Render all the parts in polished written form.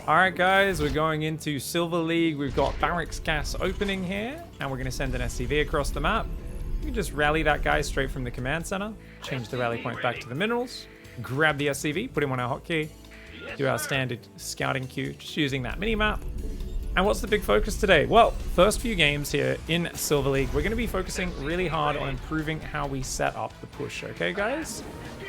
All right, guys, we're going into Silver League. We've got barracks gas opening here, and we're going to send an SCV across the map. You can just rally that guy straight from the command center, change the rally point back to the minerals, grab the SCV, put him on our hotkey, do our standard scouting queue, just using that mini-map. And what's the big focus today? Well, first few games here in Silver League, we're going to be focusing really hard on improving how we set up the push, okay, guys?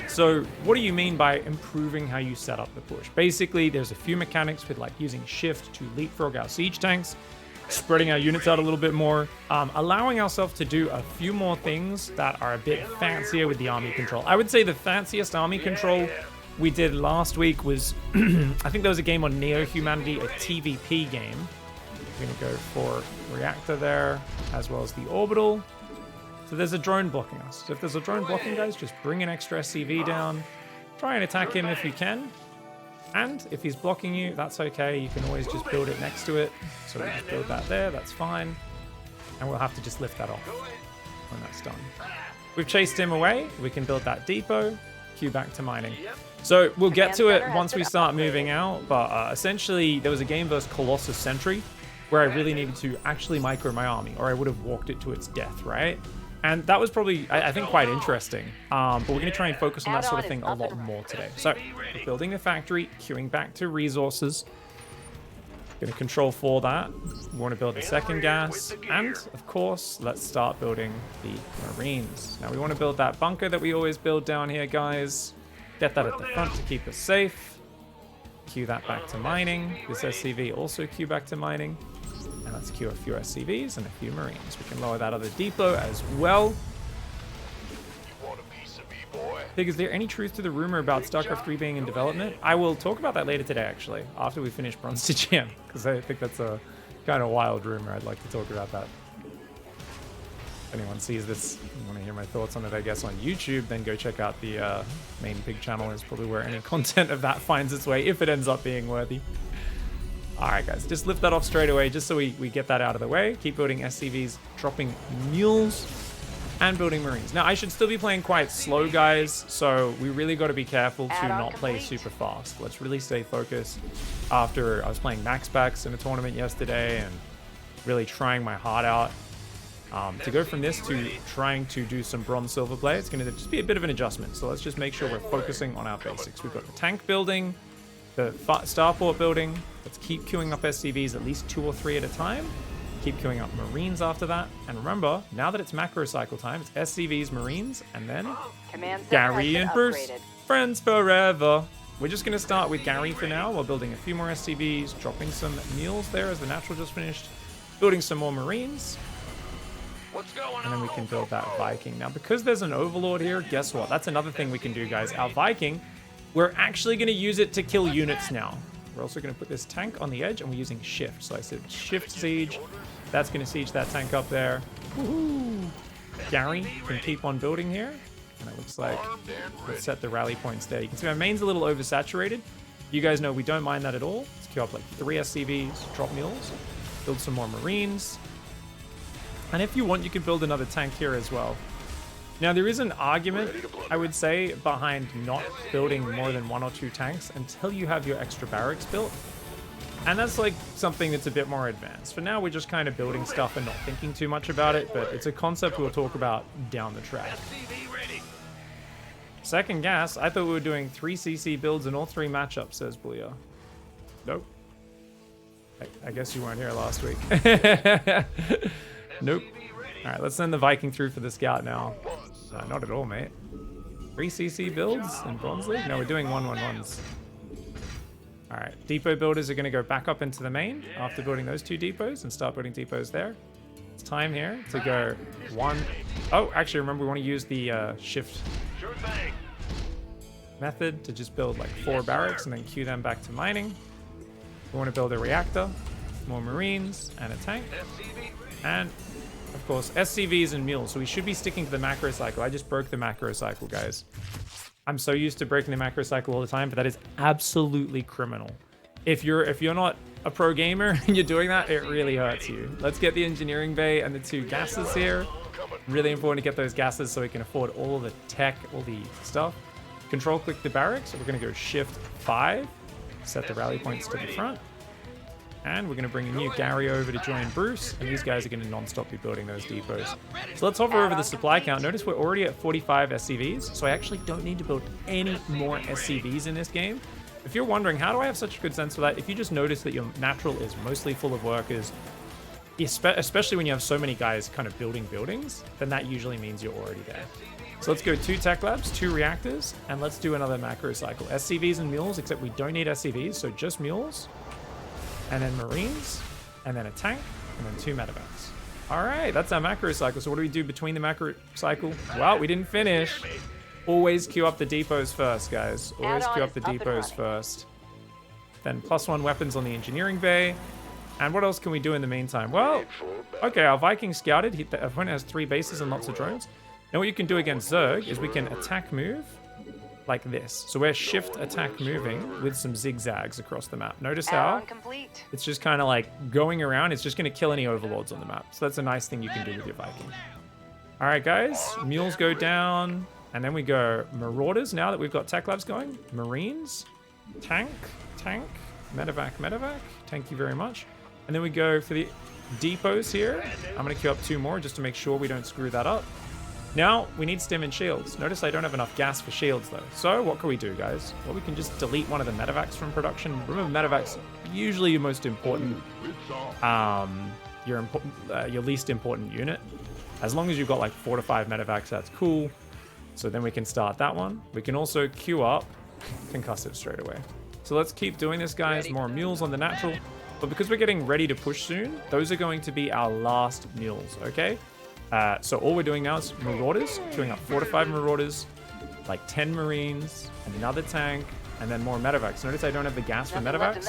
So what do you mean by improving how you set up the push? Basically, there's a few mechanics with like using shift to leapfrog our siege tanks, spreading our units out a little bit more, allowing ourselves to do a few more things that are a bit fancier with the army control. I would say the fanciest army control we did last week was, I think there was a game on Neo Humanity, a TVP game. We're going to go for reactor there, as well as the orbital. So there's a drone blocking us. So if there's a drone blocking, guys, just bring an extra SCV down. Try and attack him if you can. And if he's blocking you, that's okay. You can always just build it next to it. So we'll just build that there, that's fine. And we'll have to just lift that off when that's done. We've chased him away. We can build that depot, queue back to mining. So we'll get to it once we start moving out. But essentially, there was a game versus Colossus Sentry where I really needed to actually micro my army, or I would have walked it to its death, right? And that was probably, I think, quite interesting. But we're going to try and focus on that sort of thing a lot more today. So, we're building the factory, queuing back to resources. Going to control for that. We want to build the second gas. And, of course, let's start building the Marines. Now, we want to build that bunker that we always build down here, guys. Get that at the front to keep us safe. Queue that back to mining. This SCV also queue back to mining. And let's queue a few SCVs and a few Marines. We can lower that other depot as well. Pig, is there any truth to the rumor about StarCraft 3 being in development? I will talk about that later today, actually, after we finish Bronze to GM, because I think that's a kind of wild rumor. I'd like to talk about that. If anyone sees this and want to hear my thoughts on it, I guess, on YouTube, then go check out the main Pig channel. Is probably where any content of that finds its way, if it ends up being worthy. Alright, guys, just lift that off straight away, just so we get that out of the way. Keep building SCVs, dropping mules, and building Marines. Now, I should still be playing quite slow, guys, so we really got to be careful to not play super fast. Let's really stay focused. After I was playing max packs in a tournament yesterday and really trying my heart out. To go from this to trying to do some bronze silver play, it's going to just be a bit of an adjustment. So let's just make sure we're focusing on our basics. We've got the tank building, the starport building. Let's keep queuing up SCVs at least 2 or 3 at a time. Keep queuing up Marines after that. And remember, now that it's macro cycle time, it's SCVs, Marines, and then Gary and Bruce. Friends forever. We're just going to start with Gary for now. We're building a few more SCVs, dropping some mules there as the natural just finished, building some more Marines. And then we can build that Viking. Now, because there's an Overlord here, guess what? That's another thing we can do, guys. Our Viking, we're actually going to use it to kill units now. We're also going to put this tank on the edge, and we're using shift. So I said shift siege. That's going to siege that tank up there. Woohoo! Gary can keep on building here. And it looks like let's set the rally points there. You can see my main's a little oversaturated. You guys know we don't mind that at all. Let's queue up like 3 SCVs, drop mules, build some more Marines. And if you want, you can build another tank here as well. Now, there is an argument, I would say, behind not building more than 1 or 2 tanks until you have your extra barracks built. And that's like something that's a bit more advanced. For now, we're just kind of building stuff and not thinking too much about it, but it's a concept we'll talk about down the track. Second gas, I thought we were doing 3 CC builds in all 3 matchups, says Booyah. Nope. I guess you weren't here last week. Nope. All right, let's send the Viking through for the scout now. Not at all, mate. 3 CC builds in Bronze League? No, we're doing 1-1-1s. All right, depot builders are going to go back up into the main after building those 2 depots and start building depots there. It's time here to go 1. Oh, actually, remember, we want to use the shift method to just build like 4 barracks and then queue them back to mining. We want to build a reactor, more Marines, and a tank. And, of course, SCVs and mules. So we should be sticking to the macro cycle. I just broke the macro cycle, guys. I'm so used to breaking the macro cycle all the time, but that is absolutely criminal. If you're not a pro gamer and you're doing that, it really hurts you. Let's get the engineering bay and the 2 gases here. Really important to get those gases so we can afford all the tech, all the stuff. Control click the barracks. So we're going to go shift 5. set the rally points to the front. And we're going to bring a new Gary over to join Bruce, and these guys are going to non-stop be building those depots. So let's hover over the supply count. Notice we're already at 45 SCVs, so I actually don't need to build any more SCVs in this game. If you're wondering, how do I have such a good sense for that? If you just notice that your natural is mostly full of workers, especially when you have so many guys kind of building buildings, then that usually means you're already there. So let's go 2 tech labs, 2 reactors, and let's do another macro cycle. SCVs and mules, except we don't need SCVs, so just mules, and then marines, and then a tank, and then 2 medevacs. All right, that's our macro cycle. So what do we do between the macro cycle? Well, we didn't finish. Always queue up the depots first, guys. Always queue up the depots first. Then +1 weapons on the engineering bay. And what else can we do in the meantime? Well, okay, our Viking scouted. The opponent has 3 bases and lots of drones. Now what you can do against ZERG is we can attack move like this. So we're shift attack moving with some zigzags across the map. Notice how it's just kind of like going around. It's just going to kill any overlords on the map. So that's a nice thing you can do with your Viking. All right, guys, mules go down. And then we go Marauders now that we've got tech labs going. Marines, tank, medevac. Thank you very much. And then we go for the depots here. I'm going to queue up 2 more just to make sure we don't screw that up. Now we need stim and shields. Notice I don't have enough gas for shields though. So what can we do, guys? Well, we can just delete one of the medevacs from production. Remember, medevacs usually your most important, your least important unit. As long as you've got like 4 to 5 medevacs, that's cool. So then we can start that one. We can also queue up concussive straight away. So let's keep doing this, guys. More mules on the natural. But because we're getting ready to push soon, those are going to be our last mules, okay? So all we're doing now is Marauders, queuing up 4 to 5 Marauders, like 10 Marines, another tank, and then more medevacs. Notice I don't have the gas for medevacs.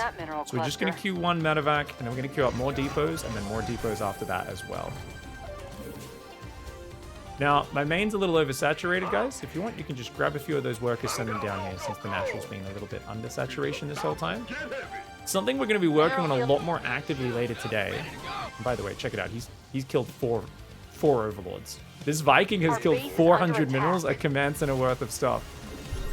So we're just going to queue 1 medevac, and then we're going to queue up more depots, and then more depots after that as well. Now, my main's a little oversaturated, guys. If you want, you can just grab a few of those workers, send them down here, since the natural's been a little bit under saturation this whole time. Something we're going to be working on a lot more actively later today. And by the way, check it out. He's killed four overlords. This Viking has killed 400 minerals, a command center worth of stuff.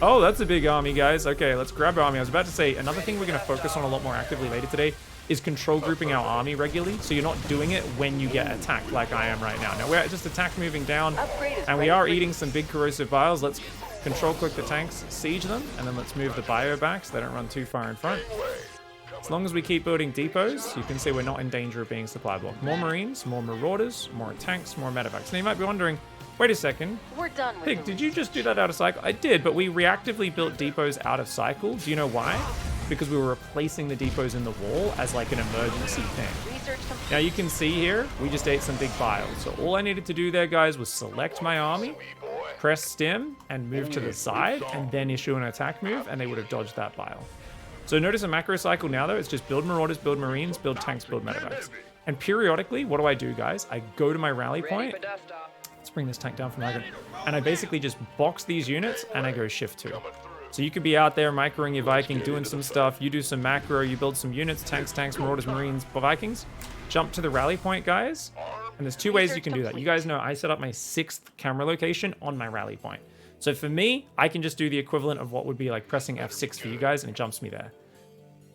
Oh, that's a big army, guys. Okay, let's grab our army. I was about to say, another thing we're going to focus on a lot more actively later today is control grouping our army regularly, so you're not doing it when you get attacked like I am right now. Now, we're just attack moving down, and we are eating some big corrosive vials. Let's control click the tanks, siege them, and then let's move the bio back so they don't run too far in front. As long as we keep building depots, you can see we're not in danger of being supply blocked. More Marines, more Marauders, more tanks, more medevacs. Now, you might be wondering, wait a second. We're done with Pig, did you just do that out of cycle? I did, but we reactively built depots out of cycle. Do you know why? Because we were replacing the depots in the wall as like an emergency thing. Now you can see here, we just ate some big files. So all I needed to do there, guys, was select my army, press stim, and move to the side, and then issue an attack move, and they would have dodged that bile. So notice a macro cycle now, though. It's just build Marauders, build Marines, build tanks, build medevacs. And periodically, what do, guys? I go to my rally point. Let's bring this tank down from Dragon. And I basically just box these units, and I go shift 2. So you could be out there microing your Viking, doing some stuff. You do some macro, you build some units, tanks, Marauders, Marines, Vikings. Jump to the rally point, guys. And there's 2 ways you can do that. You guys know I set up my 6th camera location on my rally point. So for me, I can just do the equivalent of what would be like pressing F6 for you guys, and it jumps me there.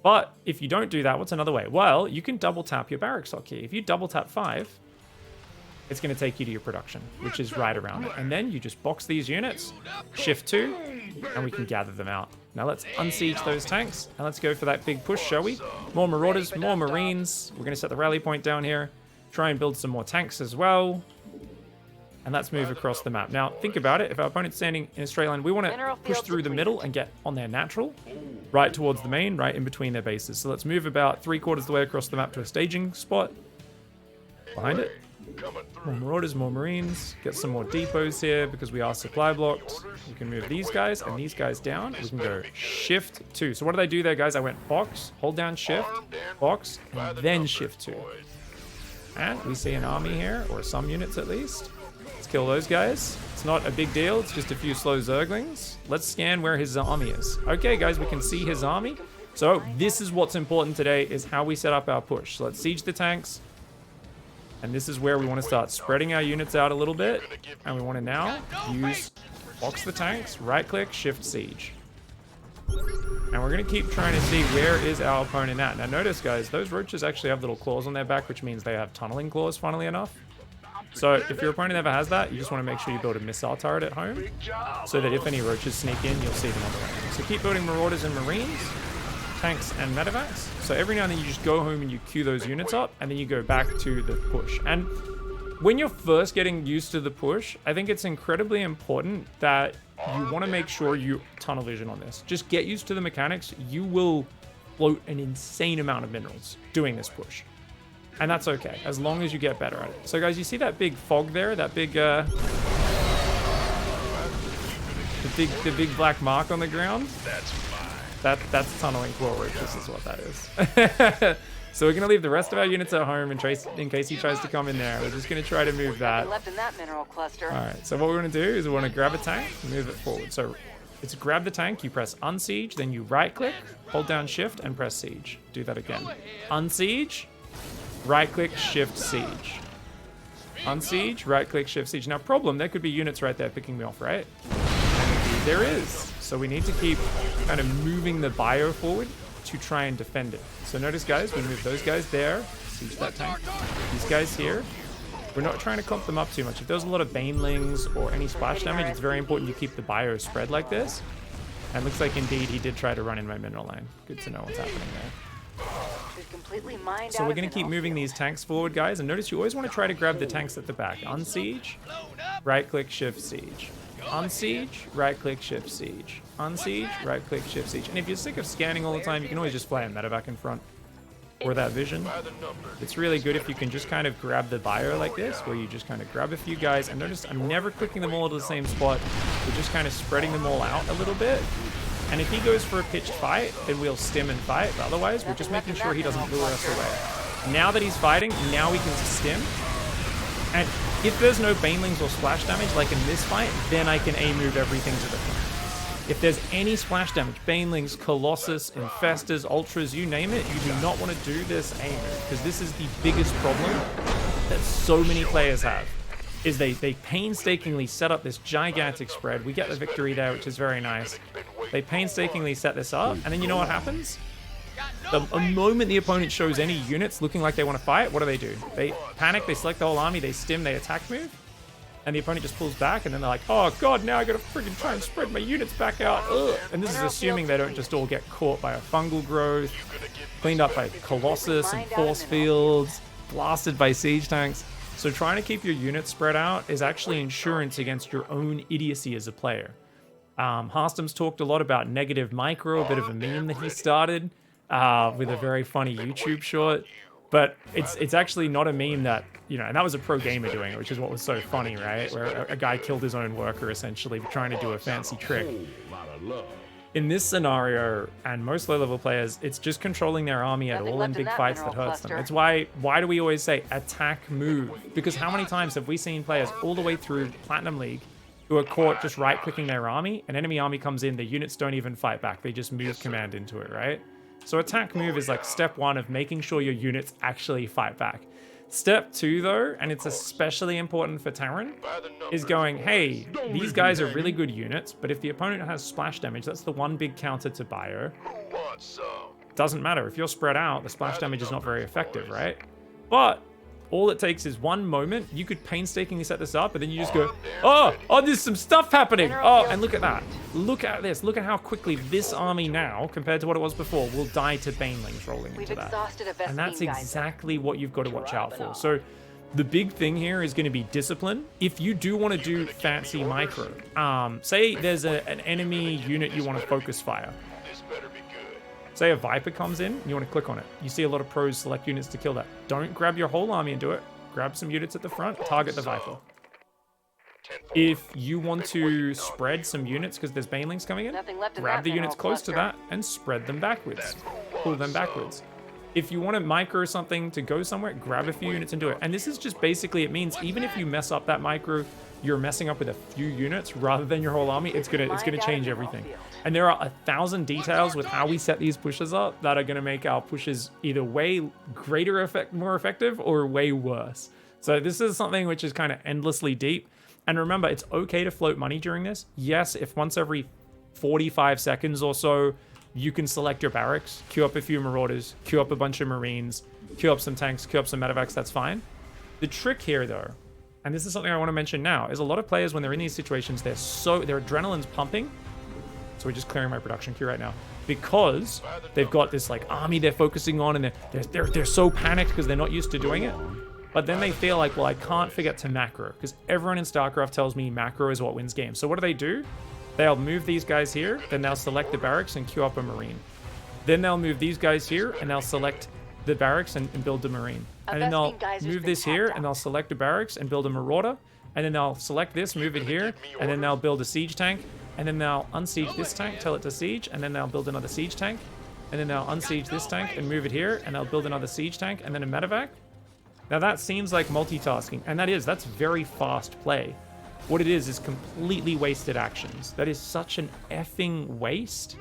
But if you don't do that, what's another way? Well, you can double tap your barracks hotkey. If you double tap 5, it's going to take you to your production, which is right around it. And then you just box these units, shift 2, and we can gather them out. Now let's unsiege those tanks, and let's go for that big push, shall we? More Marauders, more Marines. We're going to set the rally point down here, try and build some more tanks as well. And let's move across the map. Now, think about it. If our opponent's standing in a straight line, we want to push through the middle and get on their natural, right towards the main, right in between their bases. So let's move about 3/4 of the way across the map to a staging spot. Behind it. More Marauders, more Marines. Get some more depots here because we are supply blocked. We can move these guys and these guys down. We can go shift 2. So what did I do there, guys? I went box, hold down shift, box, and then shift 2. And we see an army here, or some units at least. Let's kill those guys. It's not a big deal. It's just a few slow zerglings. Let's scan where his army is. Okay, guys, we can see his army. So this is what's important today, is how we set up our push. So let's siege the tanks. And this is where we want to start spreading our units out a little bit. And we want to now use box the tanks, right click, shift siege. And we're going to keep trying to see where is our opponent at. Now notice, guys, those roaches actually have little claws on their back, which means they have tunneling claws, funnily enough. So if your opponent ever has that, you just want to make sure you build a missile turret at home so that if any roaches sneak in, you'll see them on the way. So keep building Marauders and Marines, tanks and medevacs. So every now and then you just go home and you queue those units up, and then you go back to the push. And when you're first getting used to the push, I think it's incredibly important that you want to make sure you tunnel vision on this. Just get used to the mechanics. You will float an insane amount of minerals doing this push. And that's okay, as long as you get better at it. So guys, you see that big fog there? That big, the big black mark on the ground? That's fine. That's tunneling claw roaches is what that is. So we're gonna leave the rest of our units at home in case he tries to come in there. We're just gonna try to move that. Left in that mineral cluster. All right, so what we're gonna do is we wanna grab a tank, move it forward. So it's grab the tank, you press unsiege, then you right click, hold down shift and press siege. Do that again. Unsiege, right click, shift, siege. Unsiege, right click, shift, siege. Now problem, there could be units right there picking me off, right? And there is. So we need to keep kind of moving the bio forward to try and defend it. So notice, guys, we move those guys there, siege that tank. These guys here, we're not trying to clump them up too much. If there's a lot of banelings or any splash damage, it's very important you keep the bio spread like this. And looks like indeed he did try to run in my mineral line. Good to know what's happening there. So we're going to keep moving these tanks forward, guys. And notice you always want to try to grab the tanks at the back. Unsiege, right click, shift, siege. Unsiege, right click, shift, siege. Unsiege, right click, shift, siege. And if you're sick of scanning all the time, you can always just fly a medevac in front or that vision. It's really good if you can just kind of grab the bio like this, where you just kind of grab a few guys. And notice I'm never clicking them all to the same spot. We're just kind of spreading them all out a little bit. And if he goes for a pitched fight, then we'll stim and fight. But otherwise, we're just making sure he doesn't lure us away. Now that he's fighting, now we can stim. And if there's no banelings or splash damage, like in this fight, then I can A-move everything to the front. If there's any splash damage, banelings, colossus, infestors, ultras, you name it, you do not want to do this A-move, because this is the biggest problem that so many players have. Is they painstakingly set up this gigantic spread. We get the victory there, which is very nice. They painstakingly set this up, and then you know what happens? The moment the opponent shows any units looking like they want to fight, what do? They panic, they select the whole army, they stim, they attack move, and the opponent just pulls back, and then they're like, oh god, now I gotta friggin' try and spread my units back out. Ugh. And this is assuming they don't just all get caught by a fungal growth, cleaned up by colossus and force fields, blasted by siege tanks. So trying to keep your units spread out is actually insurance against your own idiocy as a player. Harstom's talked a lot about negative micro, a bit of a meme that he started with a very funny YouTube short. But it's actually not a meme that, you know, and that was a pro gamer doing it, which is what was so funny, right? Where a guy killed his own worker, essentially, trying to do a fancy trick. In this scenario, and most low-level players, it's just controlling their army at all in big fights that hurts them. It's why do we always say attack move? Because how many times have we seen players all the way through Platinum League who are caught just right-clicking their army, an enemy army comes in, the units don't even fight back, they just move command into it, right? So attack move is like step one of making sure your units actually fight back. Step two, though, and it's especially important for Terran, is going, hey, these guys are really good units, but if the opponent has splash damage, that's the one big counter to bio. Doesn't matter. If you're spread out, the splash damage is not very effective, right? But all it takes is one moment. You could painstakingly set this up, and then you just go, oh, there's some stuff happening. Oh, and look at that. Look at this. Look at how quickly this army now, compared to what it was before, will die to banelings rolling into that. And that's exactly what you've got to watch out for. So the big thing here is going to be discipline. If you do want to do fancy micro, say there's an enemy unit you want to focus fire. Say a Viper comes in, and you want to click on it. You see a lot of pros select units to kill that. Don't grab your whole army and do it. Grab some units at the front, target the Viper. If you want to spread some units because there's banelings coming in, grab the units close to that and spread them backwards. Pull them backwards. If you want to micro something to go somewhere, grab a few units and do it. And this is just basically, it means even if you mess up that micro, you're messing up with a few units rather than your whole army, it's gonna change everything. And there are 1,000 details with how we set these pushes up that are gonna make our pushes either way more effective or way worse. So this is something which is kind of endlessly deep. And remember, it's okay to float money during this. Yes, if once every 45 seconds or so, you can select your barracks, queue up a few marauders, queue up a bunch of marines, queue up some tanks, queue up some medevacs, that's fine. The trick here though, and this is something I want to mention now, is a lot of players when they're in these situations, their adrenaline's pumping. So we're just clearing my production queue right now. Because they've got this like army they're focusing on and they're so panicked because they're not used to doing it. But then they feel like, well, I can't forget to macro because everyone in StarCraft tells me macro is what wins games. So what do? They'll move these guys here, then they'll select the barracks and queue up a marine. Then they'll move these guys here and they'll select the barracks and build the marine. And then they'll move this here and they'll select the barracks and build a marauder. And then they'll select this, move it here, and then they'll build a siege tank. And then they'll unsiege this tank, tell it to siege, and then they'll build another siege tank. And then they'll unsiege this tank and move it here, and they'll build another siege tank, and then a medevac. Now that seems like multitasking, and that's very fast play. What it is completely wasted actions. That is such an effing waste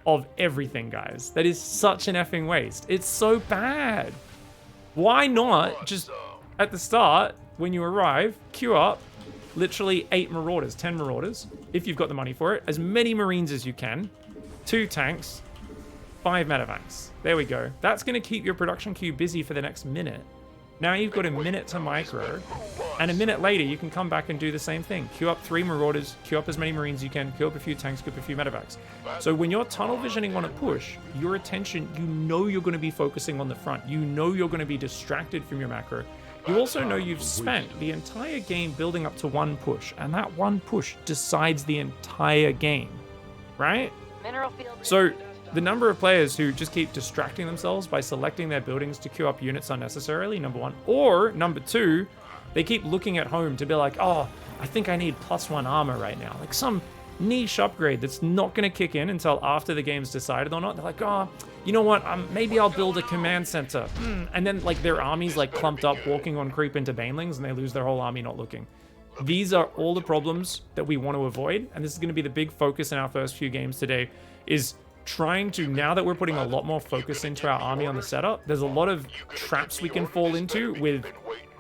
of everything, guys. That is such an effing waste. It's so bad. Why not just, at the start, when you arrive, queue up, literally 8 marauders, 10 marauders, if you've got the money for it, as many marines as you can, 2 tanks, 5 medevacs. There we go. That's going to keep your production queue busy for the next minute. Now you've got a minute to micro, and a minute later you can come back and do the same thing. Queue up 3 marauders, queue up as many marines as you can, queue up a few tanks, queue up a few medevacs. So when you're tunnel visioning on a push, your attention, you know you're going to be focusing on the front. You know you're going to be distracted from your macro. You also know you've spent the entire game building up to one push, and that one push decides the entire game, right? So the number of players who just keep distracting themselves by selecting their buildings to queue up units unnecessarily, number one, or number two, they keep looking at home to be like, oh, I think I need +1 armor right now, like some niche upgrade that's not going to kick in until after the game's decided or not. They're like, oh, you know what, maybe I'll build a command center. And then like their army's like clumped up walking on creep into banelings and they lose their whole army not looking. These are all the problems that we want to avoid, and this is going to be the big focus in our first few games today, is trying to, now that we're putting a lot more focus into our army on the setup, there's a lot of traps we can fall into with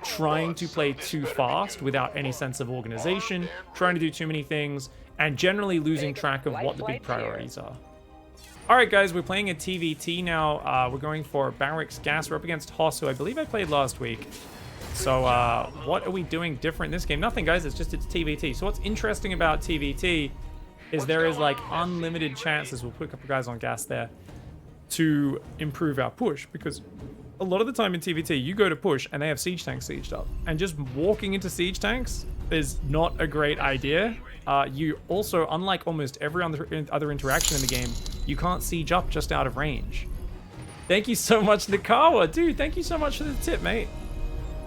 trying to play too fast without any sense of organization, trying to do too many things, and generally losing track of what the big priorities are. Alright guys, we're playing a TVT now. We're going for Barracks Gas. We're up against Hoss, who I believe I played last week. So what are we doing different in this game? Nothing, guys, it's TVT. So what's interesting about TVT is there is like unlimited chances, we'll put a couple guys on gas there, to improve our push, because a lot of the time in TVT, you go to push and they have siege tanks sieged up. And just walking into siege tanks is not a great idea. You also, unlike almost every other interaction in the game, you can't siege up just out of range. Thank you so much, Nakawa. Dude, thank you so much for the tip, mate.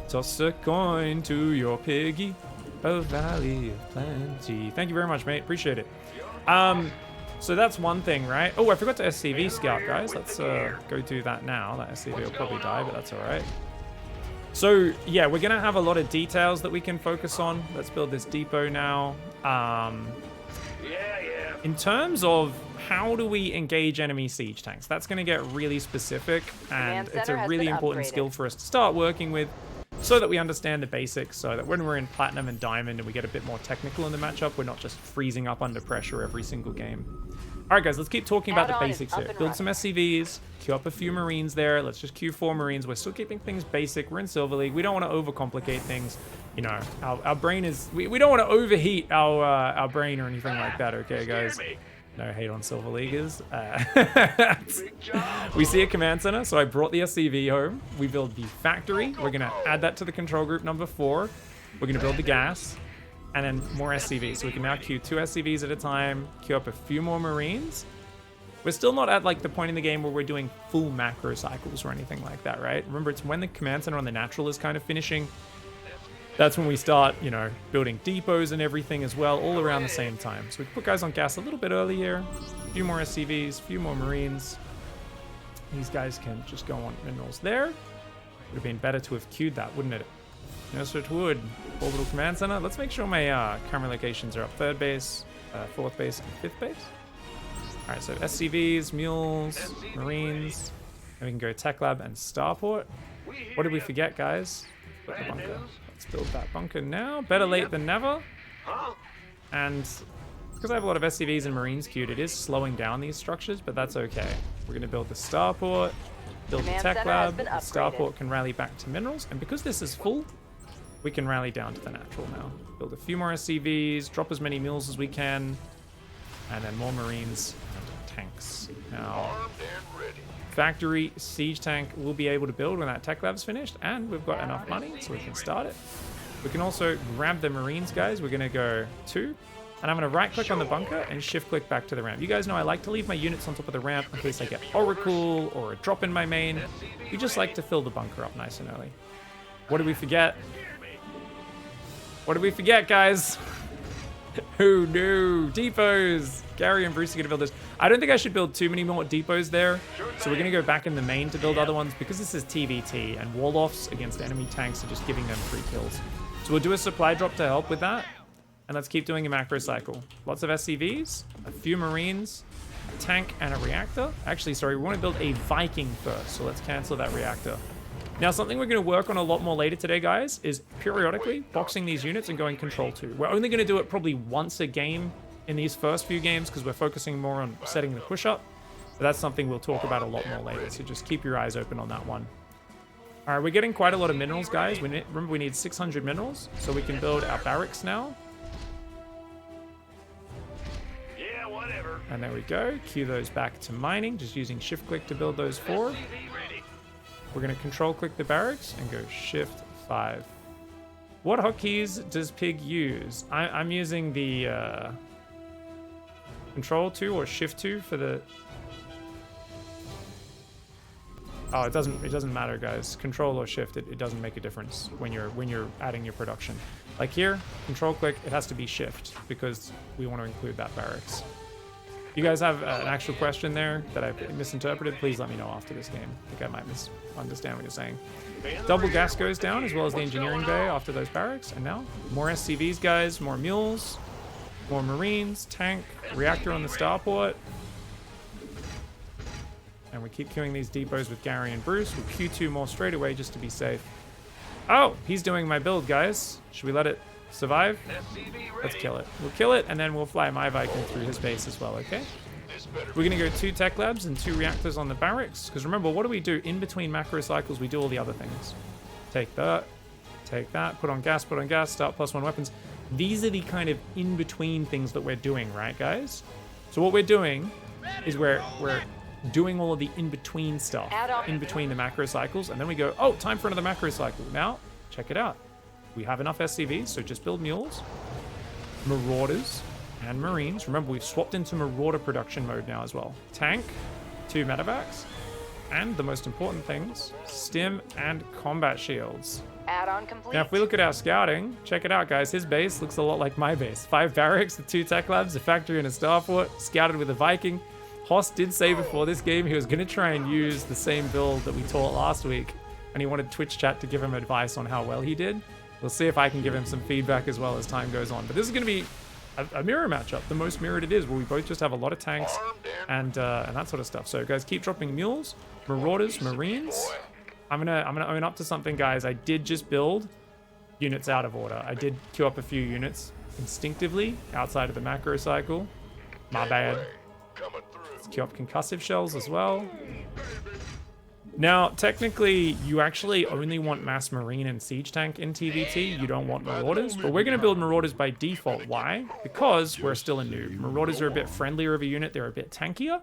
Toss a coin to your piggy, a valley of plenty. Thank you very much, mate. Appreciate it. So that's one thing, right? Oh, I forgot to SCV scout, guys. Let's go do that now. That SCV will probably die, but that's all right. So yeah, we're gonna have a lot of details that we can focus on. Let's build this depot now. In terms of how do we engage enemy siege tanks, that's gonna get really specific, and it's a really important skill for us to start working with, so that we understand the basics, so that when we're in Platinum and Diamond and we get a bit more technical in the matchup, we're not just freezing up under pressure every single game. Alright guys, let's keep talking about the basics here. Build some SCVs, queue up a few Marines there. Let's just queue 4 Marines. We're still keeping things basic. We're in Silver League. We don't want to overcomplicate things. You know, our brain is... We don't want to overheat our brain or anything like that, okay guys? No hate on Silver Leaguers. We see a command center, so I brought the SCV home. We build the factory. We're going to add that to the control group number 4. We're going to build the gas, and then more SCVs. So we can now queue 2 SCVs at a time, queue up a few more Marines. We're still not at like the point in the game where we're doing full macro cycles or anything like that, right? Remember, it's when the command center on the natural is kind of finishing. That's when we start, you know, building depots and everything as well, all around the same time. So we can put guys on gas a little bit earlier, a few more SCVs, a few more Marines. These guys can just go on minerals there. Would have been better to have queued that, wouldn't it? Yes, it would. Orbital command center. Let's make sure my camera locations are up. 3rd base, 4th base, and 5th base. All right, so SCVs, mules, Marines. And we can go Tech Lab and Starport. What did we forget, guys? Put the bunker. Let's build that bunker now. Better late than never. And because I have a lot of SCVs and Marines queued, it is slowing down these structures, but that's okay. We're going to build the starport, build the tech lab. The starport can rally back to minerals, and because this is full, we can rally down to the natural now. Build a few more SCVs, drop as many mules as we can, and then more Marines and tanks. Now, factory siege tank we'll be able to build when that tech lab's finished, and we've got enough money so we can start it. We can also grab the Marines, guys. We're going to go 2, and I'm going to right-click on the bunker and shift-click back to the ramp. You guys know I like to leave my units on top of the ramp in case I get Oracle or a drop in my main. We just like to fill the bunker up nice and early. What did we forget? What did we forget, guys? Oh no, depots. Gary and Bruce are gonna build this. I don't think I should build too many more depots there. So we're gonna go back in the main to build other ones because this is TVT and wall-offs against enemy tanks are just giving them free kills. So we'll do a supply drop to help with that. And let's keep doing a macro cycle. Lots of SCVs, a few Marines, a tank, and a reactor. Actually, sorry, we want to build a Viking first. So let's cancel that reactor. Now, something we're going to work on a lot more later today, guys, is periodically boxing these units and going control 2. We're only going to do it probably once a game in these first few games because we're focusing more on setting the push-up. But that's something we'll talk about a lot more later, so just keep your eyes open on that one. All right, we're getting quite a lot of minerals, guys. Remember, we need 600 minerals, so we can build our barracks now. Yeah, whatever. And there we go. Cue those back to mining, just using shift-click to build those 4. We're going to control-click the barracks and go Shift 5. What hotkeys does Pig use? I'm using the Control 2 or Shift 2 for the... Oh, it doesn't matter, guys. Control or Shift, it doesn't make a difference when you're adding your production. Like here, control-click, it has to be Shift because we want to include that barracks. You guys have an actual question there that I've misinterpreted, please let me know after this game. I think I might misunderstand what you're saying. Double gas goes down as well as the engineering bay after those barracks. And now, more SCVs, guys, more mules, more Marines, tank, reactor on the starport. And we keep queuing these depots with Gary and Bruce. We'll queue 2 more straight away just to be safe. Oh, he's doing my build, guys. Should we let it survive? Let's kill it. We'll kill it, and then we'll fly my Viking through his base as well, okay? We're going to go 2 tech labs and 2 reactors on the barracks, because remember, what do we do? In between macro cycles, we do all the other things. Take that, put on gas, start +1 weapons. These are the kind of in-between things that we're doing, right, guys? So what we're doing is we're doing all of the in-between stuff, in between the macro cycles, and then we go, oh, time for another macro cycle. Now, check it out. We have enough SCVs, so just build mules, marauders, and Marines. Remember, we've swapped into marauder production mode now as well. Tank, 2 medevacs, and the most important things, stim and combat shields. Add-on complete. Now, if we look at our scouting, check it out, guys. His base looks a lot like my base. 5 barracks, 2 tech labs, a factory and a starport, scouted with a Viking. Hoss did say before this game he was going to try and use the same build that we taught last week, and he wanted Twitch chat to give him advice on how well he did. We'll see if I can give him some feedback as well as time goes on. But this is going to be a mirror matchup, the most mirrored it is, where we both just have a lot of tanks and that sort of stuff. So guys, keep dropping mules, marauders, Marines. I'm gonna own up to something, guys. I did just build units out of order. I did queue up a few units instinctively outside of the macro cycle. My bad. Let's queue up concussive shells as well. Now, technically, you actually only want mass marine and siege tank in TVT. You don't want marauders, but we're going to build marauders by default. Why? Because we're still a noob. Marauders are a bit friendlier of a unit. They're a bit tankier.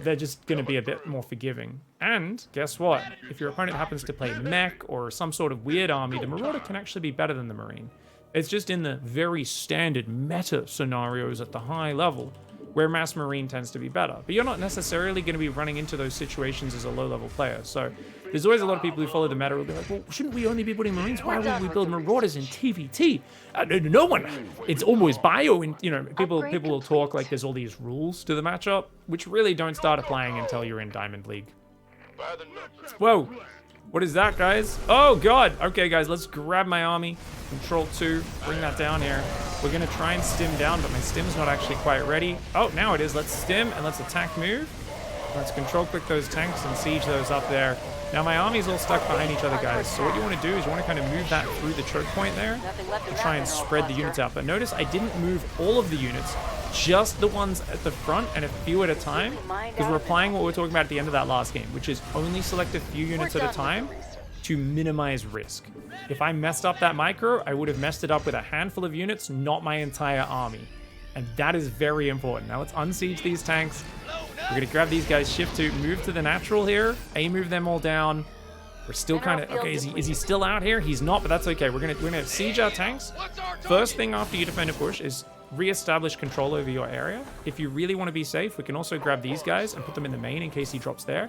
They're just going to be a bit more forgiving. And guess what? If your opponent happens to play mech or some sort of weird army, the marauder can actually be better than the marine. It's just in the very standard meta scenarios at the high level where mass marine tends to be better. But you're not necessarily going to be running into those situations as a low-level player. So there's always a lot of people who follow the meta who will be like, well, shouldn't we only be building marines? Why would we build marauders in TVT? No one. It's almost bio. And, you know, people will talk like there's all these rules to the matchup, which really don't start applying until you're in Diamond League. Whoa. What is that, guys? Oh, God. Okay, guys, let's grab my army. Control 2. Bring that down here. We're going to try and stim down, but my stim's not actually quite ready. Oh, now it is. Let's stim and let's attack move. Let's control click those tanks and siege those up there. Now my army's all stuck behind each other, guys. So what you want to do is you want to kind of move that through the choke point there to try and spread the units out. But notice I didn't move all of the units, just the ones at the front and a few at a time, because we're applying what we were talking about at the end of that last game, which is only select a few units at a time to minimize risk. If I messed up that micro, I would have messed it up with a handful of units, not my entire army. And that is very important. Now let's unsiege these tanks. We're going to grab these guys, shift to move to the natural here. Move them all down. We're still kind of... Okay, is he still out here? He's not, but that's okay. We're gonna siege our tanks. First thing after you defend a push is re-establish control over your area. If you really want to be safe, we can also grab these guys and put them in the main in case he drops there.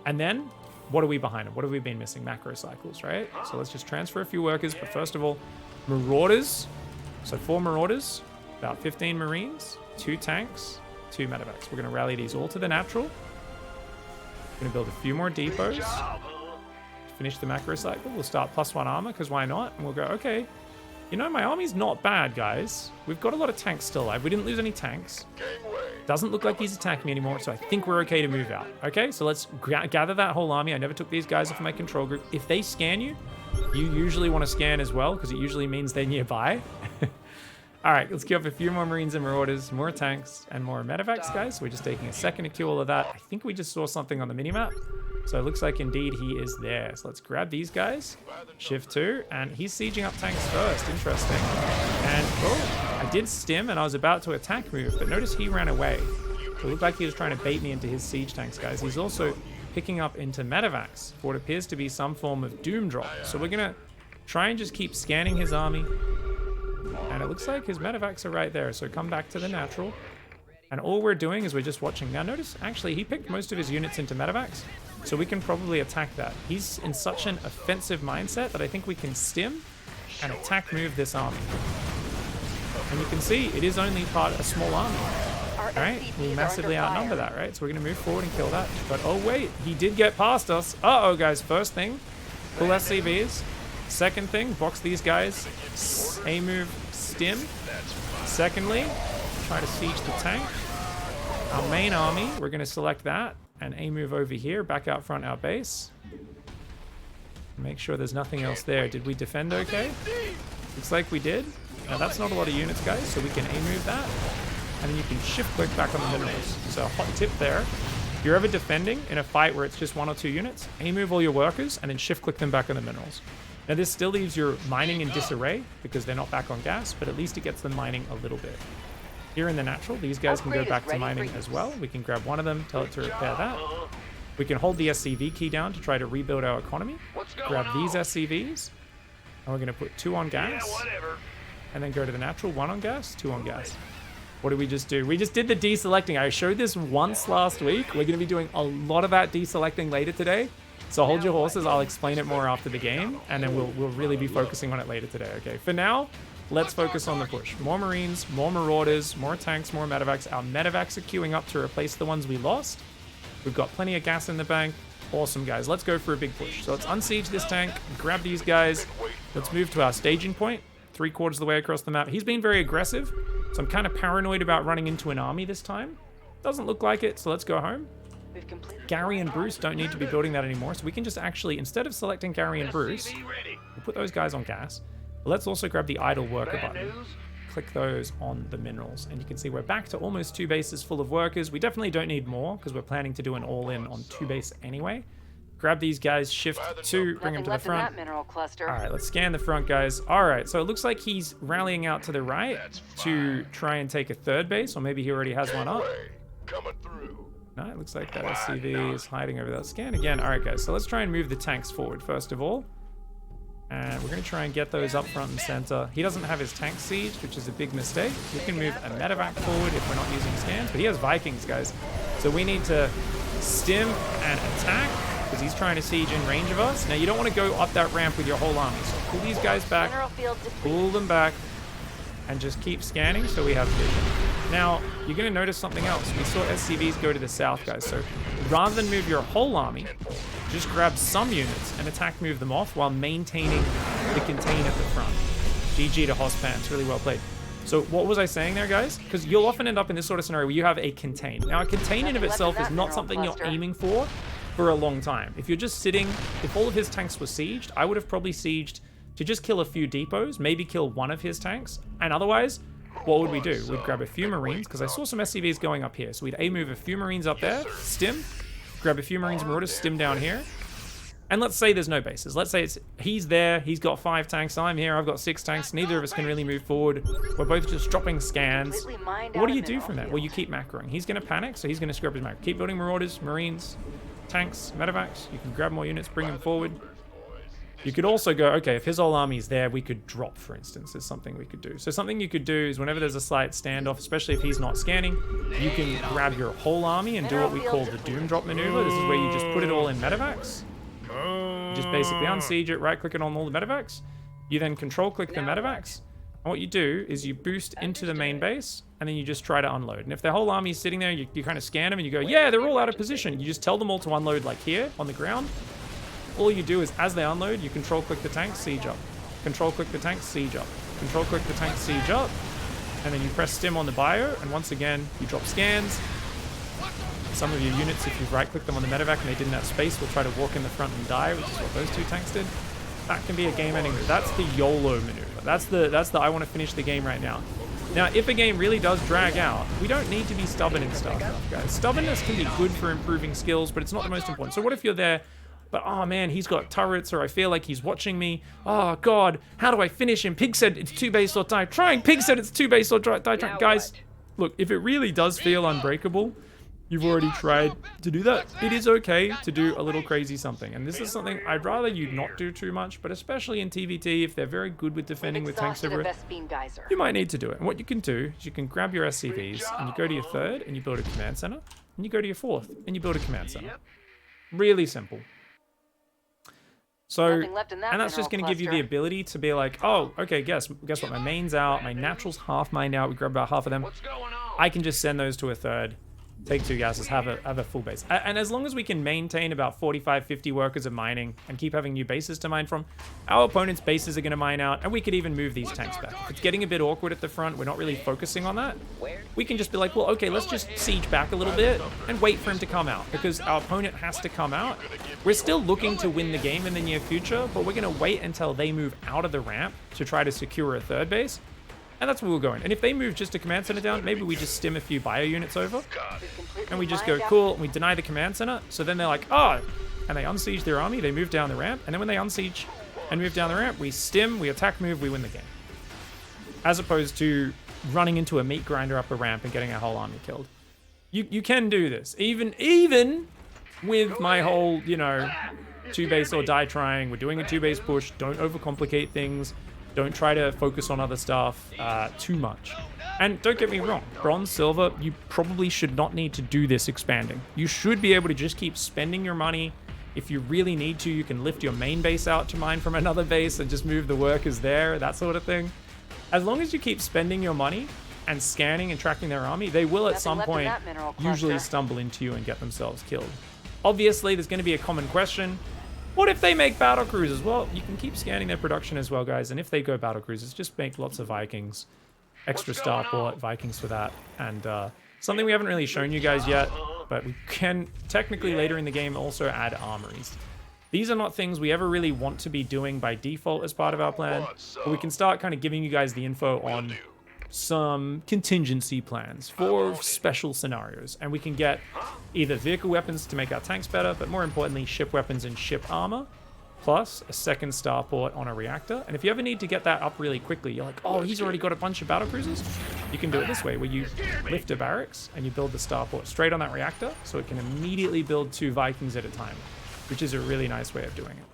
And then, what are we behind him? What have we been missing? Macro cycles, right? So let's just transfer a few workers. But first of all, Marauders. So 4 Marauders, about 15 Marines, 2 tanks, 2 medevacs. We're going to rally these all to the natural. We're going to build a few more depots. Finish the macro cycle. We'll start +1 armor, because why not? And we'll go, okay, you know, my army's not bad, guys. We've got a lot of tanks still alive. We didn't lose any tanks. Doesn't look like he's attacking me anymore, so I think we're okay to move out. Okay, so let's gather that whole army. I never took these guys off my control group. If they scan you, you usually want to scan as well, because it usually means they're nearby. All right, let's queue up a few more Marines and Marauders, more tanks, and more medevacs, guys. So we're just taking a second to queue all of that. I think we just saw something on the minimap. So it looks like indeed he is there. So let's grab these guys, shift 2, and he's sieging up tanks first. Interesting. And, oh, I did stim and I was about to attack move, but notice he ran away. So it looked like he was trying to bait me into his siege tanks, guys. He's also picking up into medevacs for what appears to be some form of doom drop. So we're going to try and just keep scanning his army. And it looks like his medevacs are right there. So come back to the natural. And all we're doing is we're just watching. Now notice, actually, he picked most of his units into medevacs. So we can probably attack that. He's in such an offensive mindset that I think we can stim and attack move this army. And you can see it is only a small army. Right? We massively outnumber that, right? So we're going to move forward and kill that. But oh wait, he did get past us. Uh-oh, guys. First thing, pull SCVs. Second thing, box these guys. A move, stim. Secondly, try to siege the tank. Our main army, we're going to select that and A move over here, back out front our base. Make sure there's nothing else there. Did we defend okay? Looks like we did. Now that's not a lot of units, guys, so we can A move that. And then you can shift click back on the minerals. So a hot tip there. If you're ever defending in a fight where it's just 1 or 2 units, A move all your workers and then shift click them back on the minerals. Now this still leaves your mining in disarray because they're not back on gas, but at least it gets them mining a little bit. Here in the natural, these guys can go back to mining as well. We can grab one of them, tell it to repair that. We can hold the SCV key down to try to rebuild our economy. Grab these SCVs, and we're going to put 2 on gas, and then go to the natural, 1 on gas, 2 on gas. What did we just do? We just did the deselecting. I showed this once last week. We're going to be doing a lot of that deselecting later today. So hold your horses. I'll explain it more after the game, and then we'll really be focusing on it later today. Okay, for now, let's focus on the push. More Marines, more Marauders, more tanks, more medevacs. Our medevacs are queuing up to replace the ones we lost. We've got plenty of gas in the bank. Awesome, guys. Let's go for a big push. So let's unsiege this tank, grab these guys. Let's move to our staging point, 3/4 of the way across the map. He's been very aggressive, so I'm kind of paranoid about running into an army this time. Doesn't look like it, so let's go home. Gary and Bruce don't need to be building that anymore, so we can just actually, instead of selecting Gary and Bruce, we'll put those guys on gas. But let's also grab the idle worker button. Click those on the minerals, and you can see we're back to almost 2 bases full of workers. We definitely don't need more because we're planning to do an all-in on 2 base anyway. Grab these guys, shift 2, bring them to the front. All right, let's scan the front, guys. All right, so it looks like he's rallying out to the right to try and take a 3rd base, or maybe he already has one up. No, it looks like that SCV is hiding over that. Scan again. All right, guys, so let's try and move the tanks forward first of all. And we're going to try and get those up front and center. He doesn't have his tank siege, which is a big mistake. We can move a medevac forward if we're not using scans, but he has Vikings, guys. So we need to stim and attack because he's trying to siege in range of us. Now, you don't want to go up that ramp with your whole army. So pull these guys back, pull them back, and just keep scanning so we have vision. Now, you're going to notice something else. We saw SCVs go to the south, guys. So rather than move your whole army, just grab some units and attack move them off while maintaining the contain at the front. GG to Hospans, really well played. So what was I saying there, guys? Because you'll often end up in this sort of scenario where you have a contain. Now, a contain in of itself is not something you're aiming for a long time. If you're just sitting, if all of his tanks were sieged, I would have probably sieged to just kill a few depots, maybe kill one of his tanks, and otherwise, what would we do? We'd grab a few Marines, because I saw some SCVs going up here, so we'd move a few Marines up there, stim, grab a few Marines and Marauders, stim down here, and let's say there's no bases. Let's say he's there, he's got 5 tanks, I'm here, I've got 6 tanks, neither of us can really move forward. We're both just dropping scans. What do you do from that? Well, you keep macroing. He's going to panic, so he's going to screw up his macro. Keep building Marauders, Marines, tanks, medevacs. You can grab more units, bring them forward. You could also go, okay, if his whole army's there, we could drop, for instance, is something we could do. So something you could do is whenever there's a slight standoff, especially if he's not scanning, you can grab your whole army and do what we call the doom drop maneuver. This is where you just put it all in medevacs. You just basically unsiege it, right-click it on all the medevacs. You then control-click the medevacs. And what you do is you boost into the main base, and then you just try to unload. And if the whole army is sitting there, you kind of scan them, and you go, yeah, they're all out of position. You just tell them all to unload like here, on the ground. All you do is, as they unload, you control-click the tank, siege up. Control-click the tank, siege up. Control-click the tank, siege up. And then you press stim on the bio, and once again, you drop scans. Some of your units, if you've right-clicked them on the medevac and they didn't have space, will try to walk in the front and die, which is what those 2 tanks did. That can be a game-ending move. That's the YOLO maneuver. That's the I want to finish the game right now. Now, if a game really does drag out, we don't need to be stubborn in StarCraft, guys. Stubbornness can be good for improving skills, but it's not the most important. So what if you're there, but oh man, he's got turrets, or I feel like he's watching me. Oh god, how do I finish him? Pig said it's 2 base or die trying. Pig said it's 2 base or die trying. Guys, look, if it really does feel unbreakable, you've already tried to do that. It is okay to do a little crazy something. And this is something I'd rather you not do too much, but especially in TVT, if they're very good with defending with tanks everywhere, you might need to do it. And what you can do is you can grab your SCVs and you go to your 3rd and you build a command center, and you go to your 4th and you build a command center. Really simple. So, and that's just going to give you the ability to be like, oh, okay, guess what? My main's out, my natural's half mined out, we grab about half of them. I can just send those to a 3rd. Take 2 gases, have a full base. And as long as we can maintain about 45, 50 workers of mining and keep having new bases to mine from, our opponent's bases are going to mine out, and we could even move these tanks back. If it's getting a bit awkward at the front, we're not really focusing on that. We can just be like, well, okay, let's just siege back a little bit and wait for him to come out, because our opponent has to come out. We're still looking to win the game in the near future, but we're going to wait until they move out of the ramp to try to secure a 3rd base. And that's where we're going. And if they move just a command center down, maybe we just stim a few bio units over. And we just go, cool, and we deny the command center. So then they're like, oh, and they unsiege their army, they move down the ramp. And then when they unsiege and move down the ramp, we stim, we attack move, we win the game. As opposed to running into a meat grinder up a ramp and getting our whole army killed. You can do this. Even with my whole, 2 base or die trying, we're doing a 2 base push, don't overcomplicate things. Don't try to focus on other stuff too much. And don't get me wrong, bronze, silver, you probably should not need to do this expanding. You should be able to just keep spending your money. If you really need to, you can lift your main base out to mine from another base and just move the workers there, that sort of thing. As long as you keep spending your money and scanning and tracking their army, they will at some point usually stumble into you and get themselves killed. Obviously, there's going to be a common question. What if they make Battlecruisers? Well, you can keep scanning their production as well, guys. And if they go Battlecruisers, just make lots of Vikings. Extra starport, Vikings for that. And something we haven't really shown you guys yet, but we can technically later in the game also add armories. These are not things we ever really want to be doing by default as part of our plan, but we can start kind of giving you guys the info on some contingency plans for special scenarios, and we can get either vehicle weapons to make our tanks better, but more importantly ship weapons and ship armor, plus a 2nd starport on a reactor. And if you ever need to get that up really quickly, you're like, oh, he's already got a bunch of battlecruisers, you can do it this way, where you lift a barracks and you build the starport straight on that reactor, so it can immediately build 2 Vikings at a time, which is a really nice way of doing it.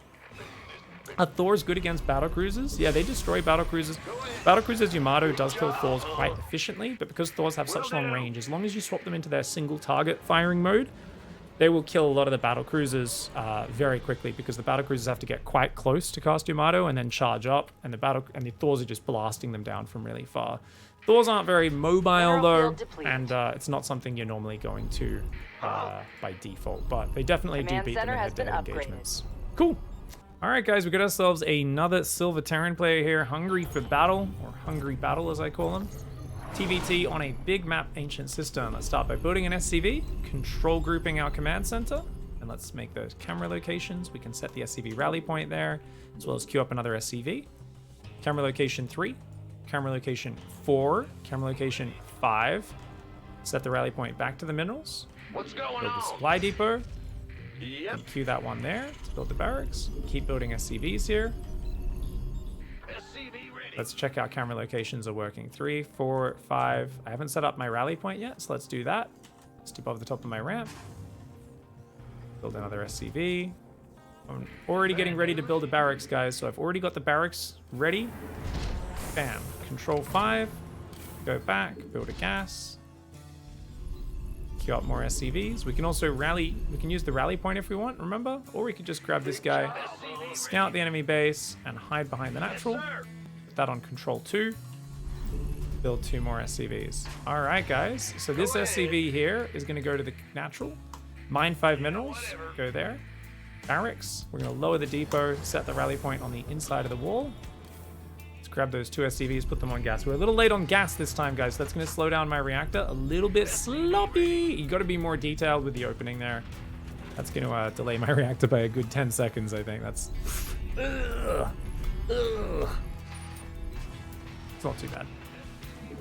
Thor's good against battlecruisers. Yeah, they destroy battlecruisers. Battlecruisers Yamato does kill Thors quite efficiently, but because Thors have such long range, as long as you swap them into their single target firing mode, they will kill a lot of the battlecruisers very quickly, because the battlecruisers have to get quite close to cast Yamato and then charge up, and the Thors are just blasting them down from really far. Thors aren't very mobile though, and it's not something you're normally going to by default, but they definitely do beat them in head-to-head engagements. Cool. Alright guys, we got ourselves another silver Terran player here, hungry for battle, or hungry battle as I call him. TVT on a big map ancient system. Let's start by building an SCV, control grouping our command center, and let's make those camera locations. We can set the SCV rally point there, as well as queue up another SCV. Camera location 3, camera location 4, camera location 5. Set the rally point back to the minerals. What's going Build the on? supply depot. Yep. And queue that one there to build the barracks. Keep building SCVs here. SCV ready. Let's check out camera locations are working. 3, 4, 5. I haven't set up my rally point yet, so let's do that. Just above the top of my ramp. Build another SCV. I'm already getting ready to build a barracks, guys, so I've already got the barracks ready. Bam. Control 5. Go back. Build a gas. Queue up more SCVs. We can also rally. We can use the rally point if we want, remember? Or we could just grab this guy, scout the enemy base, and hide behind the natural. Put that on control 2. Build 2 more SCVs. All right, guys. So this SCV here is going to go to the natural. Mine 5 minerals. Go there. Barracks. We're going to lower the depot, set the rally point on the inside of the wall. Let's grab those 2 SCVs, put them on gas. We're a little late on gas this time, guys. That's going to slow down my reactor a little bit sloppy. You got to be more detailed with the opening there. That's going to delay my reactor by a good 10 seconds, I think. That's... Ugh. It's not too bad.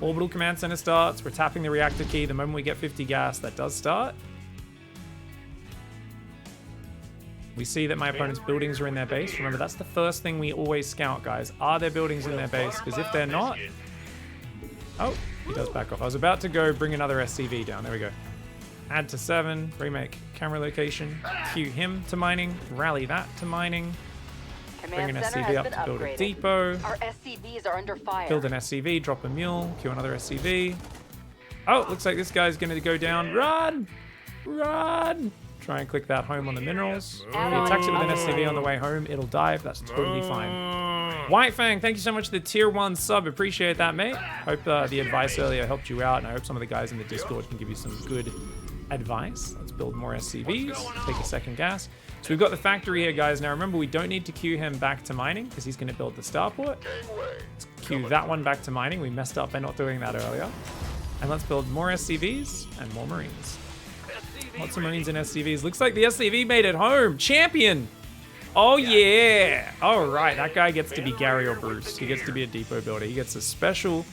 Orbital command center starts. We're tapping the reactor key. The moment we get 50 gas, that does start. We see that my opponent's buildings are in their base. Remember, that's the first thing we always scout, guys. Are there buildings in their base? Because if they're not... Oh, he does back off. I was about to go bring another SCV down. There we go. Add to 7. Remake camera location. Queue him to mining. Rally that to mining. Bring an SCV up to build a depot. Our SCVs are under fire. Build an SCV, drop a mule, queue another SCV. Oh, looks like this guy's going to go down. Run! Run! Try and click that home on the minerals. If he attacks it with an SCV on the way home, it'll dive. That's totally fine. White Fang, thank you so much for the tier 1 sub. Appreciate that, mate. Hope the advice earlier helped you out, and I hope some of the guys in the Discord can give you some good advice. Let's build more SCVs. Take a second gas. So we've got the factory here, guys. Now remember, we don't need to queue him back to mining because he's going to build the starport. Let's queue that one back to mining. We messed up by not doing that earlier. And let's build more SCVs and more Marines. Lots of Marines and SCVs. Looks like the SCV made it home. Champion! Oh, yeah! All right, that guy gets to be Gary or Bruce. He gets to be a depot builder. He gets a special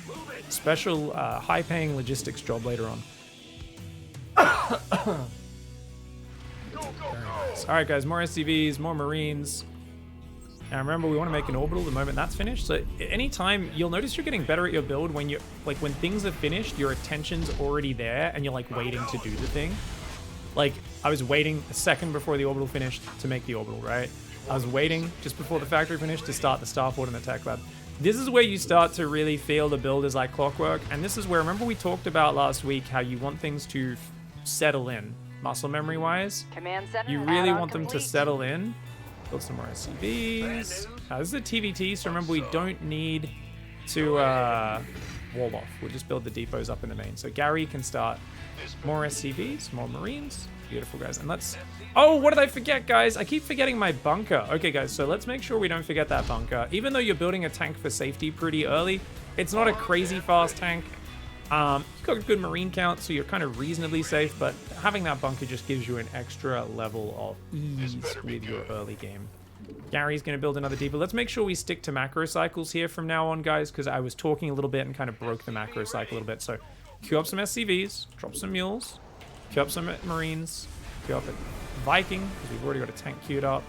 high-paying logistics job later on. All right, guys, more SCVs, more Marines. Now remember, we want to make an orbital the moment that's finished. So anytime, you'll notice you're getting better at your build when when things are finished, your attention's already there and you're like waiting to do the thing. Like, I was waiting a second before the orbital finished to make the orbital, right? I was waiting just before the factory finished to start the starport and the tech lab. This is where you start to really feel the build is like clockwork. And this is where, remember we talked about last week how you want things to settle in, muscle memory wise. Command center You really add-on want them to complete. settle in. Build some more SCVs. This is a TVT, so remember we don't need to wall off. We'll just build the depots up in the main. So Gary can start more SCVs, more Marines. Beautiful, guys. And let's... Oh, what did I forget, guys? I keep forgetting my bunker. Okay, guys, so let's make sure we don't forget that bunker. Even though you're building a tank for safety pretty early, it's not a crazy fast tank. You've got a good Marine count, so you're kind of reasonably safe, but having that bunker just gives you an extra level of ease with your early game. Gary's going to build another depot. Let's make sure we stick to macro cycles here from now on, guys, because I was talking a little bit and kind of broke the macro cycle a little bit. So queue up some SCVs, drop some mules, queue up some Marines, queue up a Viking, because we've already got a tank queued up,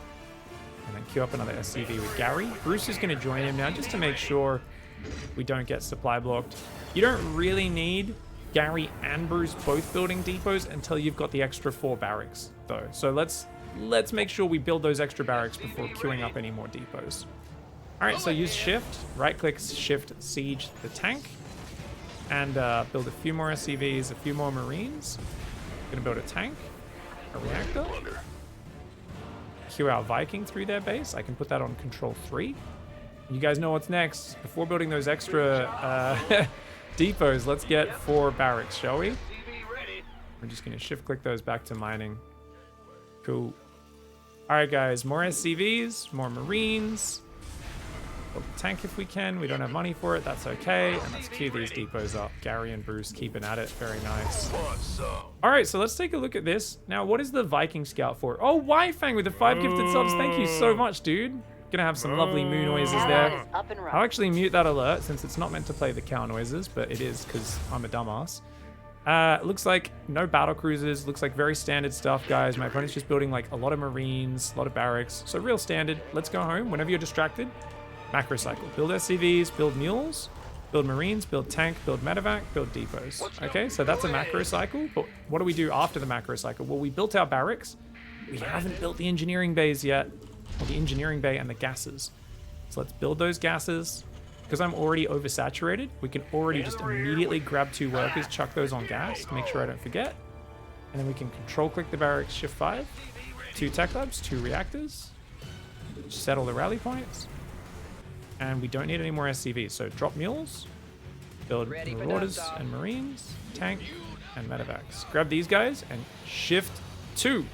and then queue up another SCV with Gary. Bruce is going to join him now just to make sure we don't get supply blocked. You don't really need Gary and Bruce both building depots until you've got the extra 4 barracks, though. So let's make sure we build those extra barracks before queuing up any more depots. All right, so use shift, right-click, shift, siege the tank, and build a few more SCVs, a few more Marines. Gonna build a tank, a reactor. Queue our Viking through their base. I can put that on control 3. You guys know what's next. Before building those extra depots, let's get 4 barracks, shall we? We're just gonna shift click those back to mining. Cool. All right, guys, more SCVs, more Marines. Build a tank if we can. We don't have money for it. That's okay. And let's queue these depots up. Gary and Bruce keeping at it. Very nice. All right, so let's take a look at this. Now, what is the Viking Scout for? Oh, Wyfang with the 5 gifted subs. Thank you so much, dude. Gonna have some lovely moo noises there. Up and running. I'll actually mute that alert since it's not meant to play the cow noises, but it is because I'm a dumbass. Looks like no battlecruisers. Looks like very standard stuff, guys. My opponent's just building like a lot of marines, a lot of barracks. So real standard. Let's go home. Whenever you're distracted, macro cycle. Build SCVs, build mules, build marines, build tank, build medevac, build depots. Okay, so that's a macro cycle. But what do we do after the macro cycle? Well, we built our barracks. We haven't built the engineering bays yet. Or the engineering bay and the gases. So let's build those gases. Because I'm already oversaturated, we can already just immediately grab 2 workers, chuck those on gas to make sure I don't forget. And then we can control click the barracks, shift 5, 2 tech labs, 2 reactors, settle the rally points. And we don't need any more SCVs. So drop mules, build marauders and marines, tank, and medevacs. Grab these guys and shift 2.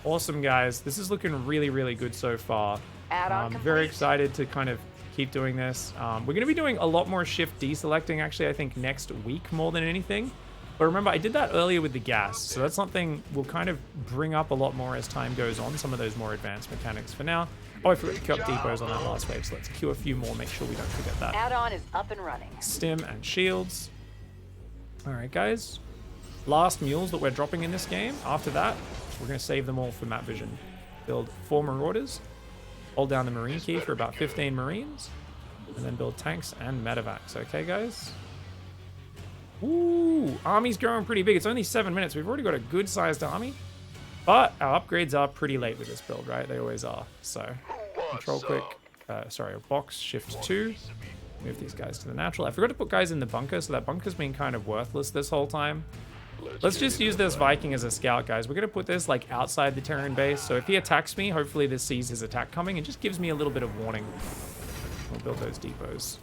Awesome, guys. This is looking really, really good so far. I'm very excited to kind of keep doing this. We're going to be doing a lot more shift deselecting, actually, I think next week more than anything. But remember, I did that earlier with the gas, so that's something we'll kind of bring up a lot more as time goes on, some of those more advanced mechanics. For now, oh, I forgot to queue up depots on that last wave, so let's queue a few more, make sure we don't forget that. Add-on is up and running. Stim and shields. All right, guys. Last mules that we're dropping in this game. After that, we're going to save them all for map vision. Build 4 marauders. Hold down the marine key for about 15 marines. And then build tanks and medevacs. Okay, guys? Ooh, army's growing pretty big. It's only 7 minutes. We've already got a good-sized army. But our upgrades are pretty late with this build, right? They always are. So, control click. Box, shift 2. Move these guys to the natural. I forgot to put guys in the bunker, so that bunker's been kind of worthless this whole time. Let's just use this Viking as a scout, guys. We're going to put this like outside the Terran base. So if he attacks me, hopefully this sees his attack coming and just gives me a little bit of warning. We'll build those depots.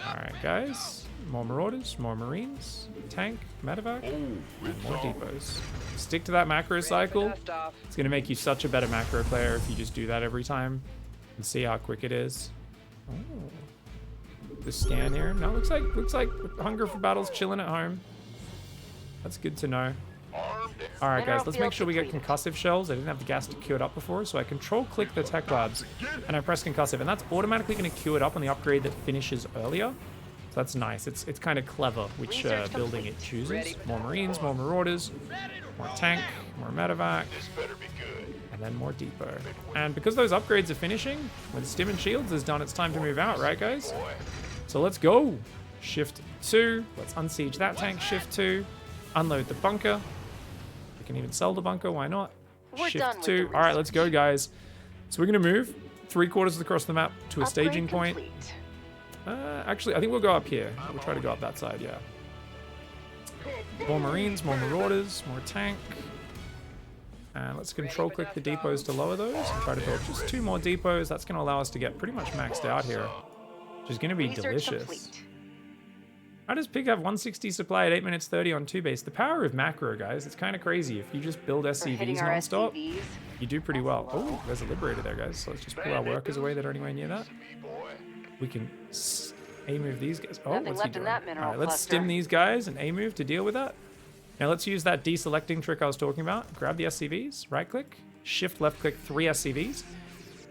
All right, guys. More marauders, more marines, tank, medevac, and more depots. Stick to that macro cycle. It's going to make you such a better macro player if you just do that every time and see how quick it is. Oh. The scan here. No, looks like Hunger for Battle's chilling at home. That's good to know. All right, guys, let's make sure we get concussive shells. I didn't have the gas to queue it up before, so I control click the tech labs and I press concussive, and that's automatically going to queue it up on the upgrade that finishes earlier. So that's nice. It's kind of clever which building it chooses. More marines, more marauders, more tank, more medevac, and then more depot. And because those upgrades are finishing, when stim and shields is done, it's time to move out, right, guys? So let's go. Shift 2. Let's unsiege that tank. Shift 2. Unload the bunker. We can even sell the bunker. Why not? Shift 2. All right, let's go, guys. So we're going to move 3/4 across the map to a staging point. Actually, I think we'll go up here. We'll try to go up that side, yeah. More marines, more marauders, more tank. And let's control click the depots to lower those and try to build just 2 more depots. That's going to allow us to get pretty much maxed out here, which is going to be delicious. How does Pig have 160 supply at 8 minutes 30 on 2 base? The power of macro, guys. It's kind of crazy. If you just build SCVs non-stop, you do pretty well. Oh, there's a liberator there, guys. So let's just pull our workers away that are anywhere near that. We can A-move these guys. Oh, what's he doing? All right, let's stim these guys and A-move to deal with that. Now let's use that deselecting trick I was talking about. Grab the SCVs, right-click, shift left-click 3 SCVs,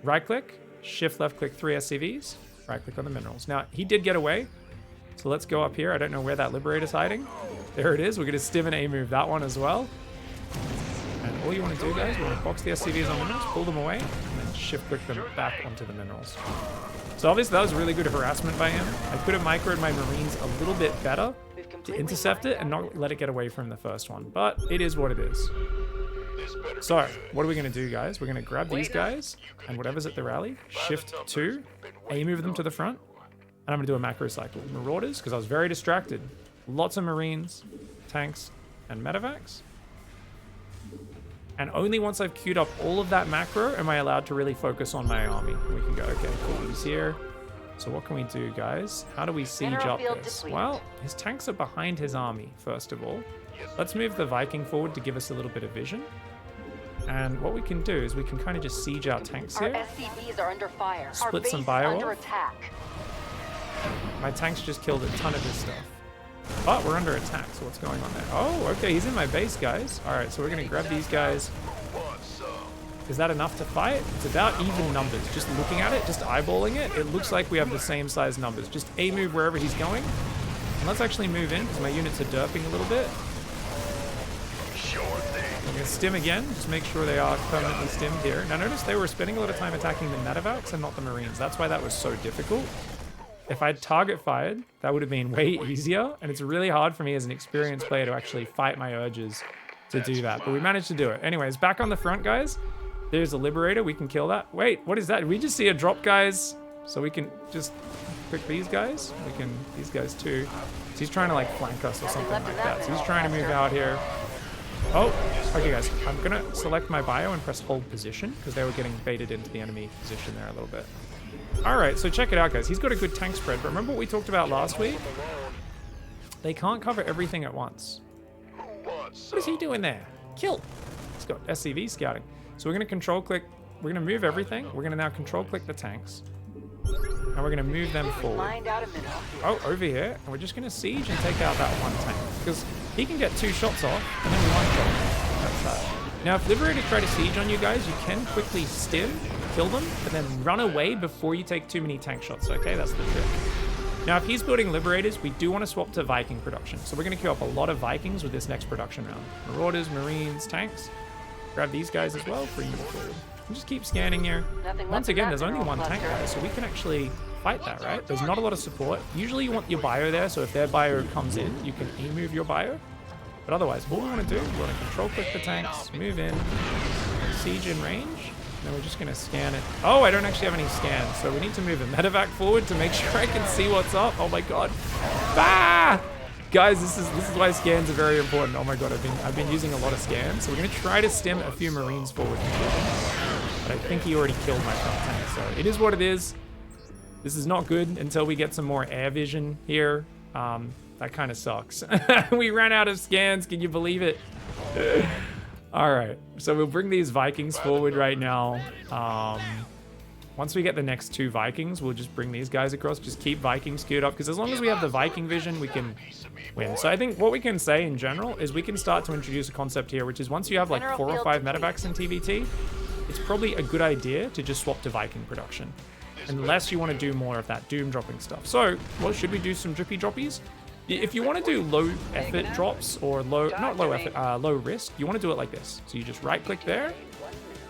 right-click, shift left-click 3 SCVs, right-click on the minerals. Now, he did get away, so let's go up here. I don't know where that liberator's hiding. There it is. We're going to stim and A-move that one as well. And all you want to do, guys, you want to box the SCVs on minerals, pull them away, and then shift-click them back onto the minerals. So obviously that was really good harassment by him. I could have microed my marines a little bit better to intercept it and not let it get away from the first one. But it is what it is. So, what are we going to do, guys? We're going to grab these guys and whatever's at the rally, shift 2, A-move them to the front, and I'm going to do a macro cycle. Marauders, because I was very distracted. Lots of marines, tanks, and medevacs. And only once I've queued up all of that macro am I allowed to really focus on my army. We can go, okay, cool, he's here. So what can we do, guys? How do we siege up this? Well, his tanks are behind his army, first of all. Let's move the Viking forward to give us a little bit of vision. And what we can do is we can kind of just siege our tanks Our here. SCVs are under fire. Our Split base some is bio under off. attack. My tanks just killed a ton of this stuff. But we're under attack, so what's going on there? Oh, okay, he's in my base, guys. All right, so we're going to grab these guys. Is that enough to fight? It's about even numbers. Just looking at it, just eyeballing it, it looks like we have the same size numbers. Just A move wherever he's going. And let's actually move in, because my units are derping a little bit. Sure thing. I'm going to stim again, just make sure they are permanently stimmed here. Now notice they were spending a lot of time attacking the medevacs and not the marines. That's why that was so difficult. If I'd target fired, that would have been way easier. And it's really hard for me as an experienced player to actually fight my urges to do that. But we managed to do it. Anyways, back on the front, guys. There's a Liberator. We can kill that. Wait, what is that? Did we just see a drop, guys? So we can just pick these guys. We can, these guys too. So he's trying to like flank us or something like that. So he's trying to move out here. Oh, okay guys. I'm going to select my bio and press hold position because they were getting baited into the enemy position there a little bit. All right, so check it out, guys. He's got a good tank spread. But remember what we talked about last week? They can't cover everything at once. What is he doing there? Kill. He's got SCV scouting. So we're going to control click. We're going to move everything. We're going to now control click the tanks. And we're going to move them forward. Mind out a minute. Oh, over here. And we're just going to siege and take out that one tank. Because he can get 2 shots off and then one shot. That's that. Now, if Liberator try to siege on you guys, you can quickly stim, kill them, but then run away before you take too many tank shots. Okay, that's the trick. Now, if he's building Liberators, we do want to swap to Viking production. So we're going to queue up a lot of Vikings with this next production round. Marauders, Marines, tanks. Grab these guys as well for you forward. And just keep scanning here. Once again, there's only one tank, guys, so we can actually fight that, right? There's not a lot of support. Usually you want your bio there, so if their bio comes in, you can e-move your bio. But otherwise, what we want to do, we want to control click the tanks, move in, siege in range, and then we're just going to scan it. Oh, I don't actually have any scans, so we need to move a medevac forward to make sure I can see what's up. Oh my god. Ah! Guys, this is why scans are very important. Oh my god, I've been using a lot of scans. So we're gonna try to stim a few Marines forward. But I think he already killed my front tank, so it is what it is. This is not good until we get some more air vision here. That kind of sucks. We ran out of scans, can you believe it? Alright, so we'll bring these Vikings forward right now. Once we get the next 2 Vikings, we'll just bring these guys across. Just keep Vikings queued up, because as long as we have the Viking vision, we can win. So I think what we can say in general is we can start to introduce a concept here, which is once you have like 4 or 5 medevacs in TVT, it's probably a good idea to just swap to Viking production. Unless you want to do more of that doom dropping stuff. So, well, should we do some drippy droppies? If you want to do low effort drops or not low effort, low risk, you want to do it like this. So you just right click there,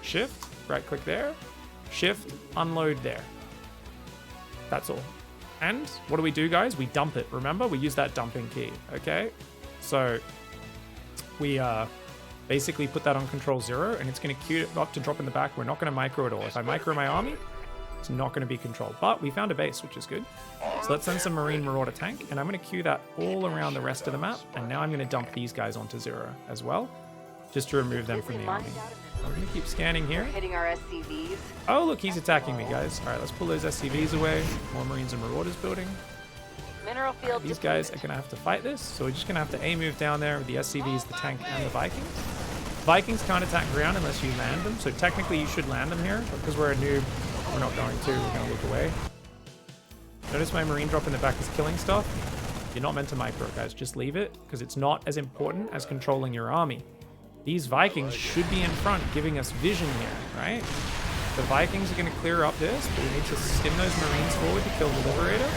shift, right click there, shift, unload there. That's all. And what do we do, guys? We dump it. Remember, we use that dumping key. Okay. So we basically put that on control 0, and it's going to queue it up to drop in the back. We're not going to micro at all. If I micro my army, it's not going to be controlled. But we found a base, which is good. So let's send some Marine Marauder tank, and I'm going to queue that all around the rest of the map. And now I'm going to dump these guys onto 0 as well, just to remove them from the army. I'm going to keep scanning here. Hitting our SCVs. Oh, look, he's attacking me, guys. All right, let's pull those SCVs away. More Marines and Marauders building. Mineral field. These guys are going to have to fight this, so we're just going to have to A-move down there with the SCVs, the tank, and the Vikings. Vikings can't attack ground unless you land them, so technically you should land them here, but because we're a noob, we're not going to. We're going to look away. Notice my Marine drop in the back is killing stuff. You're not meant to micro, guys. Just leave it, because it's not as important as controlling your army. These Vikings should be in front, giving us vision here, right? The Vikings are going to clear up this, but we need to stim those Marines forward to kill the Liberator.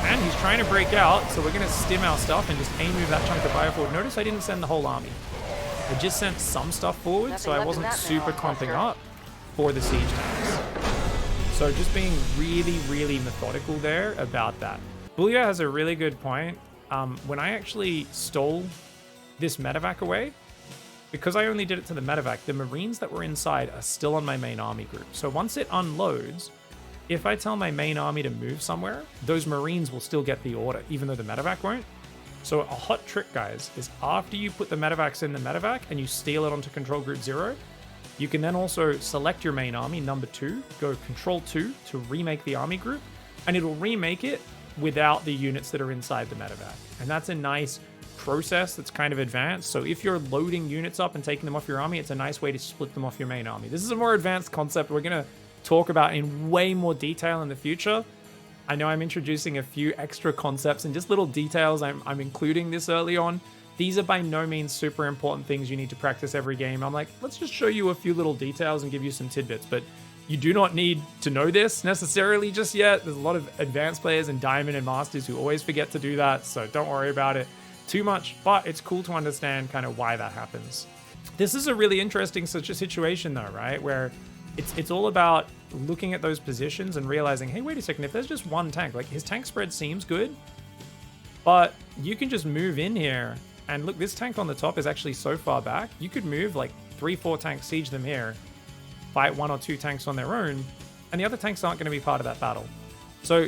And he's trying to break out, so we're going to stim our stuff and just A-move that chunk of bio forward. Notice I didn't send the whole army. I just sent some stuff forward, so I wasn't super clumping up for the siege tanks. So just being really, really methodical there about that. Booyah has a really good point. When I actually stole this medevac away, because I only did it to the medevac, the Marines that were inside are still on my main army group. So once it unloads, if I tell my main army to move somewhere, those Marines will still get the order, even though the medevac won't. So a hot trick, guys, is after you put the medevacs in the medevac and you steal it onto control group 0, you can then also select your main army, number 2, go control 2 to remake the army group, and it'll remake it without the units that are inside the medevac. And that's a nice process that's kind of advanced. So if you're loading units up and taking them off your army, it's a nice way to split them off your main army. This is a more advanced concept we're going to talk about in way more detail in the future. I know I'm introducing a few extra concepts and just little details I'm including this early on. These are by no means super important things you need to practice every game. I'm like, let's just show you a few little details and give you some tidbits, but you do not need to know this necessarily just yet. There's a lot of advanced players in Diamond and Masters who always forget to do that, so don't worry about it too much, but it's cool to understand kind of why that happens. This is a really interesting such a situation though, right? Where it's all about looking at those positions and realizing, hey, wait a second, if there's just one tank, like his tank spread seems good, but you can just move in here and look, this tank on the top is actually so far back, you could move like 3-4 tanks, siege them here, fight 1 or 2 tanks on their own, and the other tanks aren't going to be part of that battle. So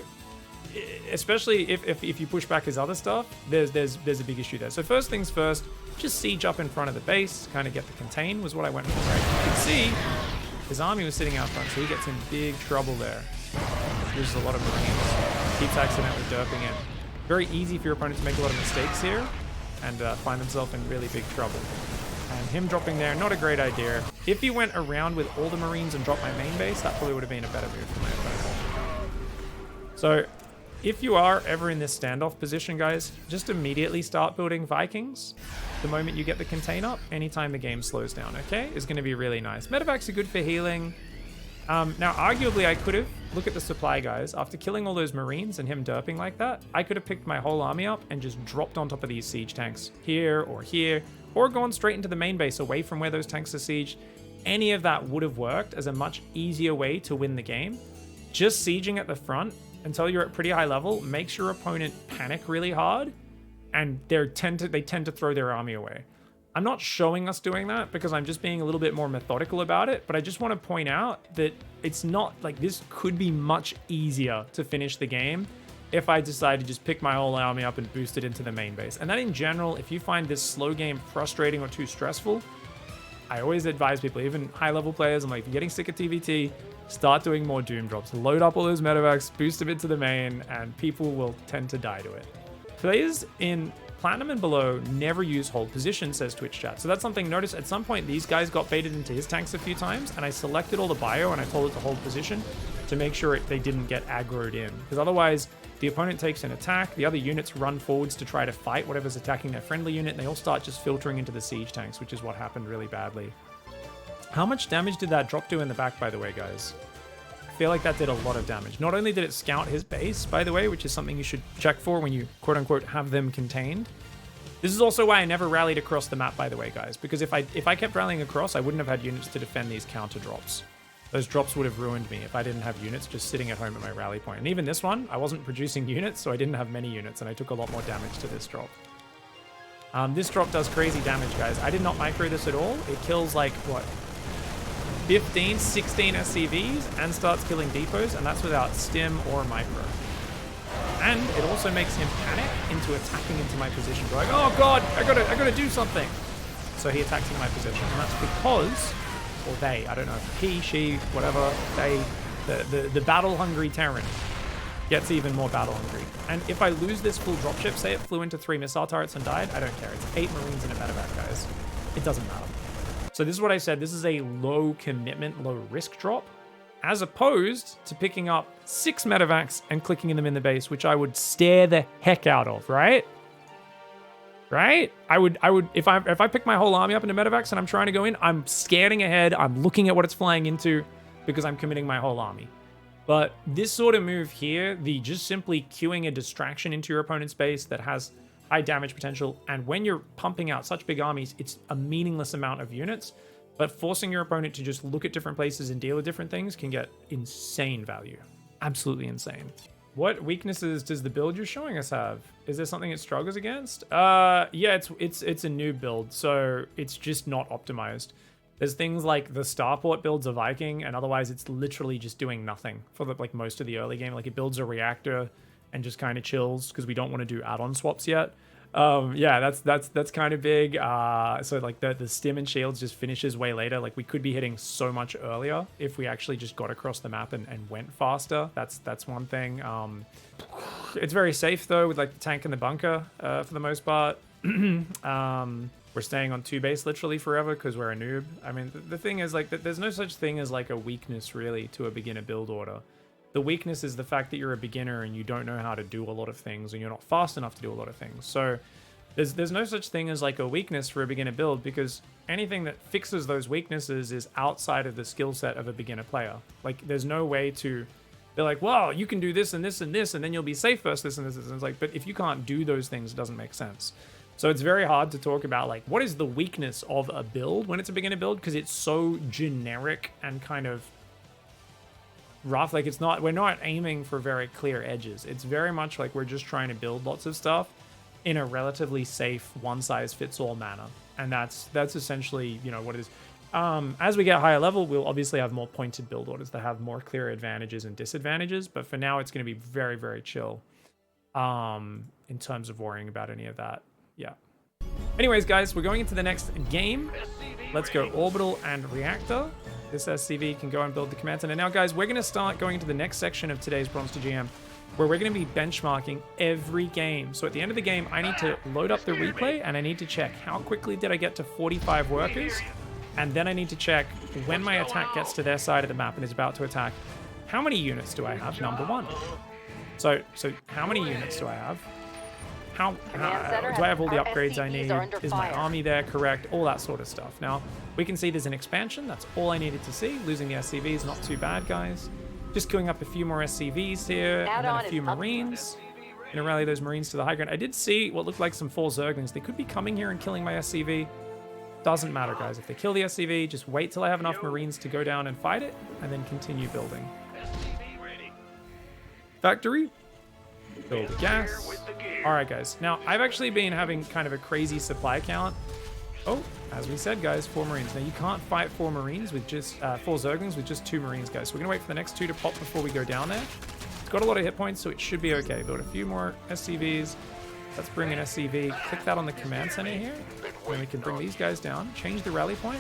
especially if you push back his other stuff, there's a big issue there. So first things first, just siege up in front of the base, kind of get the contain was what I went for. Right? You can see his army was sitting out front, so he gets in big trouble there. Loses a lot of marines, keeps accidentally derping in. Very easy for your opponent to make a lot of mistakes here and find themselves in really big trouble. And him dropping there, not a great idea. If he went around with all the marines and dropped my main base, that probably would have been a better move for my opponent. So if you are ever in this standoff position, guys, just immediately start building Vikings the moment you get the contain up. Anytime the game slows down, okay, is going to be really nice. Medevacs are good for healing. Now, arguably, I could have, look at the supply, guys. After killing all those marines and him derping like that, I could have picked my whole army up and just dropped on top of these siege tanks here, or gone straight into the main base away from where those tanks are sieged. Any of that would have worked as a much easier way to win the game. Just sieging at the front until you're at pretty high level makes your opponent panic really hard, and they tend to throw their army away. I'm not showing us doing that because I'm just being a little bit more methodical about it, but I just want to point out that it's not like this could be much easier to finish the game if I decide to just pick my whole army up and boost it into the main base. And then in general, if you find this slow game frustrating or too stressful, I always advise people, even high-level players, I'm like, if you're getting sick of TVT, start doing more Doom drops. Load up all those medevacs, boost them into the main, and people will tend to die to it. Players in Platinum and below never use hold position, says Twitch chat. So that's something, notice at some point these guys got baited into his tanks a few times, and I selected all the bio and I told it to hold position to make sure they didn't get aggroed in. Because otherwise, the opponent takes an attack, the other units run forwards to try to fight whatever's attacking their friendly unit, and they all start just filtering into the siege tanks, which is what happened really badly. How much damage did that drop do in the back, by the way, guys? I feel like that did a lot of damage. Not only did it scout his base, by the way, which is something you should check for when you quote-unquote have them contained. This is also why I never rallied across the map, by the way, guys, because if I kept rallying across, I wouldn't have had units to defend these counter drops. Those drops would have ruined me if I didn't have units just sitting at home at my rally point. And even this one, I wasn't producing units, so I didn't have many units, and I took a lot more damage to this drop. This drop does crazy damage, guys. I did not micro this at all. It kills, like, what, 15, 16 SCVs and starts killing depots, and that's without stim or micro. And it also makes him panic into attacking into my position. Like, oh god, I gotta do something. So he attacks in my position, and that's because, or they, I don't know, he, she, whatever, they, the battle-hungry Terran gets even more battle-hungry. And if I lose this full dropship, say it flew into 3 missile turrets and died, I don't care. It's 8 Marines and a medevac, guys. It doesn't matter. So this is what I said. This is a low commitment, low risk drop, as opposed to picking up 6 medevacs and clicking them in the base, which I would stare the heck out of, right? Right? I would if I pick my whole army up into medevacs and I'm trying to go in, I'm scanning ahead, I'm looking at what it's flying into because I'm committing my whole army. But this sort of move here, the just simply queuing a distraction into your opponent's base that has high damage potential, and when you're pumping out such big armies, it's a meaningless amount of units, but forcing your opponent to just look at different places and deal with different things can get insane value. Absolutely insane. What weaknesses does the build you're showing us have? Is there something it struggles against? Yeah, it's a new build, so it's just not optimized. There's things like the starport builds a Viking, and otherwise it's literally just doing nothing for like most of the early game. Like it builds a reactor and just kind of chills because we don't want to do add-on swaps yet. Yeah, that's kind of big. So like the stim and shields just finishes way later. Like we could be hitting so much earlier if we actually just got across the map and went faster. That's one thing. It's very safe though with like the tank and the bunker for the most part. We're staying on 2 base literally forever because we're a noob. I mean, the thing is, like, there's no such thing as, like, a weakness, really, to a beginner build order. The weakness is the fact that you're a beginner and you don't know how to do a lot of things and you're not fast enough to do a lot of things. So there's no such thing as, like, a weakness for a beginner build, because anything that fixes those weaknesses is outside of the skill set of a beginner player. Like, there's no way to... They're like, well, you can do this and this and this, and then you'll be safe versus this and this. And it's like, but if you can't do those things, it doesn't make sense. So it's very hard to talk about, like, what is the weakness of a build when it's a beginner build, because it's so generic and kind of rough. Like, it's not, we're not aiming for very clear edges. It's very much like we're just trying to build lots of stuff in a relatively safe, one-size-fits-all manner. And that's essentially, you know, what it is. As we get higher level, we'll obviously have more pointed build orders that have more clear advantages and disadvantages. But for now, it's going to be very, very chill in terms of worrying about any of that. Yeah. Anyways, guys, we're going into the next game. Let's go orbital and reactor. This SCV can go and build the command center. Now, guys, we're going to start going into the next section of today's Bronze 2GM, where we're going to be benchmarking every game. So at the end of the game, I need to load up the replay, and I need to check how quickly did I get to 45 workers. And then I need to check when my attack gets to their side of the map and is about to attack, how many units do I have, number one. So how many units do I have? Do I have all the upgrades I need? Is my army there correct? All that sort of stuff. Now, we can see there's an expansion. That's all I needed to see. Losing the SCV is not too bad, guys. Just queuing up a few more SCVs here, and then a few Marines. Gonna rally those Marines to the high ground. I did see what looked like some 4 Zerglings. They could be coming here and killing my SCV. Doesn't matter, guys. If they kill the SCV, just wait till I have enough Marines to go down and fight it, and then continue building. Factory. Build the gas. Alright, guys. Now, I've actually been having kind of a crazy supply count. Oh, as we said, guys, 4 Marines. Now, you can't fight 4 Marines with just 4 Zerglings with just 2 Marines, guys. So we're going to wait for the next 2 to pop before we go down there. It's got a lot of hit points, so it should be okay. Build a few more SCVs. Let's bring an SCV. Click that on the command center here. Then we can bring these guys down. Change the rally point.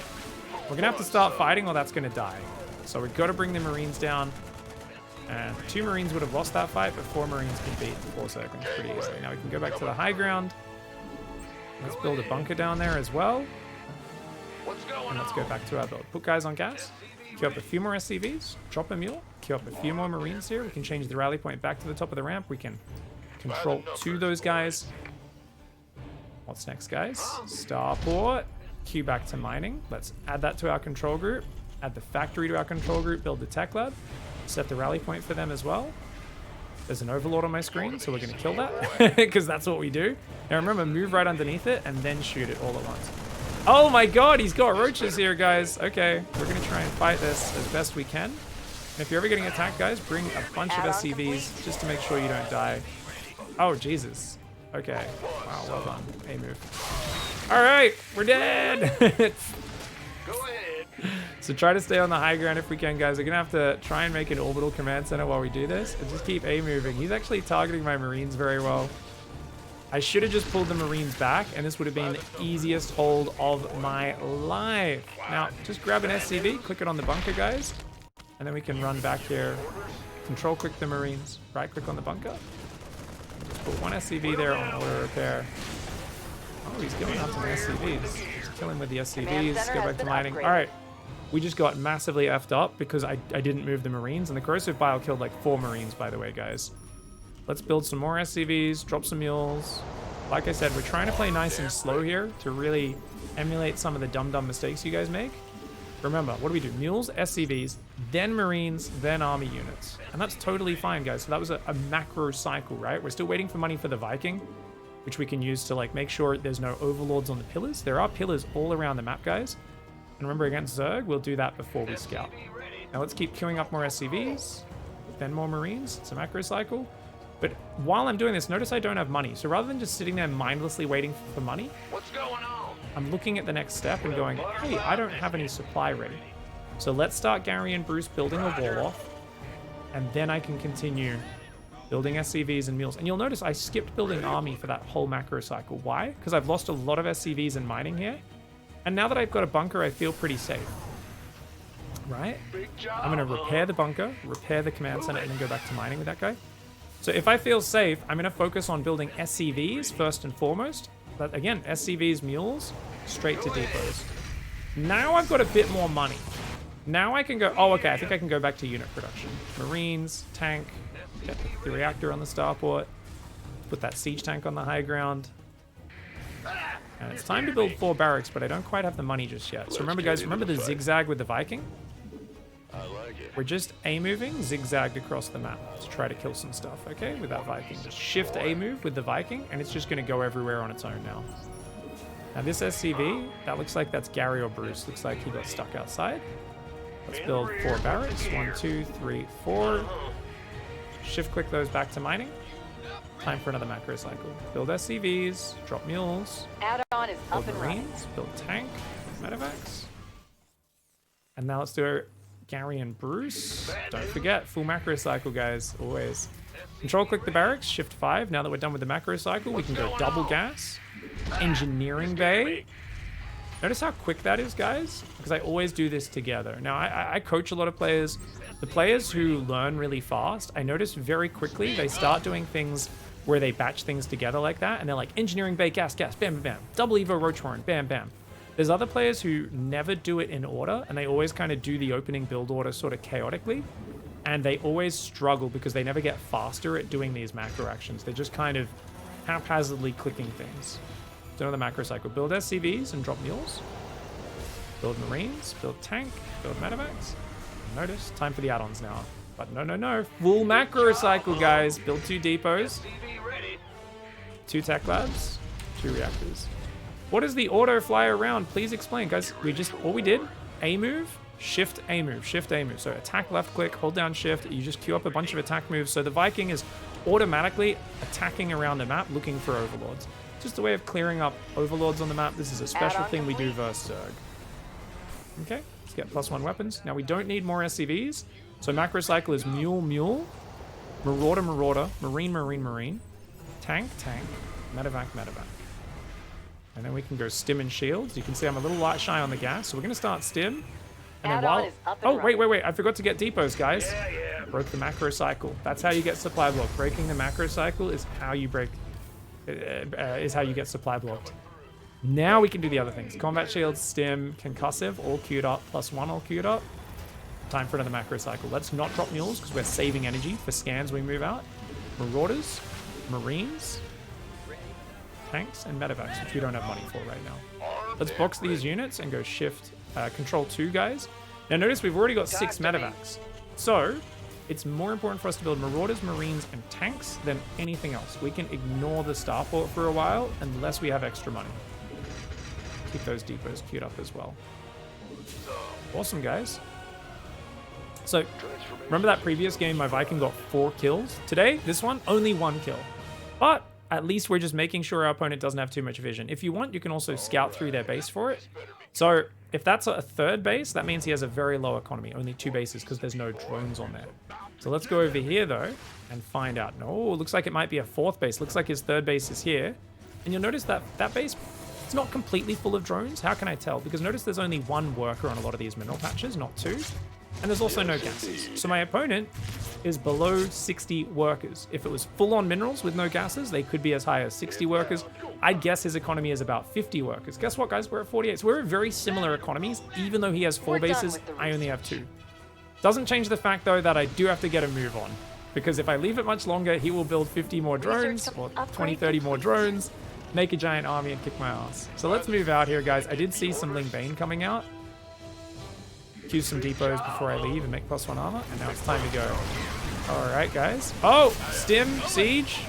We're going to have to start fighting or that's going to die. So we've got to bring the Marines down. And 2 Marines would have lost that fight, but 4 Marines can beat 4 Zerglings pretty easily. Now we can go back to the high ground. Let's build a bunker down there as well. And let's go back to our build. Put guys on gas. Queue up a few more SCVs. Drop a mule. Queue up a few more Marines here. We can change the rally point back to the top of the ramp. We can control 2 those guys. What's next, guys? Starport. Queue back to mining. Let's add that to our control group. Add the factory to our control group. Build the tech lab. Set the rally point for them as well. There's an overlord on my screen, so we're going to kill that because that's what we do. Now remember, move right underneath it and then shoot it all at once. Oh my god, he's got roaches here, guys. Okay, we're going to try and fight this as best we can. And if you're ever getting attacked, guys, bring a bunch of SCVs just to make sure you don't die. Oh, Jesus. Okay. Wow, well done. A move. All right, we're dead. Go ahead. So try to stay on the high ground if we can, guys. We're going to have to try and make an orbital command center while we do this. And just keep A moving. He's actually targeting my Marines very well. I should have just pulled the Marines back, and this would have been the easiest hold of my life. Now, just grab an SCV, click it on the bunker, guys. And then we can run back here. Control click the Marines. Right click on the bunker. Just put 1 SCV there on auto repair. Oh, he's going after my SCVs. Just kill him with the SCVs. Go back to mining. All right. We just got massively effed up because I didn't move the Marines. And the corrosive bile killed like 4 Marines, by the way, guys. Let's build some more SCVs, drop some mules. Like I said, we're trying to play nice and slow here to really emulate some of the dumb mistakes you guys make. Remember, what do we do? Mules, SCVs, then Marines, then army units. And that's totally fine, guys. So that was a macro cycle, right? We're still waiting for money for the Viking, which we can use to like make sure there's no overlords on the pillars. There are pillars all around the map, guys. And remember, against Zerg, we'll do that before we scout. Now let's keep queuing up more SCVs, then more Marines. It's a macro cycle. But while I'm doing this, notice I don't have money. So rather than just sitting there mindlessly waiting for money, What's going on? I'm looking at the next step and going, hey, I don't have any supply ready. So let's start Gary and Bruce building a wall off. And then I can continue building SCVs and mules. And you'll notice I skipped building army for that whole macro cycle. Why? Because I've lost a lot of SCVs in mining here. And now that I've got a bunker, I feel pretty safe. Right? I'm going to repair the bunker, repair the command center, and then go back to mining with that guy. So if I feel safe, I'm going to focus on building SCVs first and foremost, But again, SCVs, mules, straight to depots. Now I've got a bit more money. Now I can go, oh, okay, I think I can go back to unit production. Marines, tank, get the reactor on the starport, put that siege tank on the high ground. And it's time to build 4 barracks, but I don't quite have the money just yet. So remember, guys, remember the zigzag with the Viking? I like it. We're just A moving, zigzagged across the map to try to kill some stuff, okay, with that Viking. Just shift A move with the Viking, and it's just going to go everywhere on its own now. Now this SCV, that looks like that's Gary or Bruce. Looks like he got stuck outside. Let's build 4 barracks. 1, 2, 3, 4. Shift click those back to mining. Time for another macro cycle. Build SCVs, drop mules, Add-on is build up and running. marines, build tank, medevacs. And now let's do Gary and Bruce. Don't forget, full macro cycle, guys, always. Control click the barracks, shift 5. Now that we're done with the macro cycle, we can go double gas. Engineering bay. Notice how quick that is, guys? Because I always do this together. Now, I coach a lot of players. The players who learn really fast, I notice very quickly they start doing things where they batch things together like that, and they're like, engineering bay, gas, gas, bam, bam, bam. Double Evo roach horn, bam, bam. There's other players who never do it in order, and they always kind of do the opening build order sort of chaotically, and they always struggle because they never get faster at doing these macro actions. They're just kind of haphazardly clicking things. Do another macro cycle. Build SCVs and drop mules. Build marines, build tank, build medevacs. Notice, time for the add-ons now. But no, no, no. Full macro cycle, guys. Build 2 depots, SCV ready. 2 tech labs, 2 reactors. What is the auto fly around? Please explain, guys. All we did, A move, shift A move, shift A move. So attack left click, hold down shift. You just queue up a bunch of attack moves. So the Viking is automatically attacking around the map looking for overlords. Just a way of clearing up overlords on the map. This is a special thing we do versus ZERG. Okay, let's get +1 weapons. Now we don't need more SCVs. So macro cycle is mule, mule, marauder, marauder, marine, marine, marine, tank, tank, medevac, medevac. And then we can go stim and shields. You can see I'm a little light shy on the gas. So we're going to start stim. And then Add-on is up and oh, wait, running. wait, wait. I forgot to get depots, guys. Yeah. Broke the macro cycle. That's how you get supply block. Breaking the macro cycle is how you break, is how you get supply blocked. Now we can do the other things. Combat shields, stim, concussive, all queued up, +1 all queued up. Time for another macro cycle. Let's not drop mules because we're saving energy for scans we move out. Marauders, marines, tanks, and medevacs, which we don't have money for right now. Let's box these units and go shift, control 2, guys. Now notice we've already got 6 medevacs. So it's more important for us to build marauders, marines, and tanks than anything else. We can ignore the starport for a while unless we have extra money. Keep those depots queued up as well. Awesome, guys. So, remember that previous game my Viking got 4 kills? Today, this one, only 1 kill. But at least we're just making sure our opponent doesn't have too much vision. If you want, you can also scout through their base for it. So, if that's a 3rd base, that means he has a very low economy. Only 2 bases because there's no drones on there. So let's go over here, though, and find out. No, looks like it might be a 4th base. Looks like his 3rd base is here. And you'll notice that that base, it's not completely full of drones. How can I tell? Because notice there's only 1 worker on a lot of these mineral patches, not 2. And there's also no gases. So my opponent is below 60 workers. If it was full on minerals with no gases, they could be as high as 60 workers. I'd guess his economy is about 50 workers. Guess what, guys? We're at 48. So we're at very similar economies. Even though he has 4 bases, I only have 2. Doesn't change the fact, though, that I do have to get a move on. Because if I leave it much longer, he will build 50 more drones, or 20, 30 more drones, make a giant army, and kick my ass. So let's move out here, guys. I did see some Ling Bane coming out. Queue some depots before I leave and make +1 armor, and now it's time to go. Alright, guys. Oh! Stim, siege.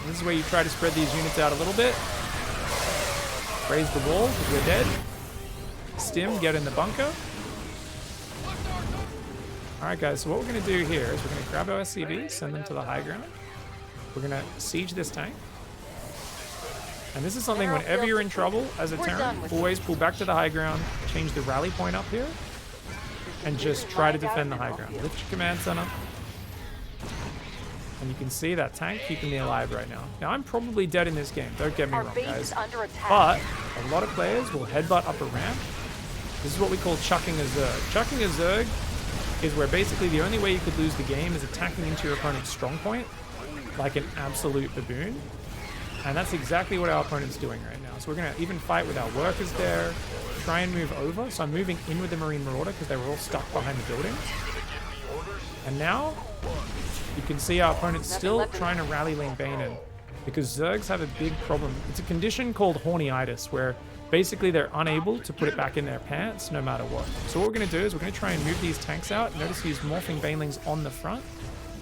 This is where you try to spread these units out a little bit. Raise the wall, because we're dead. Stim, get in the bunker. Alright, guys, so what we're going to do here is we're going to grab our SCVs, send them to the high ground. We're going to siege this tank. And this is something whenever you're in trouble as a Terran, always pull back to the high ground, change the rally point up here, and just try to defend the high ground. Lift your command center. And you can see that tank keeping me alive right now. Now, I'm probably dead in this game, don't get me wrong, guys. But a lot of players will headbutt up a ramp. This is what we call chucking a ZERG. Chucking a ZERG is where basically the only way you could lose the game is attacking into your opponent's strong point, like an absolute baboon. And that's exactly what our opponent's doing right now. So we're going to even fight with our workers there, try and move over. So I'm moving in with the Marine Marauder because they were all stuck behind the building. And now you can see our opponent's still trying to rally Ling Bane in because Zergs have a big problem. It's a condition called hornyitis where basically they're unable to put it back in their pants no matter what. So what we're going to do is we're going to try and move these tanks out. Notice he's morphing Banelings on the front.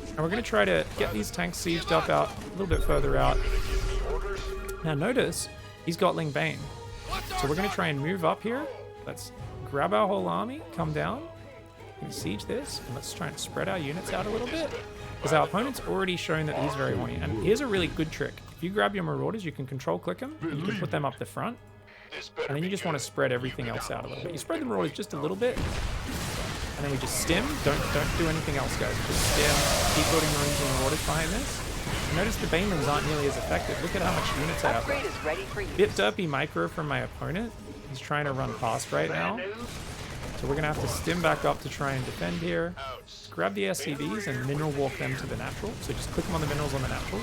And we're going to try to get these tanks sieged up out a little bit further out. Now notice he's got Ling Bane. So we're going to try and move up here. Let's grab our whole army, come down, and siege this. And let's try and spread our units out a little bit. Because our opponent's already shown that he's very horny. And here's a really good trick. If you grab your Marauders, you can control click them, and you can put them up the front. And then you just want to spread everything else out a little bit. You spread the Marauders just a little bit. And then we just stim. Don't do anything else, guys. Just stim. Keep building Marines and Marauders behind this. And notice the Banelings aren't nearly as effective. Look at how much units I have Upgrade left. is ready for you. Bit derpy micro from my opponent. He's trying to run past right now. So we're going to have to stim back up to try and defend here. Grab the SCVs and mineral walk them to the natural. So just click them on the minerals on the natural.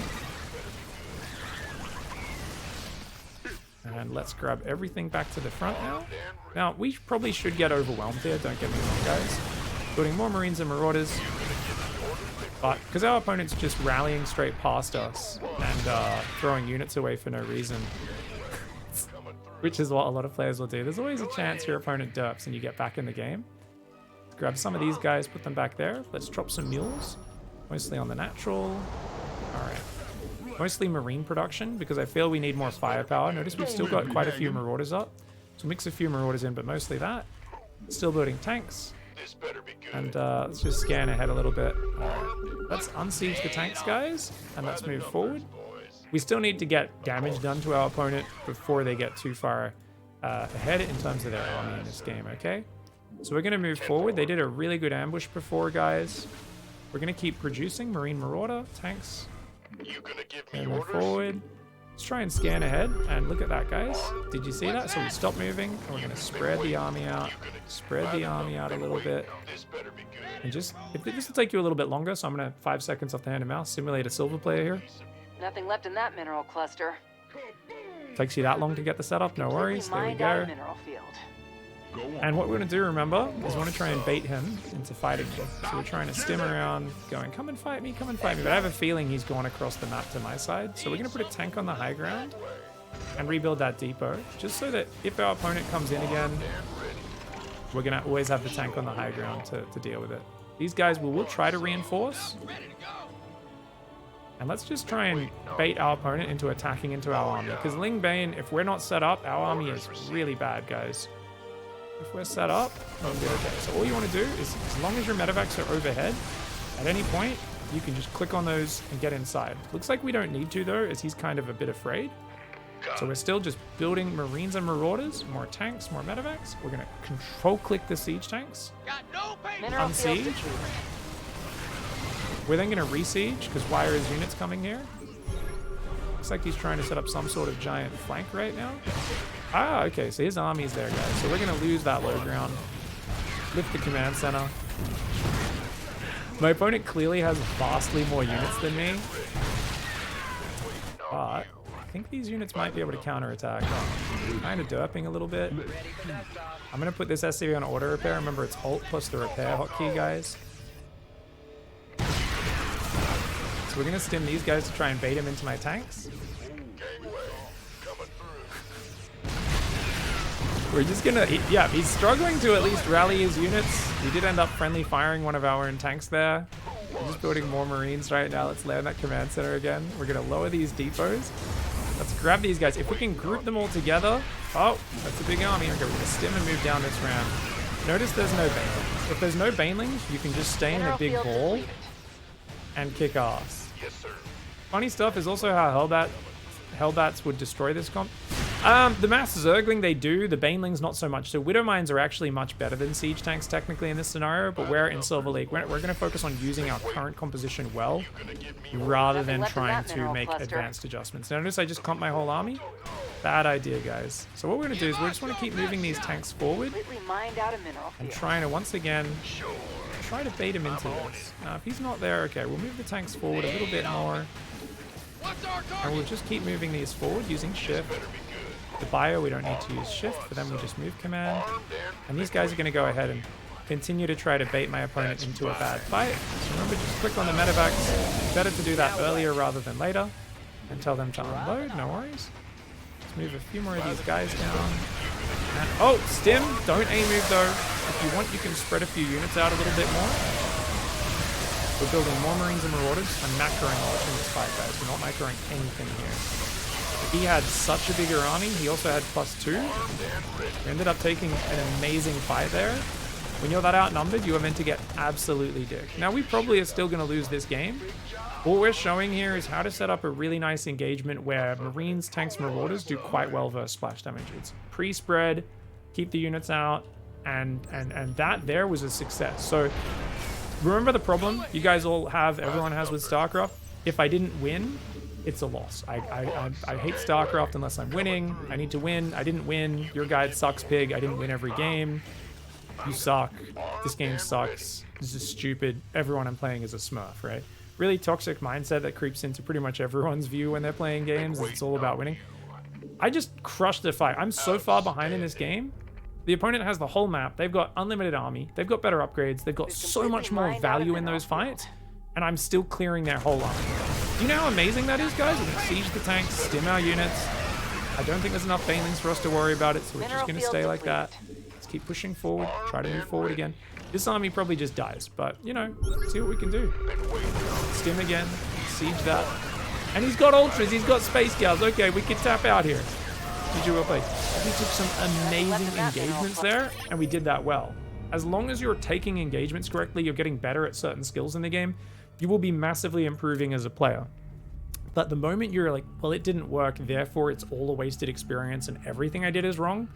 And let's grab everything back to the front now. Now, we probably should get overwhelmed here, don't get me wrong, guys. Building more Marines and Marauders. But because our opponent's just rallying straight past us and throwing units away for no reason, which is what a lot of players will do. There's always a chance your opponent derps and you get back in the game. Let's grab some of these guys, put them back there. Let's drop some mules, mostly on the natural. All right. Mostly Marine production because I feel we need more firepower. Notice we've still got quite a few Marauders up. So mix a few Marauders in, but mostly that. Still building tanks. And let's just scan ahead a little bit. Let's unsiege the tanks, guys, and let's move forward. We still need to get damage done to our opponent before they get too far ahead in terms of their army in this game, okay? So we're going to move forward. They did a really good ambush before, guys. We're going to keep producing Marine Marauder, tanks. And move forward. Let's try and scan ahead, and look at that, guys. Did you see that? So we stop moving, and we're going to spread the army out. Spread the army out a little bit. And just, if this will take you a little bit longer, so I'm going to 5 seconds off the hand of mouse, simulate a silver player here. Nothing left in that mineral cluster. Takes you that long to get the setup, no worries. There we Mined out a go. mineral field. And what we're going to do, remember, is we want to try and bait him into fighting me. So we're trying to stim around, going, come and fight me, come and fight me. But I have a feeling he's gone across the map to my side. So we're going to put a tank on the high ground and rebuild that depot, just so that if our opponent comes in again, we're going to always have the tank on the high ground to deal with it. These guys will try to reinforce. And let's just try and bait our opponent into attacking into our army. Because Ling Bane, if we're not set up, our army is really bad, guys. If we're set up, we'll be okay. So all you want to do is, as long as your medevacs are overhead, at any point, you can just click on those and get inside. Looks like we don't need to, though, as he's kind of a bit afraid. So we're still just building Marines and Marauders, more tanks, more medevacs. We're going to control-click the siege tanks. Mineral field Unsiege. secured. We're then going to re-siege, because why are his units coming here? Looks like he's trying to set up some sort of giant flank right now. Ah, okay, so his army's there, guys. So we're going to lose that low ground. Lift the command center. My opponent clearly has vastly more units than me. But I think these units might be able to counterattack. Kind of derping a little bit. I'm going to put this SCV on auto repair. Remember, it's Alt plus the repair hotkey, guys. So we're going to stim these guys to try and bait him into my tanks. We're just gonna, yeah, he's struggling to at least rally his units. We did end up friendly firing one of our own tanks there. We're just building more Marines right now. Let's land that command center again. We're gonna lower these depots. Let's grab these guys. If we can group them all together. Oh, that's a big army. Okay, we're gonna stim and move down this ramp. Notice there's no Banelings. If there's no Banelings, you can just stay in a big ball and kick ass. Yes, sir. Funny stuff is also how Hellbats would destroy this comp. The mass Zergling, they do. The Banelings, not so much. So Widow Mines are actually much better than Siege Tanks, technically, in this scenario. But we're in Silver League. We're going to focus on using our current composition well, rather than trying to make advanced adjustments. Now, notice I just comped my whole army. Bad idea, guys. So what we're going to do is we just want to keep moving these tanks forward Completely mined out a mineral and field. trying to, once again, try to bait him into this. Now, if he's not there, okay, we'll move the tanks forward a little bit more. And we'll just keep moving these forward using shift. The bio, we don't need to use shift. For them, we just move command. And these guys are going to go ahead and continue to try to bait my opponent into a bad fight. So remember, just click on the medevacs. Better to do that earlier rather than later. And tell them to unload, no worries. Let's move a few more of these guys down. And, oh, stim, don't aim move though. If you want, you can spread a few units out a little bit more. We're building more Marines and Marauders. I'm macroing watching this fight, guys. We're not macroing anything here. He had such a bigger army. He also had +2. We ended up taking an amazing fight there. When you're that outnumbered, you are meant to get absolutely dicked. Now, we probably are still going to lose this game. What we're showing here is how to set up a really nice engagement where Marines, Tanks, Marauders do quite well versus splash damage. It's pre-spread, keep the units out, and that there was a success. So remember the problem you guys all have, everyone has with StarCraft? If I didn't win, it's a loss. I hate StarCraft unless I'm winning. I need to win. I didn't win. Your guide sucks, pig. I didn't win every game. You suck. This game sucks. This is stupid. Everyone I'm playing is a smurf, right? Really toxic mindset that creeps into pretty much everyone's view when they're playing games. It's all about winning. I just crushed the fight. I'm so far behind in this game. The opponent has the whole map. They've got unlimited army. They've got better upgrades. They've got so much more value in those fights. And I'm still clearing their whole army. Do you know how amazing that is, guys? We can siege the tanks, stim our units. I don't think there's enough banelings for us to worry about it, so we're just going to stay like that. Let's keep pushing forward. Try to move forward again. This army probably just dies, but, you know, see what we can do. Stim again. Siege that. And he's got ultras. He's got space gals. Okay, we can tap out here. GG, well played. We took some amazing engagements there, and we did that well. As long as you're taking engagements correctly, you're getting better at certain skills in the game, you will be massively improving as a player. But the moment you're like, well, it didn't work, therefore it's all a wasted experience and everything I did is wrong,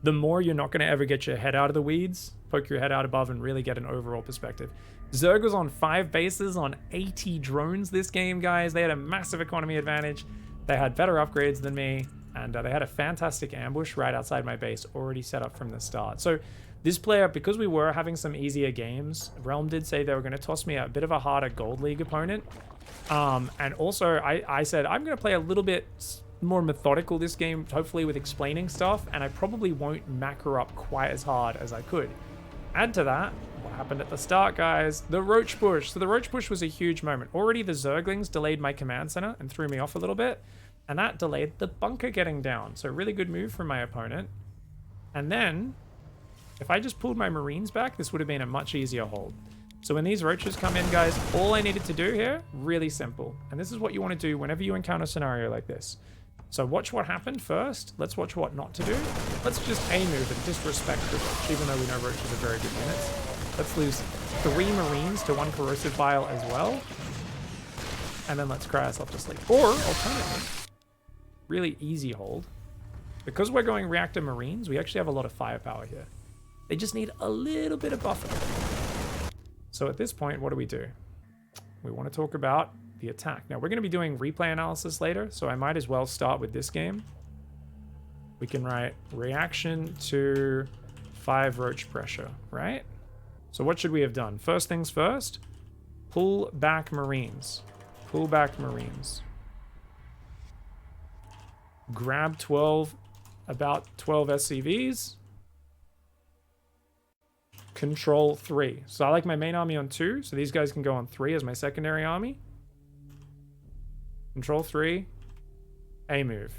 the more you're not going to ever get your head out of the weeds, poke your head out above and really get an overall perspective. ZERG was on 5 bases on 80 drones this game, guys. They had a massive economy advantage. They had better upgrades than me, and they had a fantastic ambush right outside my base already set up from the start. So this player, because we were having some easier games, Realm did say they were going to toss me a bit of a harder Gold League opponent. And also, I said, I'm going to play a little bit more methodical this game, hopefully with explaining stuff, and I probably won't macro up quite as hard as I could. Add to that, what happened at the start, guys? The Roach Push. So the Roach Push was a huge moment. Already the Zerglings delayed my command center and threw me off a little bit, and that delayed the bunker getting down. So really good move from my opponent. And then, if I just pulled my Marines back, this would have been a much easier hold. So when these roaches come in, guys, all I needed to do here, really simple. And this is what you want to do whenever you encounter a scenario like this. So watch what happened first. Let's watch what not to do. Let's just A-move and disrespect the roach, even though we know roaches are very good units. Let's lose 3 Marines to 1 corrosive bile as well. And then let's cry ourselves to sleep. Or, alternatively, really easy hold. Because we're going reactor Marines, we actually have a lot of firepower here. They just need a little bit of buffer. So at this point, what do? We want to talk about the attack. Now, we're going to be doing replay analysis later, so I might as well start with this game. We can write reaction to 5 roach pressure, right? So what should we have done? First things first, pull back Marines. Pull back Marines. Grab about 12 SCVs. Control 3. So I like my main army on 2, so these guys can go on 3 as my secondary army. Control 3. A-move.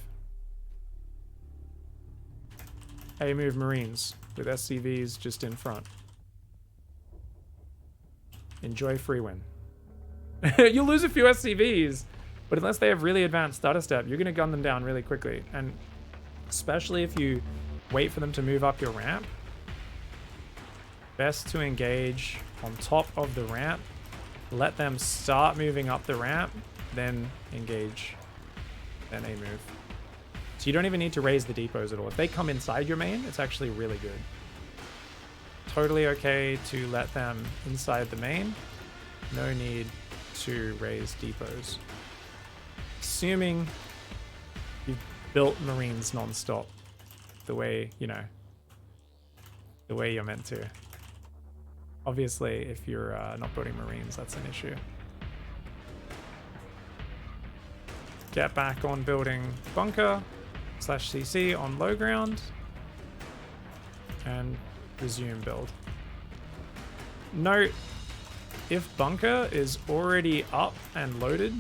A-move Marines with SCVs just in front. Enjoy free win. You'll lose a few SCVs, but unless they have really advanced stutter step, you're going to gun them down really quickly. And especially if you wait for them to move up your ramp, best to engage on top of the ramp, let them start moving up the ramp, then engage, then A-move. So you don't even need to raise the depots at all. If they come inside your main, it's actually really good. Totally okay to let them inside the main. No need to raise depots. Assuming you've built Marines non-stop the way, you know, the way you're meant to. Obviously, if you're not building Marines, that's an issue. get back on building bunker /CC on low ground and resume build. Note, if bunker is already up and loaded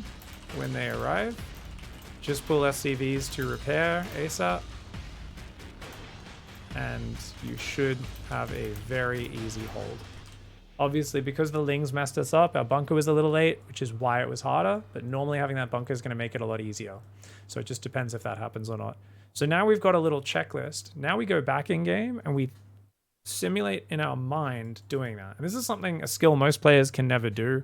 when they arrive, just pull SCVs to repair ASAP, and you should have a very easy hold. Obviously, because the Lings messed us up, our bunker was a little late, which is why it was harder, but normally having that bunker is going to make it a lot easier. So it just depends if that happens or not. So now we've got a little checklist. Now we go back in game and we simulate in our mind doing that. And this is something, a skill most players can never do,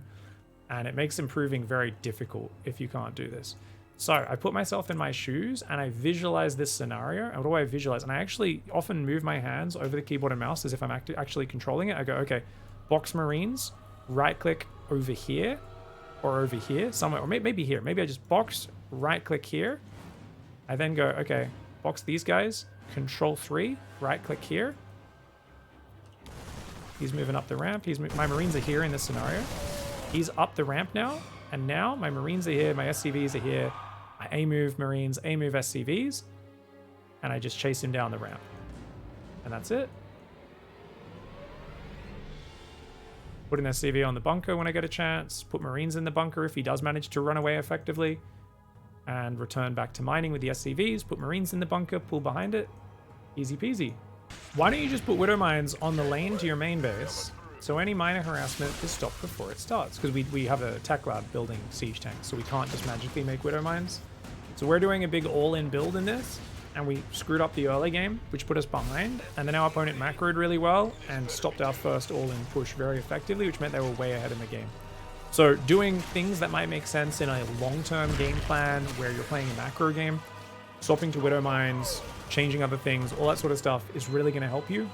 and it makes improving very difficult if you can't do this. So I put myself in my shoes and I visualize this scenario. And what do I visualize? And I actually often move my hands over the keyboard and mouse as if I'm actually controlling it. I go, okay, box Marines, right click over here or over here somewhere, or maybe here. Maybe I just box, right click here. I then go, okay, box these guys, control 3, right click here. He's moving up the ramp. My Marines are here in this scenario. He's up the ramp now. And now my Marines are here, my SCVs are here. I A-move Marines, A-move SCVs, and I just chase him down the ramp. And that's it. Put an SCV on the bunker when I get a chance. Put Marines in the bunker if he does manage to run away effectively. And return back to mining with the SCVs. Put Marines in the bunker, pull behind it. Easy peasy. Why don't you just put Widow Mines on the lane to your main base, so any minor harassment is stopped before it starts? Because we have a tech lab building siege tanks, so we can't just magically make Widow Mines. So we're doing a big all-in build in this, and we screwed up the early game, which put us behind, and then our opponent macroed really well and stopped our first all-in push very effectively, which meant they were way ahead in the game. So doing things that might make sense in a long-term game plan where you're playing a macro game, swapping to Widow Mines, changing other things, all that sort of stuff is really going to help you.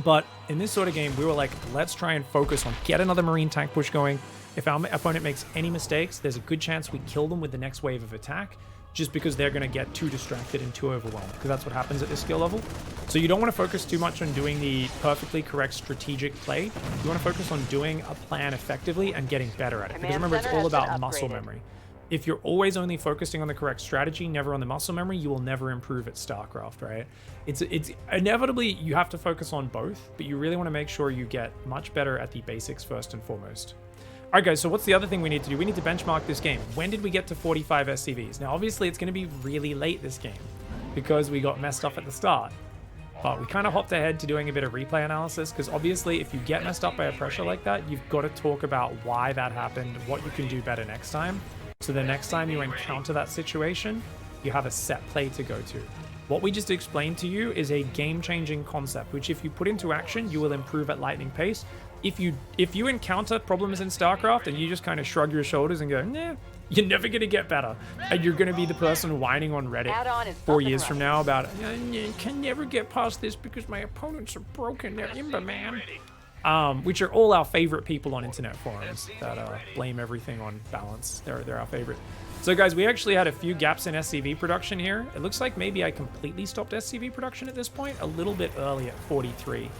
But in this sort of game, we were like, let's try and focus on get another Marine tank push going. If our opponent makes any mistakes, there's a good chance we kill them with the next wave of attack, just because they're going to get too distracted and too overwhelmed, because that's what happens at this skill level. So you don't want to focus too much on doing the perfectly correct strategic play. You want to focus on doing a plan effectively and getting better at it. Because remember, it's all about muscle memory. If you're always only focusing on the correct strategy, never on the muscle memory, you will never improve at StarCraft, right? It's inevitably you have to focus on both, but you really want to make sure you get much better at the basics first and foremost. All right, guys, so what's the other thing we need to do? We need to benchmark this game. When did we get to 45 SCVs? Now, obviously, it's going to be really late this game because we got messed up at the start. But we kind of hopped ahead to doing a bit of replay analysis, because obviously if you get messed up by a pressure like that, you've got to talk about why that happened, what you can do better next time. So the next time you encounter that situation, you have a set play to go to. What we just explained to you is a game-changing concept, which if you put into action, you will improve at lightning pace. If you encounter problems in StarCraft and you just kind of shrug your shoulders and go, nah, you're never going to get better. And you're going to be the person whining on Reddit 4 years from now about, I can never get past this because my opponents are broken. They're Imba, man. Which are all our favorite people on internet forums that blame everything on balance. They're our favorite. So guys, we actually had a few gaps in SCV production here. It looks like maybe I completely stopped SCV production at this point, a little bit early at 43.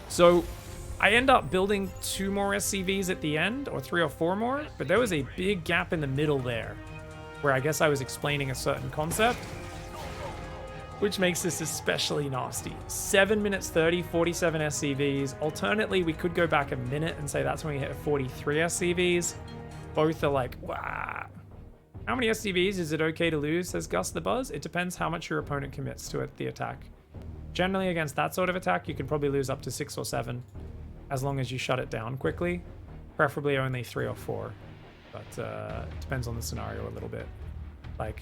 So I end up building 2 more SCVs at the end, or 3 or 4 more, but there was a big gap in the middle there, where I guess I was explaining a certain concept, which makes this especially nasty. 7 minutes 30, 47 SCVs. Alternately, we could go back a minute and say that's when we hit 43 SCVs. Both are like, wow. How many SCVs is it okay to lose, says Gus the Buzz? It depends how much your opponent commits to it, the attack. Generally, against that sort of attack, you can probably lose up to 6 or 7, as long as you shut it down quickly. Preferably only 3 or 4, but it depends on the scenario a little bit. Like,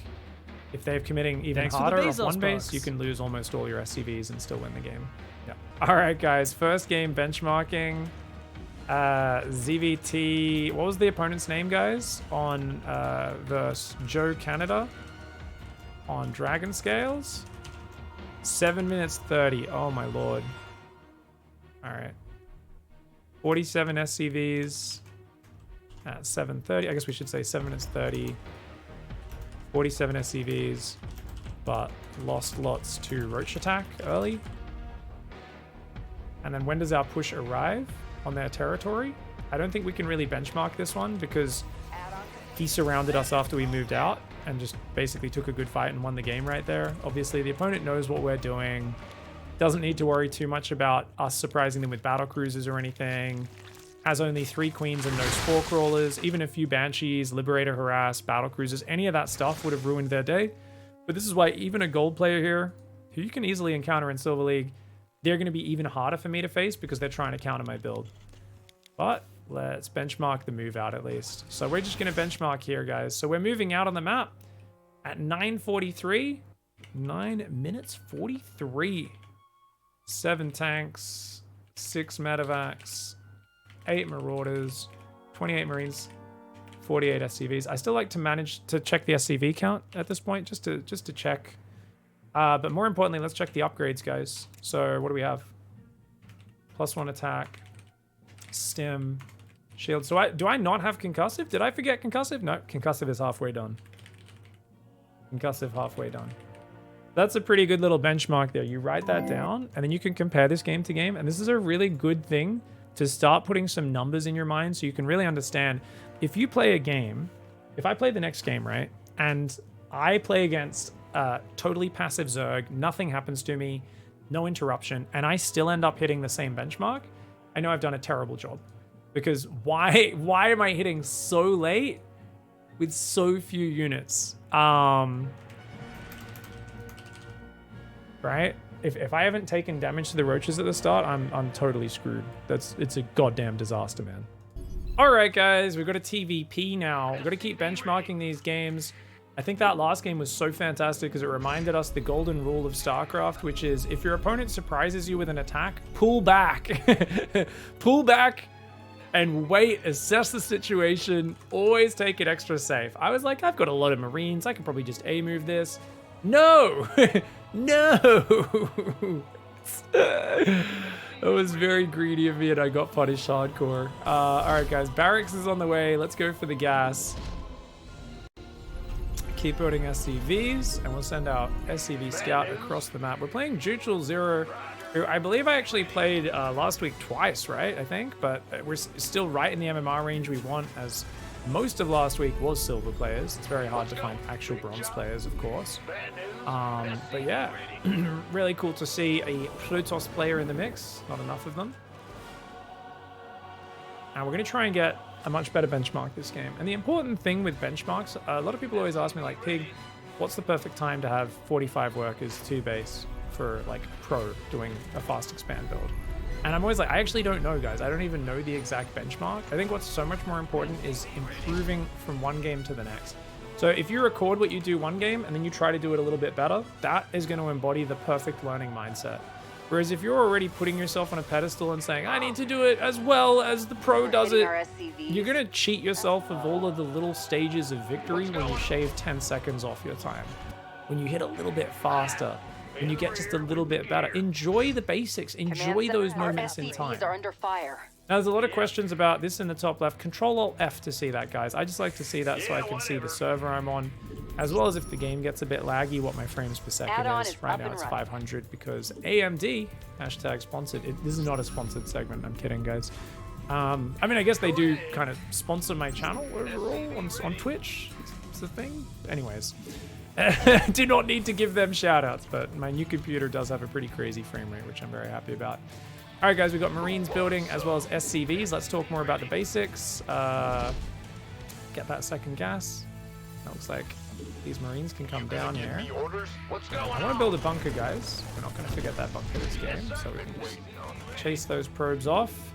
if they're committing even harder off one base, you can lose almost all your SCVs and still win the game. Yeah. All right, guys. First game benchmarking. ZVT. What was the opponent's name, guys? On versus Joe Canada on Dragon Scales. 7 minutes 30. Oh my lord. All right. 47 SCVs at 7:30. I guess we should say 7 minutes 30. 47 SCVs, but lost lots to Roach Attack early. And then when does our push arrive on their territory? I don't think we can really benchmark this one because he surrounded us after we moved out. and just basically took a good fight and won the game right there. Obviously, the opponent knows what we're doing. Doesn't need to worry too much about us surprising them with Battlecruisers or anything. Has only 3 queens and no spore crawlers. Even a few banshees, liberator harass, Battlecruisers, any of that stuff would have ruined their day. But this is why even a gold player here, who you can easily encounter in Silver League, they're going to be even harder for me to face because they're trying to counter my build. But let's benchmark the move out at least. So we're just going to benchmark here, guys. So we're moving out on the map at 9:43. 9 minutes 43. 7 tanks, 6 medevacs, 8 marauders, 28 marines, 48 SCVs. I still like to manage to check the SCV count at this point, just to check. But more importantly, let's check the upgrades, guys. So what do we have? +1 attack, stim, shield. So do I not have concussive? Did I forget concussive? No, concussive is halfway done. Concussive halfway done. That's a pretty good little benchmark there. You write that down, and then you can compare this game to game. And this is a really good thing to start putting some numbers in your mind so you can really understand. If you play a game, if I play the next game, right, and I play against totally passive ZERG, nothing happens to me, no interruption, and I still end up hitting the same benchmark, I know I've done a terrible job. Because why am I hitting so late with so few units? Right? If I haven't taken damage to the roaches at the start, I'm totally screwed. It's a goddamn disaster, man. All right, guys, we've got a TVP now. We've got to keep benchmarking these games. I think that last game was so fantastic because it reminded us the golden rule of StarCraft, which is if your opponent surprises you with an attack, pull back. Pull back and wait, assess the situation, always take it extra safe. I was like, I've got a lot of Marines. I could probably just A-move this. No! No! That was very greedy of me and I got punished hardcore. All right, guys, barracks is on the way. Let's go for the gas. Keep building SCVs, and we'll send out SCV Scout across the map. We're playing Juchel Zero, who I believe I actually played last week twice, right? I think, but we're still right in the MMR range we want, as most of last week was silver players. It's very hard to find actual bronze players, of course. But yeah, really cool to see a PROTOSS player in the mix. Not enough of them. And we're going to try and get a much better benchmark this game. And the important thing with benchmarks, a lot of people always ask me, like, Pig, what's the perfect time to have 45 workers, 2 base for like pro doing a fast expand build? And I'm always like, I actually don't know, guys. I don't even know the exact benchmark. I think what's so much more important is improving from one game to the next. So if you record what you do one game and then you try to do it a little bit better, that is going to embody the perfect learning mindset. Whereas if you're already putting yourself on a pedestal and saying, I need to do it as well as the pro does it, you're going to cheat yourself of all of the little stages of victory when you shave 10 seconds off your time. When you hit a little bit faster, when you get just a little bit better. Enjoy the basics. Enjoy those moments in time. Are under fire. Now, there's a lot of questions about this in the top left. Control-Alt-F to see that, guys. I just like to see that so I can see the server I'm on, as well as if the game gets a bit laggy, what my frames per second is. Right now it's 500 because AMD, hashtag sponsored. This is not a sponsored segment. I'm kidding, guys. I mean, I guess they do kind of sponsor my channel overall on Twitch. It's the thing. Anyways, do not need to give them shout-outs, but my new computer does have a pretty crazy frame rate, which I'm very happy about. All right, guys, we've got Marines building as well as SCVs. Let's talk more about the basics. Get that second gas. That looks like these Marines can come down here. I want to build a bunker, guys. We're not going to forget that bunker this game, so we can just chase those probes off.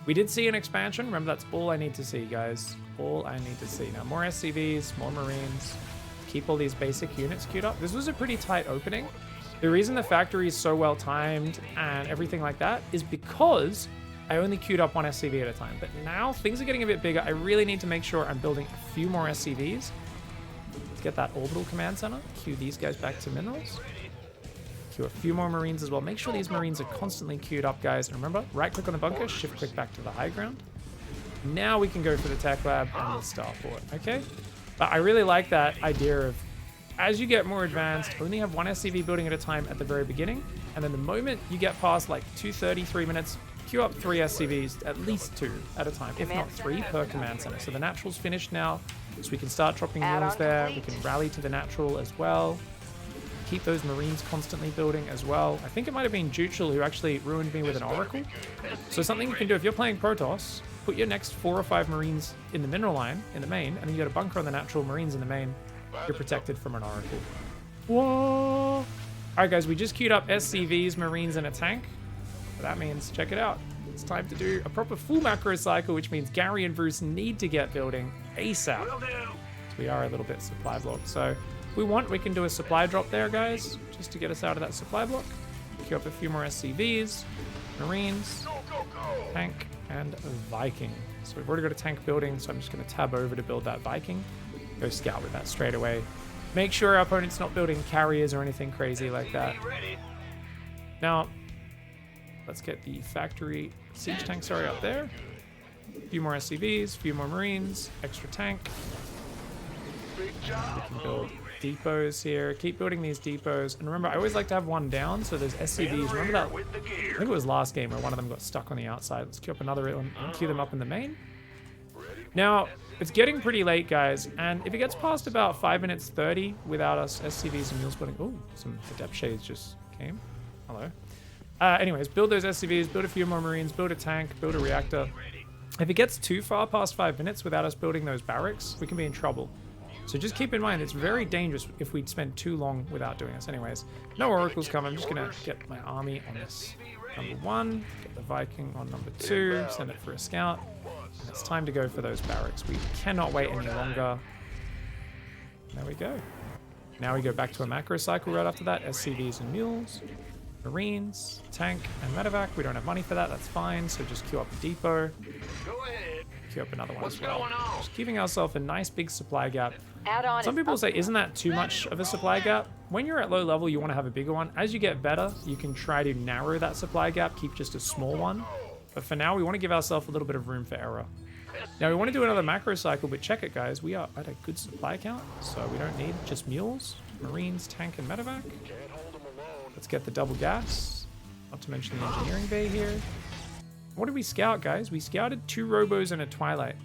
We did see an expansion. Remember, that's all I need to see, guys. All I need to see. Now, more SCVs, more Marines. Keep all these basic units queued up. This was a pretty tight opening. The reason the factory is so well timed and everything like that is because I only queued up one SCV at a time. But now things are getting a bit bigger. I really need to make sure I'm building a few more SCVs. Let's get that orbital command center. Queue these guys back to minerals. Queue a few more Marines as well. Make sure these Marines are constantly queued up, guys. And remember, right click on the bunker, shift click back to the high ground. Now we can go for the tech lab and the starport, okay? But I really like that idea of, as you get more advanced, only have one SCV building at a time at the very beginning. And then the moment you get past like 2:33 minutes, queue up 3 SCVs, at least 2 at a time, if not 3 per command center. So the natural's finished now. So we can start dropping mules there. We can rally to the natural as well. Keep those Marines constantly building as well. I think it might have been Juchel who actually ruined me with an Oracle. So something you can do if you're playing PROTOSS, put your next 4 or 5 Marines in the mineral line, in the main, and then you got a bunker on the natural, Marines in the main. You're protected from an Oracle. Whoa! Alright guys, we just queued up SCVs, Marines, and a tank. That means, check it out. It's time to do a proper full macro cycle, which means Gary and Bruce need to get building ASAP. So we are a little bit supply blocked. So if we want, we can do a supply drop there, guys, just to get us out of that supply block. Queue up a few more SCVs, Marines, tank, and a Viking. So we've already got a tank building, so I'm just going to tab over to build that Viking. Go scout with that straight away. Make sure our opponent's not building carriers or anything crazy like that. Now, let's get the factory siege tank, up there. A few more SCVs, a few more Marines, extra tank. We can build depots here. Keep building these depots. And remember, I always like to have one down, so there's SCVs. Remember that? I think it was last game where one of them got stuck on the outside. Let's queue up another one and queue them up in the main. Now, it's getting pretty late, guys, and if it gets past about 5 minutes 30 without us SCVs and mules building... Oh, some adept shades just came. Hello. Anyways, build those SCVs, build a few more Marines, build a tank, build a reactor. If it gets too far past 5 minutes without us building those barracks, we can be in trouble. So just keep in mind, it's very dangerous if we spend too long without doing this. Anyways, no oracles come. I'm just going to get my army on this number 1, get the Viking on number 2, send it for a scout. And it's time to go for those barracks. We cannot wait any longer. There we go. Now we go back to a macro cycle right after that. SCVs and mules, Marines, tank, and medevac. We don't have money for that. That's fine. So just queue up a depot. Queue up another one as well. Just giving ourselves a nice big supply gap. Some people say, isn't that too much of a supply gap? When you're at low level, you want to have a bigger one. As you get better, you can try to narrow that supply gap, keep just a small one. But for now, we want to give ourselves a little bit of room for error. Now, we want to do another macro cycle, but check it, guys. We are at a good supply count, so we don't need just mules, Marines, tank, and medevac. Let's get the double gas. Not to mention the engineering bay here. What did we scout, guys? We scouted 2 robos and a twilight.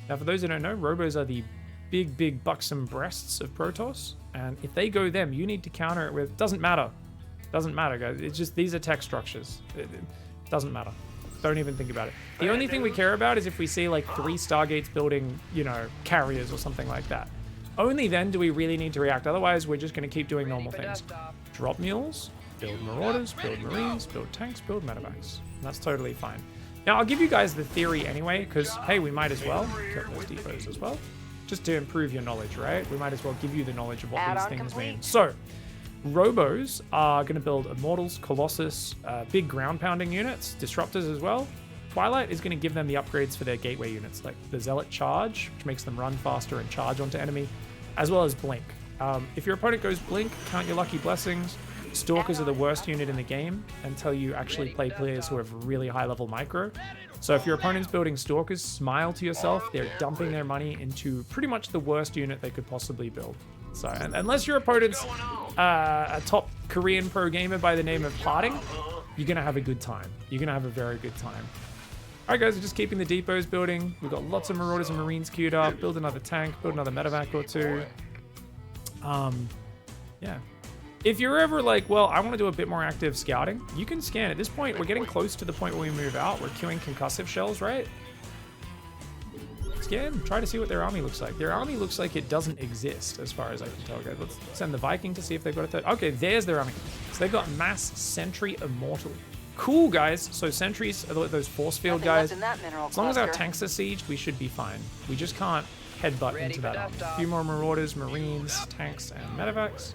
Now, for those who don't know, robos are the big buxom breasts of PROTOSS, and if they go them, you need to counter it with... Doesn't matter. Doesn't matter, guys. It's just these are tech structures. It doesn't matter. Don't even think about it. The only thing we care about is if we see like 3 Stargates building, you know, carriers or something like that. Only then do we really need to react. Otherwise, we're just going to keep doing normal things. Drop mules, build marauders, build Marines, build tanks, build medevacs. That's totally fine. Now, I'll give you guys the theory anyway, because, hey, we might as well get those depots as well. Just to improve your knowledge, right? We might as well give you the knowledge of what these things mean. So, robos are going to build Immortals, Colossus, big ground pounding units, disruptors as well. Twilight is going to give them the upgrades for their gateway units, like the Zealot Charge, which makes them run faster and charge onto enemy, as well as Blink. If your opponent goes Blink, count your lucky blessings. Stalkers are the worst unit in the game until you actually play players who have really high level micro. So if your opponent's building Stalkers, smile to yourself. They're dumping their money into pretty much the worst unit they could possibly build. So unless your opponent's a top Korean pro gamer by the name of Parting, you're going to have a good time. You're going to have a very good time. Alright guys, we're just keeping the depots building. We've got lots of Marauders and Marines queued up. Build another tank, build another medevac or 2. Yeah. If you're ever like, well, I want to do a bit more active scouting, you can scan. At this point, we're getting close to the point where we move out. We're queuing concussive shells, right? Scan, try to see what their army looks like. Their army looks like it doesn't exist, as far as I can tell, guys. Let's send the Viking to see if they've got a third. Okay, there's their army. So they've got Mass Sentry Immortal. Cool, guys. So sentries, those force field guys, as long as our tanks are sieged, we should be fine. We just can't headbutt into that army. A few more Marauders, Marines, tanks, and medevacs.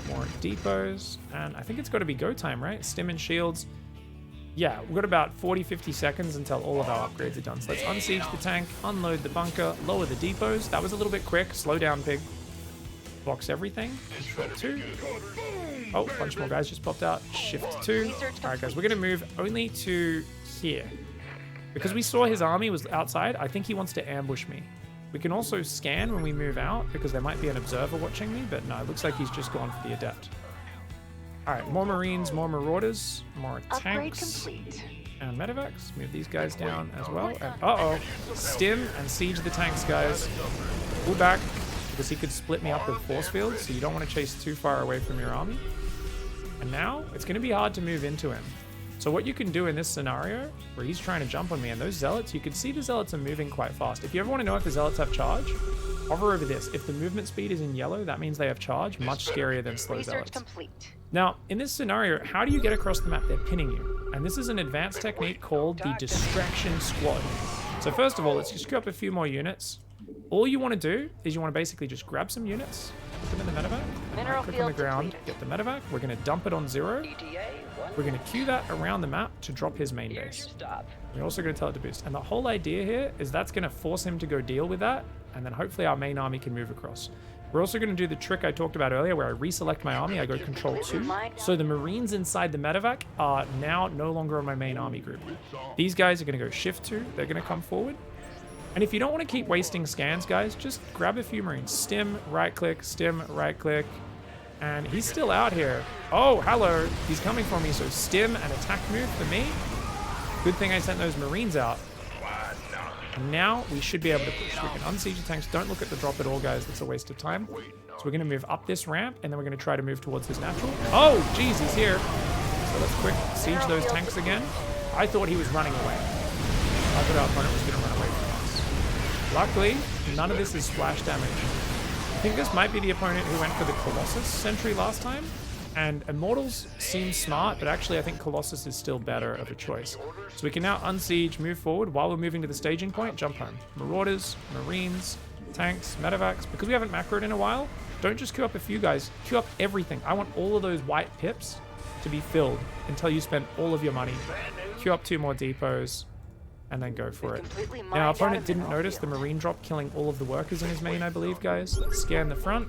More depots, and I think it's got to be go time, right? Stim and shields. Yeah, we've got about 40-50 seconds until all of our upgrades are done. So let's unsiege the tank, unload the bunker, lower the depots. That was a little bit quick. Slow down, pig. Box everything. Control 2. Oh, a bunch more guys just popped out. Shift 2. All right, guys, we're going to move only to here. Because we saw his army was outside, I think he wants to ambush me. We can also scan when we move out, because there might be an observer watching me, but no, it looks like he's just gone for the adept. All right, more Marines, more Marauders, more tanks, and medevacs. Move these guys down as well. And uh-oh. Stim and siege the tanks, guys. Pull back, because he could split me up with force fields, so you don't want to chase too far away from your army. And now, it's going to be hard to move into him. So what you can do in this scenario, where he's trying to jump on me, and those zealots, you can see the zealots are moving quite fast. If you ever want to know if the zealots have charge, hover over this. If the movement speed is in yellow, that means they have charge, much scarier than slow zealots. Complete. Now, in this scenario, how do you get across the map? They're pinning you. And this is an advanced technique called the distraction squad. So first of all, let's just queue up a few more units. All you want to do is you want to basically just grab some units, put them in the medevac, click on the ground, get the medevac. We're going to dump it on 0. We're going to queue that around the map to drop his main base. We're also going to tell it to boost. And the whole idea here is that's going to force him to go deal with that, and then hopefully our main army can move across. We're also going to do the trick I talked about earlier where I reselect my army, I go control 2. So the Marines inside the medevac are now no longer on my main army group. These guys are going to go shift 2, they're going to come forward. And if you don't want to keep wasting scans, guys, just grab a few Marines. Stim, right click, and he's still out here. Oh, hello, he's coming for me, so stim and attack move for me. Good thing I sent those Marines out. And now we should be able to push. We can unsiege the tanks. Don't look at the drop at all, guys. That's a waste of time. So we're going to move up this ramp, and then we're going to try to move towards this natural. Oh, geez, he's here. So let's quick siege those tanks again. I thought he was running away. I thought our opponent was going to run away from us. Luckily, none of this is splash damage. I think this might be the opponent who went for the Colossus sentry last time. And Immortals seem smart, but actually I think Colossus is still better of a choice. So we can now unsiege, move forward while we're moving to the staging point, jump home. Marauders, Marines, tanks, medevacs. Because we haven't macroed in a while, don't just queue up a few guys, queue up everything. I want all of those white pips to be filled until you spend all of your money. Queue up 2 more depots, and then go for it. Now, our opponent didn't notice the Marine drop killing all of the workers in his main, I believe, guys. Let's scan the front.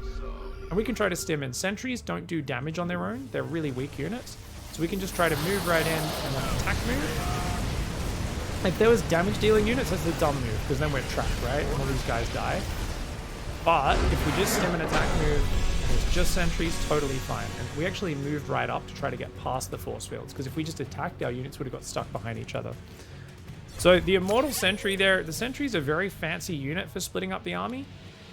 And we can try to stim in. Sentries don't do damage on their own. They're really weak units. So we can just try to move right in and then attack move. If there was damage dealing units, that's the dumb move, because then we're trapped, right? And all these guys die. But if we just stim and attack move, and it's just sentries, totally fine. And we actually moved right up to try to get past the force fields, because if we just attacked, our units would have got stuck behind each other. So the Immortal Sentry there, the Sentry's a very fancy unit for splitting up the army.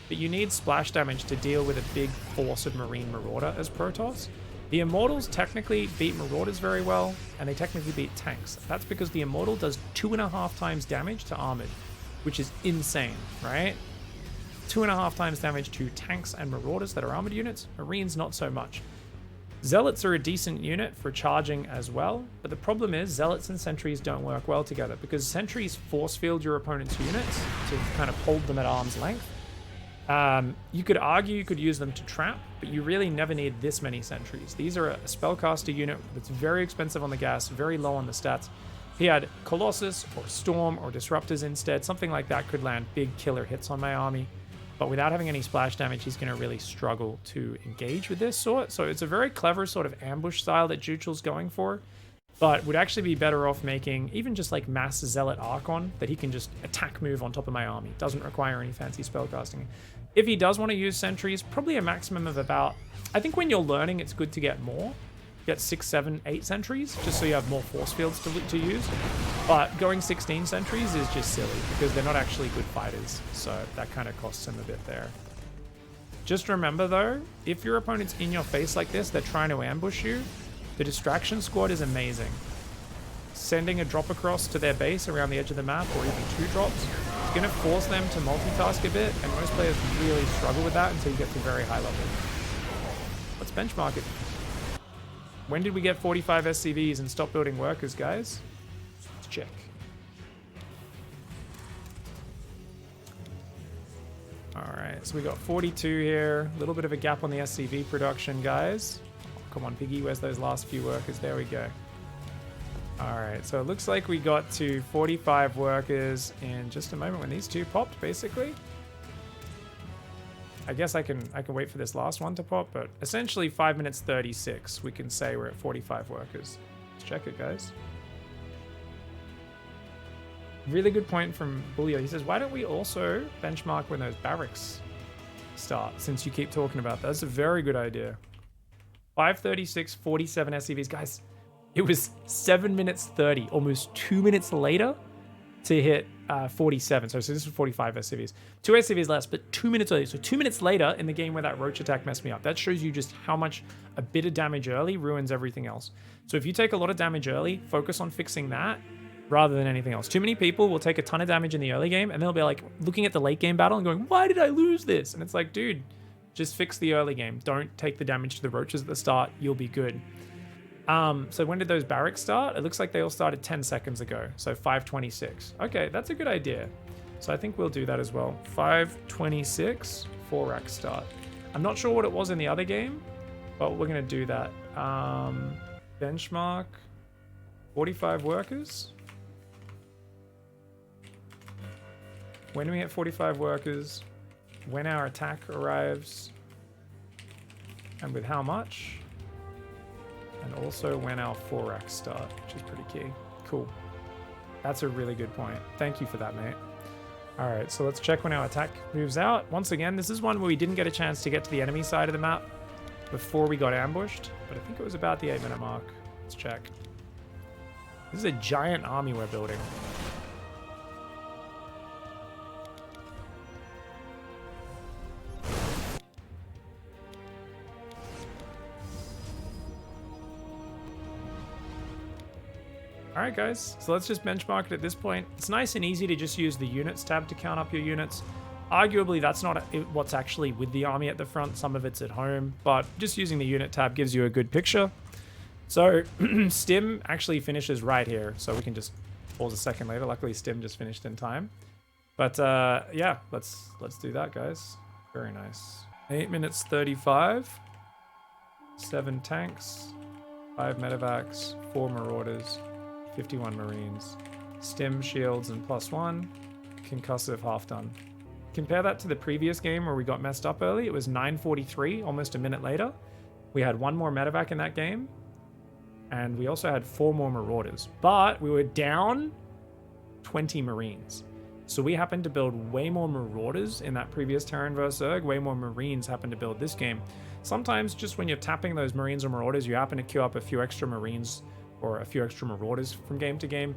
But you need splash damage to deal with a big force of Marine Marauder as PROTOSS. The Immortals technically beat Marauders very well, and they technically beat tanks. That's because the Immortal does 2.5 times damage to armored, which is insane, right? 2.5 times damage to tanks and Marauders that are armored units. Marines, not so much. Zealots are a decent unit for charging as well, but the problem is Zealots and Sentries don't work well together because Sentries force field your opponent's units to kind of hold them at arm's length. You could argue you could use them to trap, but you really never need this many sentries. These are a spellcaster unit that's very expensive on the gas, very low on the stats. He had Colossus or Storm or Disruptors instead. Something like that could land big killer hits on my army. But without having any splash damage, he's going to really struggle to engage with this sort. So it's a very clever sort of ambush style that Juchel's going for. But would actually be better off making even just like Mass Zealot Archon that he can just attack move on top of my army. Doesn't require any fancy spellcasting. If he does want to use sentries, probably a maximum of about... I think when you're learning, it's good to get more. Get 6, 7, 8 sentries, just so you have more force fields to use. But going 16 sentries is just silly, because they're not actually good fighters. So that kind of costs him a bit there. Just remember, though, if your opponent's in your face like this, they're trying to ambush you, the distraction squad is amazing. Sending a drop across to their base around the edge of the map, or even 2 drops, it's going to force them to multitask a bit, and most players really struggle with that until you get to very high level. Let's benchmark it. When did we get 45 SCVs and stop building workers, guys? Let's check. Alright, so we got 42 here. A little bit of a gap on the SCV production, guys. Come on, Piggy, where's those last few workers? There we go. Alright, so it looks like we got to 45 workers in just a moment when these 2 popped, basically. I guess I can wait for this last one to pop, but essentially 5 minutes 36, we can say we're at 45 workers. Let's check it, guys. Really good point from Bulio. He says, why don't we also benchmark when those barracks start, since you keep talking about that? That's a very good idea. 536, 47 SCVs. Guys, It was 7 minutes 30, almost 2 minutes later to hit 47. So this was 45 SCVs. 2 SCVs less, but 2 minutes early. So 2 minutes later in the game where that roach attack messed me up. That shows you just how much a bit of damage early ruins everything else. So if you take a lot of damage early, focus on fixing that rather than anything else. Too many people will take a ton of damage in the early game and they'll be like looking at the late game battle and going, why did I lose this? And it's like, dude, just fix the early game. Don't take the damage to the roaches at the start. You'll be good. So when did those barracks start? It looks like they all started 10 seconds ago. So 5:26. Okay, that's a good idea. So I think we'll do that as well. 5:26, 4-rack start. I'm not sure what it was in the other game, but we're going to do that. Benchmark, 45 workers. When do we hit 45 workers? When our attack arrives. And with how much? And also when our 4-racks start, which is pretty key. Cool. That's a really good point. Thank you for that, mate. All right, so let's check when our attack moves out. Once again, this is one where we didn't get a chance to get to the enemy side of the map before we got ambushed, but I think it was about the 8-minute mark. Let's check. This is a giant army we're building. All right, guys, so let's just benchmark it at this point. It's nice and easy to just use the units tab to count up your units. Arguably, that's not what's actually with the army at the front. Some of it's at home, but just using the unit tab gives you a good picture. So Stim actually finishes right here, so we can just pause a second later. Luckily, Stim just finished in time. But yeah, let's do that, guys. Very nice. 8 minutes 35. 7 tanks. 5 medevacs. 4 marauders. 51 marines. Stim, shields, and +1. Concussive, half done. Compare that to the previous game where we got messed up early. It was 9:43, almost a minute later. We had 1 more medevac in that game. And we also had 4 more marauders. But we were down 20 marines. So we happened to build way more marauders in that previous Terran vs. ZERG. Way more marines happened to build this game. Sometimes just when you're tapping those marines or marauders, you happen to queue up a few extra marines or a few extra marauders from game to game.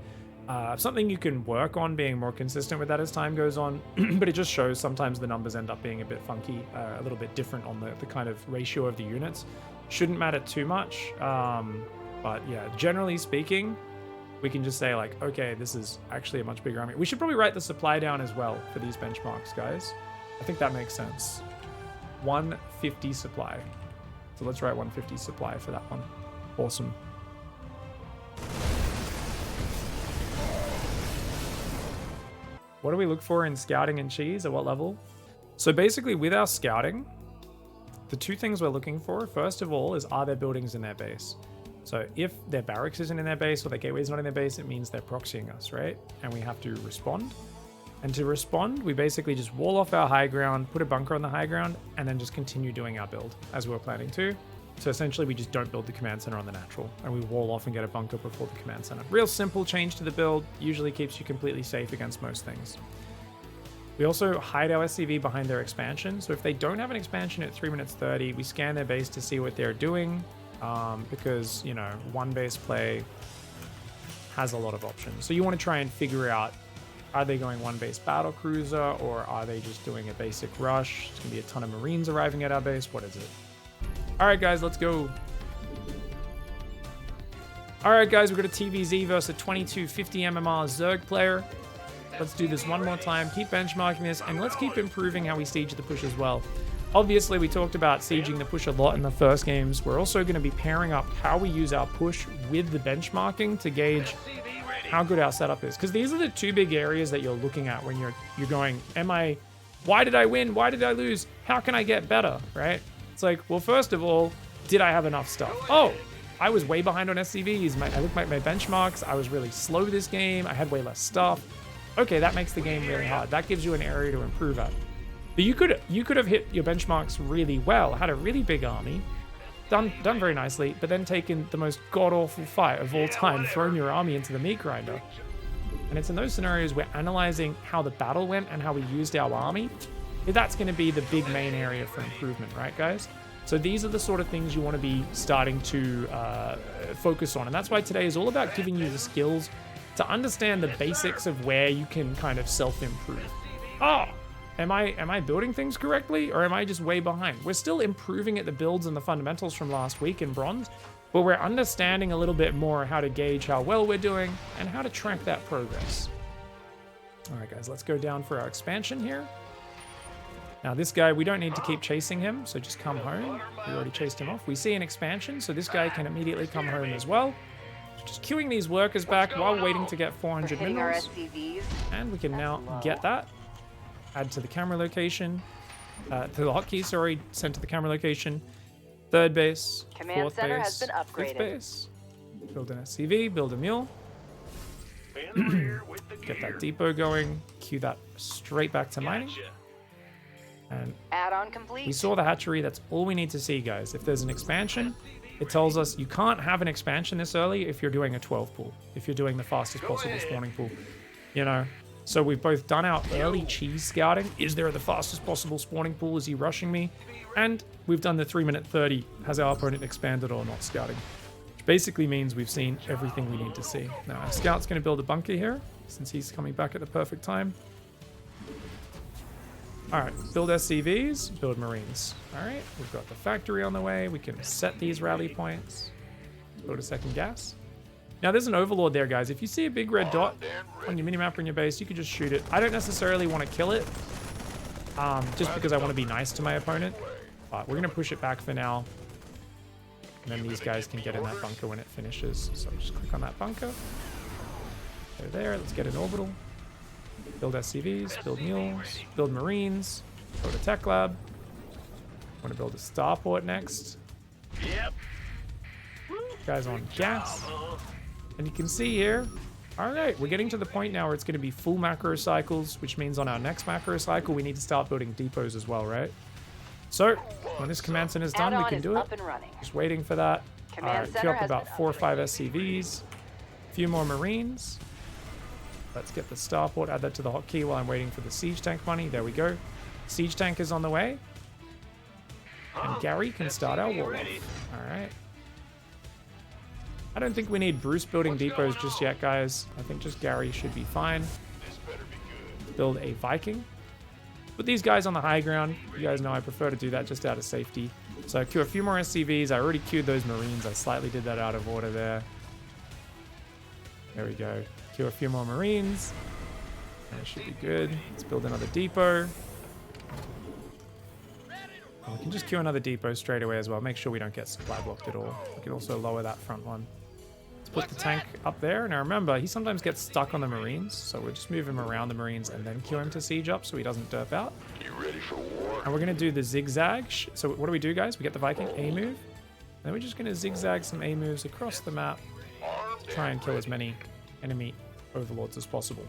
Something you can work on being more consistent with that as time goes on, but it just shows sometimes the numbers end up being a bit funky, a little bit different on the kind of ratio of the units. Shouldn't matter too much, but yeah, generally speaking, we can just say like, okay, this is actually a much bigger army. We should probably write the supply down as well for these benchmarks, guys. I think that makes sense. 150 supply. So let's write 150 supply for that one. Awesome. What do we look for in scouting and cheese? At what level? So basically with our scouting, the two things we're looking for, first of all, is are there buildings in their base? So if their barracks isn't in their base or their gateway is not in their base, it means they're proxying us, right? And we have to respond. And to respond, we basically just wall off our high ground, put a bunker on the high ground, and then just continue doing our build as we were planning to. So essentially we just don't build the command center on the natural and we wall off and get a bunker before the command center. Real simple change to the build, usually keeps you completely safe against most things. We also hide our SCV behind their expansion. So if they don't have an expansion at 3 minutes 30, we scan their base to see what they're doing because, you know, one base play has a lot of options. So you want to try and figure out, are they going one base battlecruiser or are they just doing a basic rush? It's going to be a ton of Marines arriving at our base. What is it? All right, guys, let's go. All right, guys, we've got a TVZ versus a 2250 MMR ZERG player. Let's do this one more time. Keep benchmarking this, and let's keep improving how we siege the push as well. Obviously, we talked about sieging the push a lot in the first games. We're also going to be pairing up how we use our push with the benchmarking to gauge how good our setup is. Because these are the two big areas that you're looking at when you're going, why did I win? Why did I lose? How can I get better, right? It's like, well, first of all, did I have enough stuff? Oh, I was way behind on SCVs. I looked at my benchmarks. I was really slow this game. I had way less stuff. Okay, that makes the game really hard. That gives you an area to improve at. But you could have hit your benchmarks really well, had a really big army, done very nicely, but then taken the most god-awful fight of all time, thrown your army into the meat grinder. And it's in those scenarios we're analyzing how the battle went and how we used our army. That's going to be the big main area for improvement, right, guys? So these are the sort of things you want to be starting to focus on. And that's why today is all about giving you the skills to understand the basics of where you can kind of self-improve. Oh, am I building things correctly, or am I just way behind? We're still improving at the builds and the fundamentals from last week in Bronze, but we're understanding a little bit more how to gauge how well we're doing and how to track that progress. All right, guys, let's go down for our expansion here. Now, this guy, we don't need to keep chasing him, so just come home. We already chased him off. We see an expansion, so this guy can immediately come home as well. Just queuing these workers back while waiting to get 400 minerals. And we can now get that. Add to the camera location. To the hotkey, sorry, send to the camera location. Third base, fourth base, fifth base. Build an SCV, build a mule. Get that depot going. Queue that straight back to mining. And add-on complete. We saw the hatchery. That's all we need to see, guys. If there's an expansion, it tells us you can't have an expansion this early if you're doing a 12 pool, if you're doing the fastest possible spawning pool, you know. So we've both done our early cheese scouting. Is there the fastest possible spawning pool? Is he rushing me? And we've done the 3-minute 30. Has our opponent expanded or not scouting? Which basically means we've seen everything we need to see. Now our scout's going to build a bunker here since he's coming back at the perfect time. All right, build SCVs, build Marines. All right, we've got the factory on the way. We can set these rally points. Build a second gas. Now, there's an overlord there, guys. If you see a big red dot on your minimap or in your base, you can just shoot it. I don't necessarily want to kill it, just because I want to be nice to my opponent. But we're going to push it back for now. And then these guys can get in that bunker when it finishes. So just click on that bunker. Go there. Let's get an orbital. Build SCVs, build mules, build Marines, build a tech lab. Want to build a starport next. Yep. Guys on gas. And you can see here, all right, we're getting to the point now where it's going to be full macro cycles, which means on our next macro cycle, we need to start building depots as well, right? So when this command center is done, we can do it. Just waiting for that. All right, queue up about 4 or 5 SCVs, a few more Marines. Let's get the starport, add that to the hotkey while I'm waiting for the siege tank money. There we go. Siege tank is on the way. And Gary can start our war. All right. I don't think we need Bruce building depots just yet, guys. I think just Gary should be fine. Build a Viking. Put these guys on the high ground. You guys know I prefer to do that just out of safety. So queue a few more SCVs. I already queued those Marines. I slightly did that out of order there. There we go. Queue a few more Marines. And it should be good. Let's build another depot. And we can just queue another depot straight away as well. Make sure we don't get supply blocked at all. We can also lower that front one. Let's put the tank up there. Now remember, he sometimes gets stuck on the Marines. So we'll just move him around the Marines and then queue him to siege up so he doesn't derp out. You ready for war? And we're going to do the zigzag. So what do we do, guys? We get the Viking A move. And then we're just going to zigzag some A moves across the map to try and kill as many enemy overlords as possible.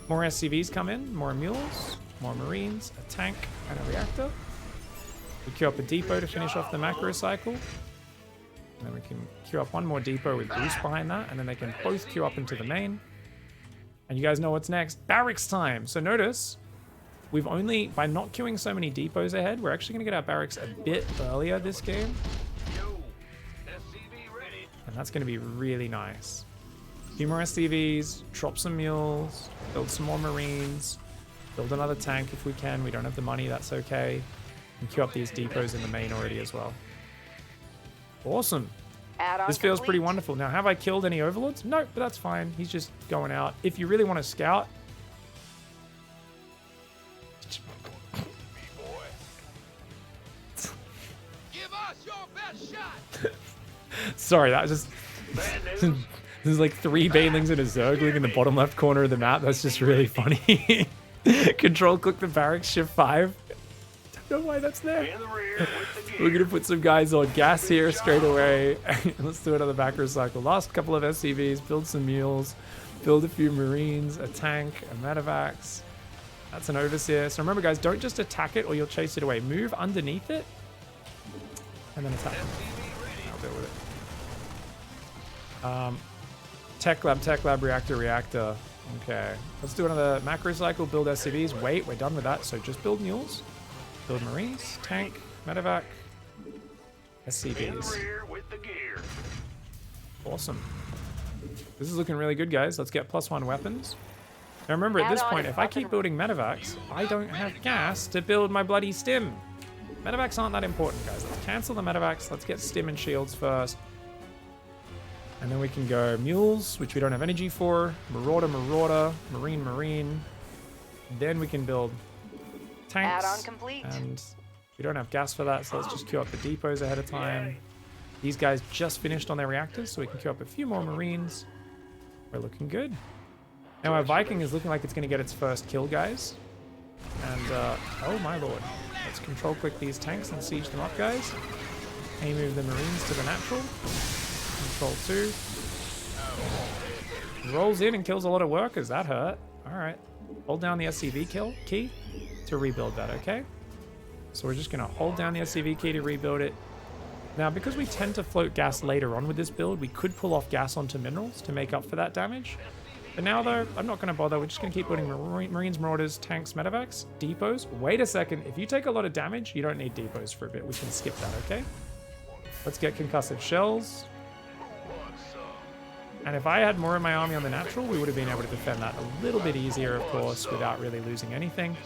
More SCVs come in, more mules, more Marines, a tank, and a reactor. We queue up a depot to finish off the macro cycle. And then we can queue up one more depot with Bruce behind that, and then they can both queue up into the main. And you guys know what's next. Barracks time! So notice, we've only, by not queuing so many depots ahead, we're actually going to get our barracks a bit earlier this game. And that's going to be really nice. A few more SCVs, drop some mules, build some more Marines, build another tank if we can. We don't have the money, that's okay. And queue up these depots in the main already as well. Awesome. This feels pretty wonderful. Now, have I killed any overlords? No, but that's fine. He's just going out. If you really want to scout... Give us your best shot. Sorry, that was just... There's like 3 banelings and a zergling in the bottom left corner of the map. That's just really funny. Control click the barracks, shift 5. Don't know why that's there. We're going to put some guys on gas here straight away. Let's do another macro cycle. Last couple of SCVs, build some mules, build a few Marines, a tank, a medevacs. That's an overseer. So remember, guys, don't just attack it or you'll chase it away. Move underneath it and then attack it. I'll deal with it. Tech lab, reactor. Okay, let's do another macro cycle, build SCVs. Wait, we're done with that, so just build mules, build Marines, tank, medevac, SCVs. Rear with the gear. Awesome. This is looking really good, guys. Let's get +1 weapons. Now remember, at this Add-on point, is if I up keep and- building medevacs, I don't have gas to build my bloody stim. Medevacs aren't that important, guys. Let's cancel the medevacs. Let's get stim and shields first. And then we can go mules, which we don't have energy for. Marauder, marine. Then we can build tanks. Add-on complete. And we don't have gas for that, so let's just queue up the depots ahead of time. These guys just finished on their reactors, so we can queue up a few more marines. We're looking good. Now our Viking is looking like it's going to get its first kill, guys. And, oh my lord. Let's control click these tanks and siege them up, guys. Move the marines to the natural. Control 2. Rolls in and kills a lot of workers. That hurt. Alright. Hold down the SCV key to rebuild that, okay? So we're just going to hold down the SCV key to rebuild it. Now, because we tend to float gas later on with this build, we could pull off gas onto minerals to make up for that damage. But now, though, I'm not going to bother. We're just going to keep building marines, marauders, tanks, medevacs, depots. Wait a second. If you take a lot of damage, you don't need depots for a bit. We can skip that, okay? Let's get concussive shells. And if I had more of my army on the natural, we would have been able to defend that a little bit easier, of course, without really losing anything.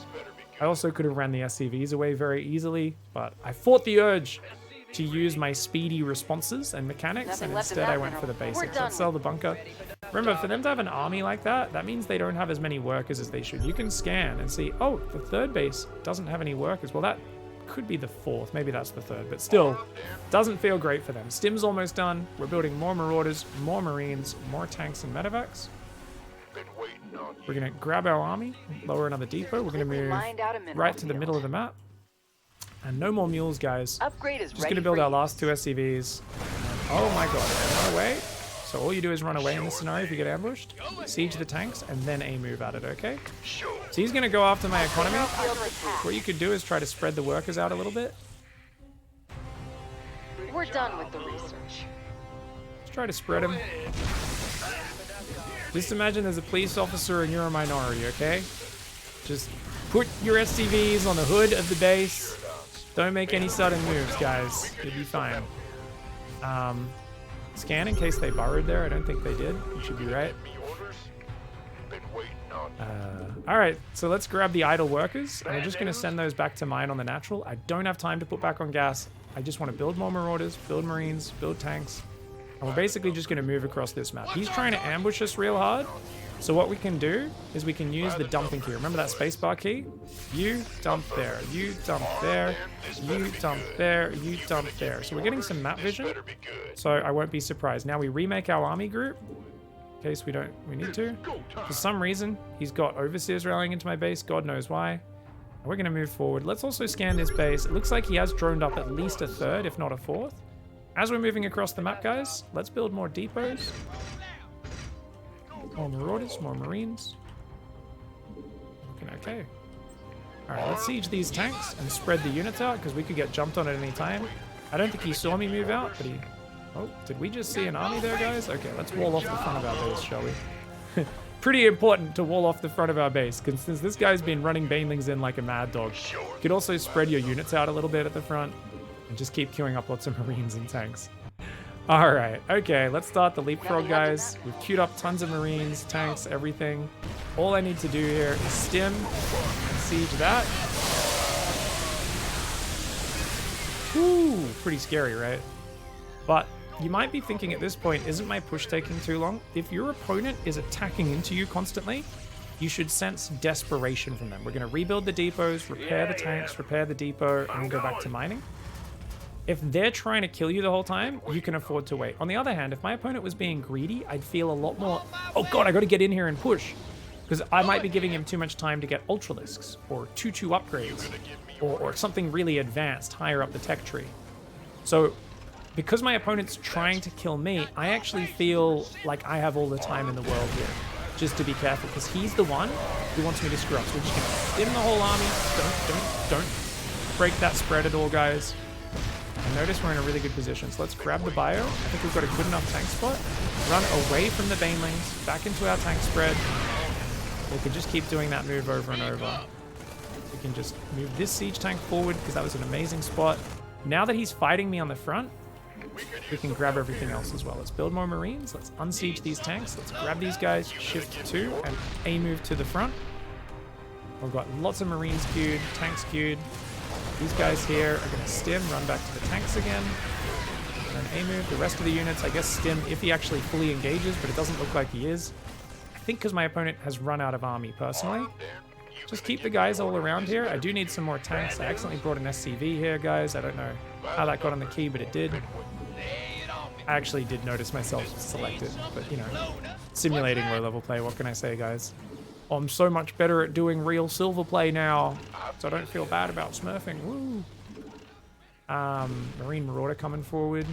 I also could have ran the SCVs away very easily, but I fought the urge to use my speedy responses and mechanics, Nothing and left in instead that I went for the mineral. We're basics. done. Let's sell the bunker. Remember, for them to have an army like that, that means they don't have as many workers as they should. You can scan and see, oh, the third base doesn't have any workers. Well, that could be the fourth. Maybe that's the third, but still, doesn't feel great for them. Stim's almost done. We're building more marauders, more marines, more tanks and medevacs. Been waiting on you. We're going to grab our army, lower another depot. We're going to move Mined out a mineral right to the field. middle of the map. And no more mules, guys. Upgrade is Just ready going to build for our use. last 2 SCVs. Oh my god, and run away. So all you do is run away in this scenario if you get ambushed. Siege the tanks, and then a move at it, okay? Sure. So he's going to go after my economy. Field attack. What you could do is try to spread the workers out a little bit. We're done with the research. Let's try to spread them. Just imagine there's a police officer and you're a minority, okay? Just put your SCVs on the hood of the base. Don't make any sudden moves, guys. You'll be fine. Scan in case they burrowed there. I don't think they did. You should be right. Me orders. Been waiting on you. Alright, so let's grab the idle workers. And we're just going to send those back to mine on the natural. I don't have time to put back on gas. I just want to build more marauders, build marines, build tanks. And we're basically just going to move across this map. He's trying to ambush us real hard. So what we can do is we can use the dumping key. Remember that spacebar key? You dump there, you dump there, you dump there, you dump there. So we're getting some map vision. Better be good. So I won't be surprised. Now we remake our army group in case we need to. For some reason, he's got overseers rallying into my base. God knows why. And we're going to move forward. Let's also scan this base. It looks like he has droned up at least a third, if not a fourth. As we're moving across the map, guys, let's build more depots. More marauders, more marines. Looking okay. Alright, let's siege these tanks and spread the units out because we could get jumped on at any time. I don't think he saw me move out, but he... Oh, did we just see an army there, guys? Okay, let's wall off the front of our base, shall we? Pretty important to wall off the front of our base, because since this guy's been running banelings in like a mad dog, you could also spread your units out a little bit at the front and just keep queuing up lots of marines and tanks. Alright, okay, let's start the leapfrog, guys. We've queued up tons of marines, tanks, everything. All I need to do here is stim and siege that. Whew, pretty scary, right? But you might be thinking at this point, isn't my push taking too long? If your opponent is attacking into you constantly, you should sense desperation from them. We're going to rebuild the depots, repair the tanks, repair the depot, and we'll go back to mining. If they're trying to kill you the whole time, you can afford to wait. On the other hand, if my opponent was being greedy, I'd feel a lot more, oh god, I got to get in here and push. Because I might be giving him too much time to get Ultralisks, or 2-2 upgrades, or something really advanced higher up the tech tree. So, because my opponent's trying to kill me, I actually feel like I have all the time in the world here. Just to be careful, because he's the one who wants me to screw up. So we're just going to stim the whole army. Don't break that spread at all, guys. And notice we're in a really good position. So let's grab the bio. I think we've got a good enough tank spot. Run away from the banelings, back into our tank spread. We can just keep doing that move over and over. We can just move this siege tank forward because that was an amazing spot. Now that he's fighting me on the front, we can grab everything else as well. Let's build more Marines. Let's unsiege these tanks. Let's grab these guys, shift 2, and A move to the front. We've got lots of Marines queued, tanks queued. These guys here are going to stim, run back to the tanks again. And then A move. The rest of the units, I guess, stim if he actually fully engages, but it doesn't look like he is. I think because my opponent has run out of army, personally. Just keep the guys all around here. I do need some more tanks. I accidentally brought an SCV here, guys. I don't know how that got on the key, but it did. I actually did notice myself selected, but you know, simulating low-level play, what can I say, guys? I'm so much better at doing real silver play now, so I don't feel bad about smurfing. Woo! Marine Marauder coming forward.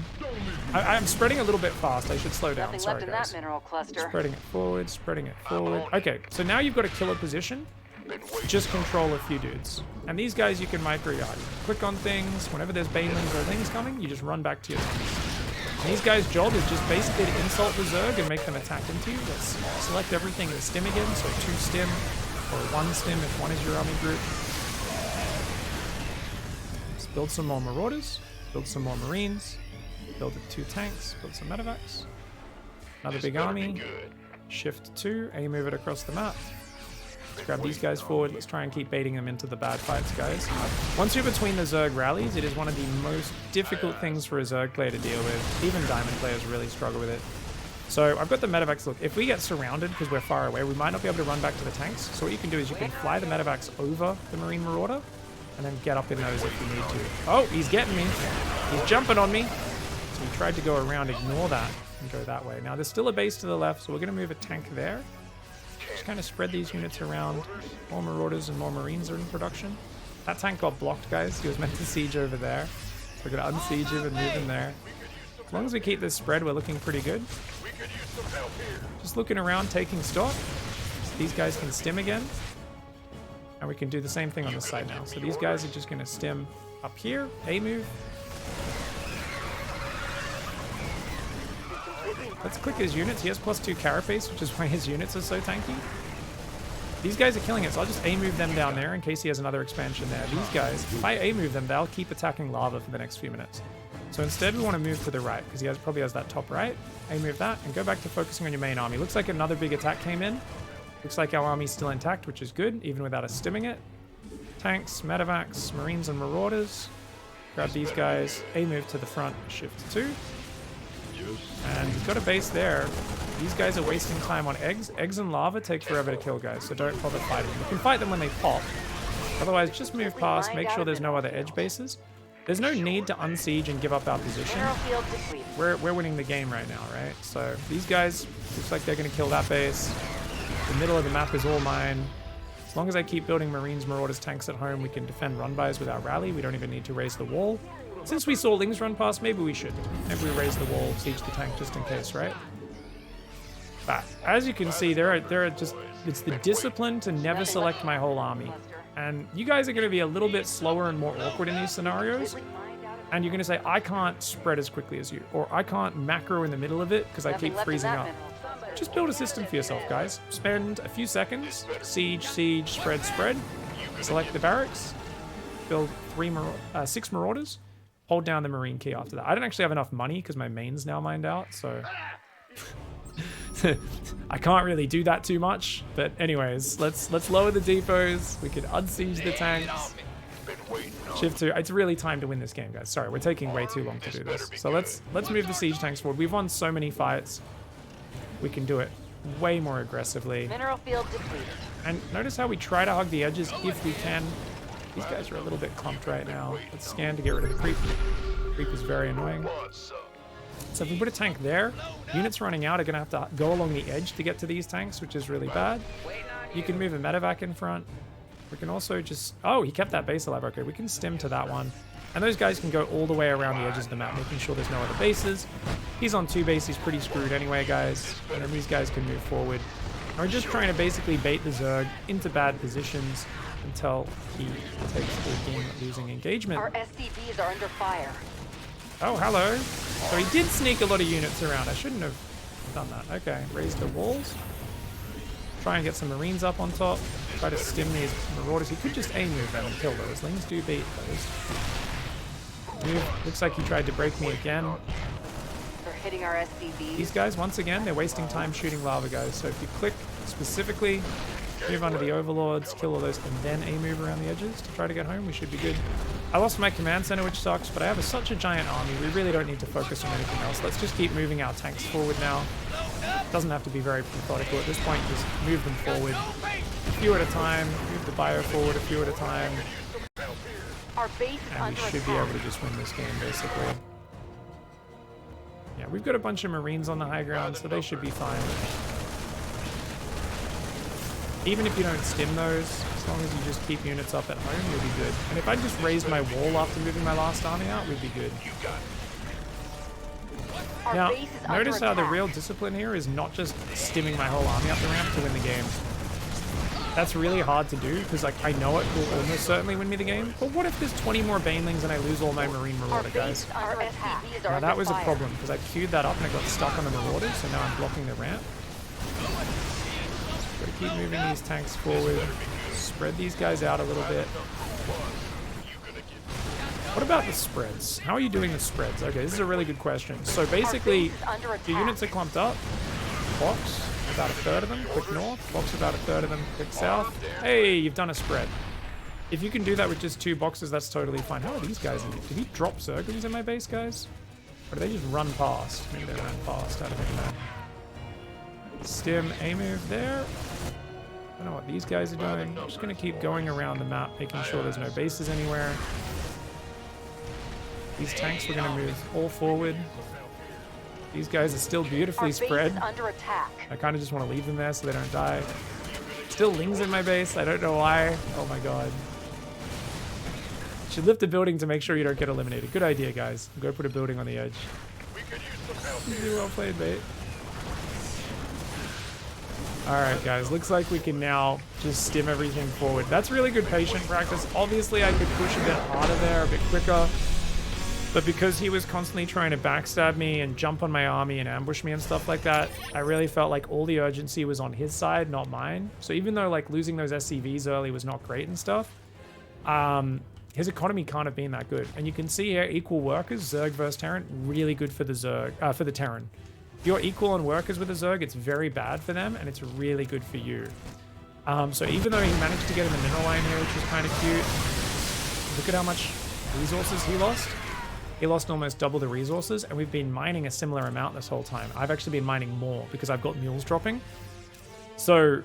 I'm spreading a little bit fast. I should slow down. Nothing Sorry, left in guys. that mineral cluster. Spreading it forward, spreading it forward. Okay, so now you've got a killer position. Just control a few dudes. And these guys you can micro-yard. You can click on things. Whenever there's banelings or things coming, you just run back to your things. And these guys' job is just basically to insult the Zerg and make them attack into you. Let's select everything as stim again, so 2 stim, or 1 stim if 1 is your army group. Let's build some more Marauders, build some more Marines, build 2 tanks, build some medevacs. Another big army. Shift 2, A move it across the map. Let's grab these guys forward. Let's try and keep baiting them into the bad fights, guys. Once you're between the Zerg rallies, it is one of the most difficult things for a Zerg player to deal with. Even Diamond players really struggle with it. So I've got the medevacs. Look, if we get surrounded because we're far away, we might not be able to run back to the tanks. So what you can do is you can fly the medevacs over the Marine Marauder and then get up in those if you need to. Oh, he's getting me. He's jumping on me. So we tried to go around, ignore that, and go that way. Now there's still a base to the left, so we're going to move a tank there. Just kind of spread these units around. More Marauders and more Marines are in production. That tank got blocked, guys. He was meant to siege over there. So we're going to unsiege him and move him there. As long as we keep this spread, we're looking pretty good. Just looking around, taking stock. So these guys can stim again. And we can do the same thing on this side now. So these guys are just going to stim up here. A move. Let's click his units. He has +2 carapace, which is why his units are so tanky. These guys are killing it, so I'll just A-move them down there in case he has another expansion there. These guys, if I A-move them, they'll keep attacking lava for the next few minutes. So instead, we want to move to the right, because he probably has that top right. A-move that, and go back to focusing on your main army. Looks like another big attack came in. Looks like our army's still intact, which is good, even without us stimming it. Tanks, medevacs, Marines, and Marauders. Grab these guys. A-move to the front, shift 2. And he's got a base there. These guys are wasting time on eggs. Eggs and lava take forever to kill, guys, so don't bother fighting them. You can fight them when they pop. Otherwise, just move past, make sure there's no other edge bases. There's no need to unsiege and give up our position. We're winning the game right now, right? So these guys, looks like they're going to kill that base. The middle of the map is all mine. As long as I keep building Marines, Marauders, tanks at home, we can defend run-bys with our rally. We don't even need to raise the wall. Since we saw Lings run past, maybe we should. Maybe we raise the wall, siege the tank just in case, right? But as you can see, there are just, it's the discipline to never select my whole army. And you guys are going to be a little bit slower and more awkward in these scenarios. And you're going to say, I can't spread as quickly as you. Or I can't macro in the middle of it because I keep freezing up. Just build a system for yourself, guys. Spend a few seconds, siege, siege, spread, spread. Select the barracks. Build 6 Marauders. Hold down the Marine key after that. I don't actually have enough money because my main's now mined out, so I can't really do that too much. But anyways, let's lower the depots. We can unsiege the tanks. Shift 2. It's really time to win this game, guys. Sorry, we're taking way too long to do this. So let's move the siege tanks forward. We've won so many fights. We can do it way more aggressively. Mineral field depleted. And notice how we try to hug the edges if we can. These guys are a little bit clumped right now. Let's scan to get rid of the creep. Creep is very annoying. So if we put a tank there, units running out are going to have to go along the edge to get to these tanks, which is really bad. You can move a medevac in front. We can also just... Oh, he kept that base alive. Okay, we can stim to that one. And those guys can go all the way around the edges of the map, making sure there's no other bases. He's on 2 bases. He's pretty screwed anyway, guys. And then these guys can move forward. And we're just trying to basically bait the Zerg into bad positions until he takes the game losing engagement. Our SCVs are under fire. Oh, hello. So he did sneak a lot of units around. I shouldn't have done that. Okay, raise the walls. Try and get some Marines up on top. Try to stim these Marauders. He could just A-move them and kill those. Lings do beat those. Move. Looks like he tried to break me again. They're hitting our SCVs. These guys, once again, they're wasting time shooting lava guys. So if you click specifically, move under the overlords, kill all those, and then A-move around the edges to try to get home, we should be good. I lost my command center, which sucks, but I have such a giant army. We really don't need to focus on anything else. Let's just keep moving our tanks forward now. Doesn't have to be very methodical at this point. Just move them forward a few at a time. Move the bio forward a few at a time. Our base is And we under should be able to just win this game, basically. Yeah, we've got a bunch of Marines on the high ground, so they should be fine. Even if you don't stim those, as long as you just keep units up at home, you'll be good. And if I just raised my wall after moving my last army out, we'd be good. Our Now, base is notice under how the attack. real discipline here is not just stimming my whole army up the ramp to win the game. That's really hard to do, because like I know it will almost certainly win me the game. But what if there's 20 more Banelings and I lose all my Marine Our Marauder base guys? is under attack. Now that was a problem, because I queued that up and I got stuck on the Marauders, so now I'm blocking the ramp. Gotta keep moving these tanks forward. Spread these guys out a little bit. What about the spreads? How are you doing the spreads? Okay, this is a really good question. So basically, base is under your attack. units are clumped up. Box, about a third of them. Quick north. Box, about a third of them. Quick south. Hey, you've done a spread. If you can do that with just 2 boxes, that's totally fine. How are these guys? Did he drop Zerglings in my base, guys? Or do they just run past? Maybe they ran past. I don't know. Stim A-move there. I don't know what these guys are doing. I'm just going to keep going around the map, making sure there's no bases anywhere. These tanks we're going to move all forward. These guys are still beautifully Our base spread. is under attack. I kind of just want to leave them there so they don't die. Still Lings in my base. I don't know why. Oh my god. Should lift a building to make sure you don't get eliminated. Good idea, guys. Go put a building on the edge. Really well played, mate. Alright, guys. Looks like we can now just stim everything forward. That's really good patient practice. Obviously, I could push a bit harder there, a bit quicker. But because he was constantly trying to backstab me and jump on my army and ambush me and stuff like that, I really felt like all the urgency was on his side, not mine. So even though like losing those SCVs early was not great and stuff, his economy can't have been that good. And you can see here, equal workers, Zerg versus Terran, really good for the Zerg, for the Terran. If you're equal on workers with a Zerg, it's very bad for them, and it's really good for you. So even though he managed to get in the mineral line here, which was kind of cute, look at how much resources he lost. He lost almost double the resources, and we've been mining a similar amount this whole time. I've actually been mining more because I've got mules dropping. So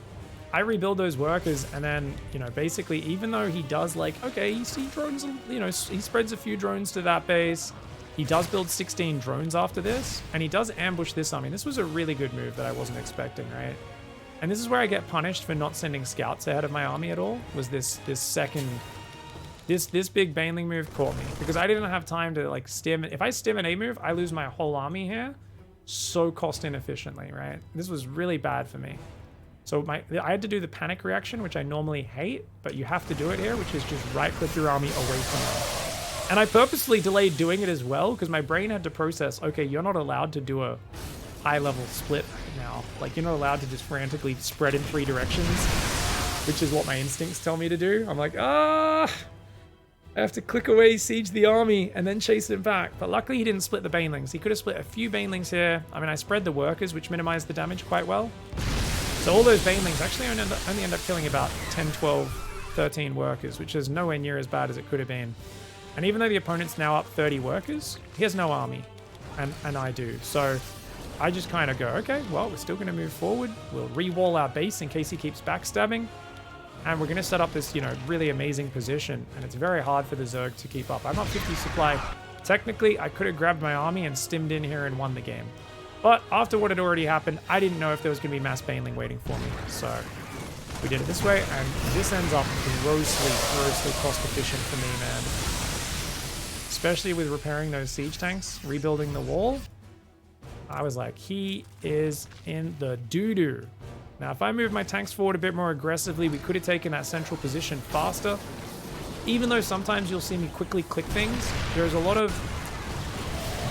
I rebuild those workers, and then, you know, basically, even though he does like, okay, he sees drones, you know, he spreads a few drones to that base. He does build 16 drones after this, and he does ambush this army. This was a really good move that I wasn't expecting, right? And this is where I get punished for not sending scouts ahead of my army at all, was this second... This big Baneling move caught me because I didn't have time to like stim. If I stim an A move, I lose my whole army here so cost inefficiently, right? This was really bad for me. So I had to do the panic reaction, which I normally hate, but you have to do it here, which is just right click your army away from them. And I purposely delayed doing it as well because my brain had to process, okay, you're not allowed to do a high level split right now. Like you're not allowed to just frantically spread in 3 directions, which is what my instincts tell me to do. I'm like, I have to click away, siege the army, and then chase him back. But luckily he didn't split the Banelings. He could have split a few Banelings here. I mean, I spread the workers, which minimized the damage quite well. So all those Banelings actually only end up killing about 10, 12, 13 workers, which is nowhere near as bad as it could have been. And even though the opponent's now up 30 workers, he has no army, and I do. So I just kind of go, okay, well, we're still going to move forward. We'll re-wall our base in case he keeps backstabbing. And we're going to set up this, you know, really amazing position. And it's very hard for the Zerg to keep up. I'm up 50 supply. Technically, I could have grabbed my army and stimmed in here and won the game. But after what had already happened, I didn't know if there was going to be mass Baneling waiting for me. So we did it this way. And this ends up grossly cost efficient for me, man. Especially with repairing those siege tanks, rebuilding the wall. I was like, he is in the doo-doo. Now, if I move my tanks forward a bit more aggressively, we could have taken that central position faster. Even though sometimes you'll see me quickly click things, there's a lot of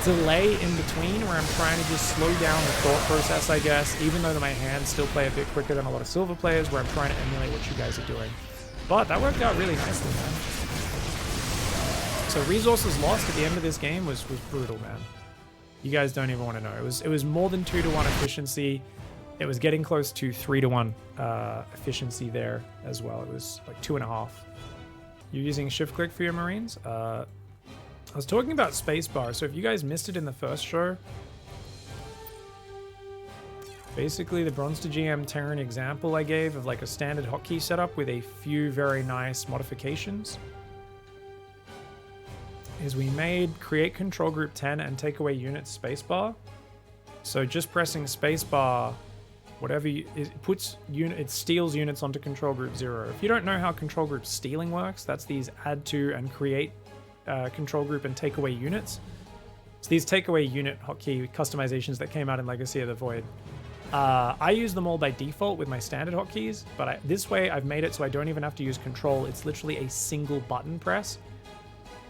delay in between where I'm trying to just slow down the thought process, I guess, even though my hands still play a bit quicker than a lot of silver players where I'm trying to emulate what you guys are doing. But that worked out really nicely, man. So resources lost at the end of this game was brutal, man. You guys don't even want to know. It was more than 2-to-1 efficiency. It was getting close to 3-to-1 efficiency there as well. It was like 2.5. You're using shift click for your Marines? I was talking about spacebar. So if you guys missed it in the first show, basically the Bronze to GM Terran example I gave of like a standard hotkey setup with a few very nice modifications is we made create control group 10 and take away units spacebar. So just pressing spacebar, whatever it steals units onto control group 0. If you don't know how control group stealing works, that's these add to and create control group and take away units. So these take away unit hotkey customizations that came out in Legacy of the Void. I use them all by default with my standard hotkeys, but this way I've made it so I don't even have to use control. It's literally a single button press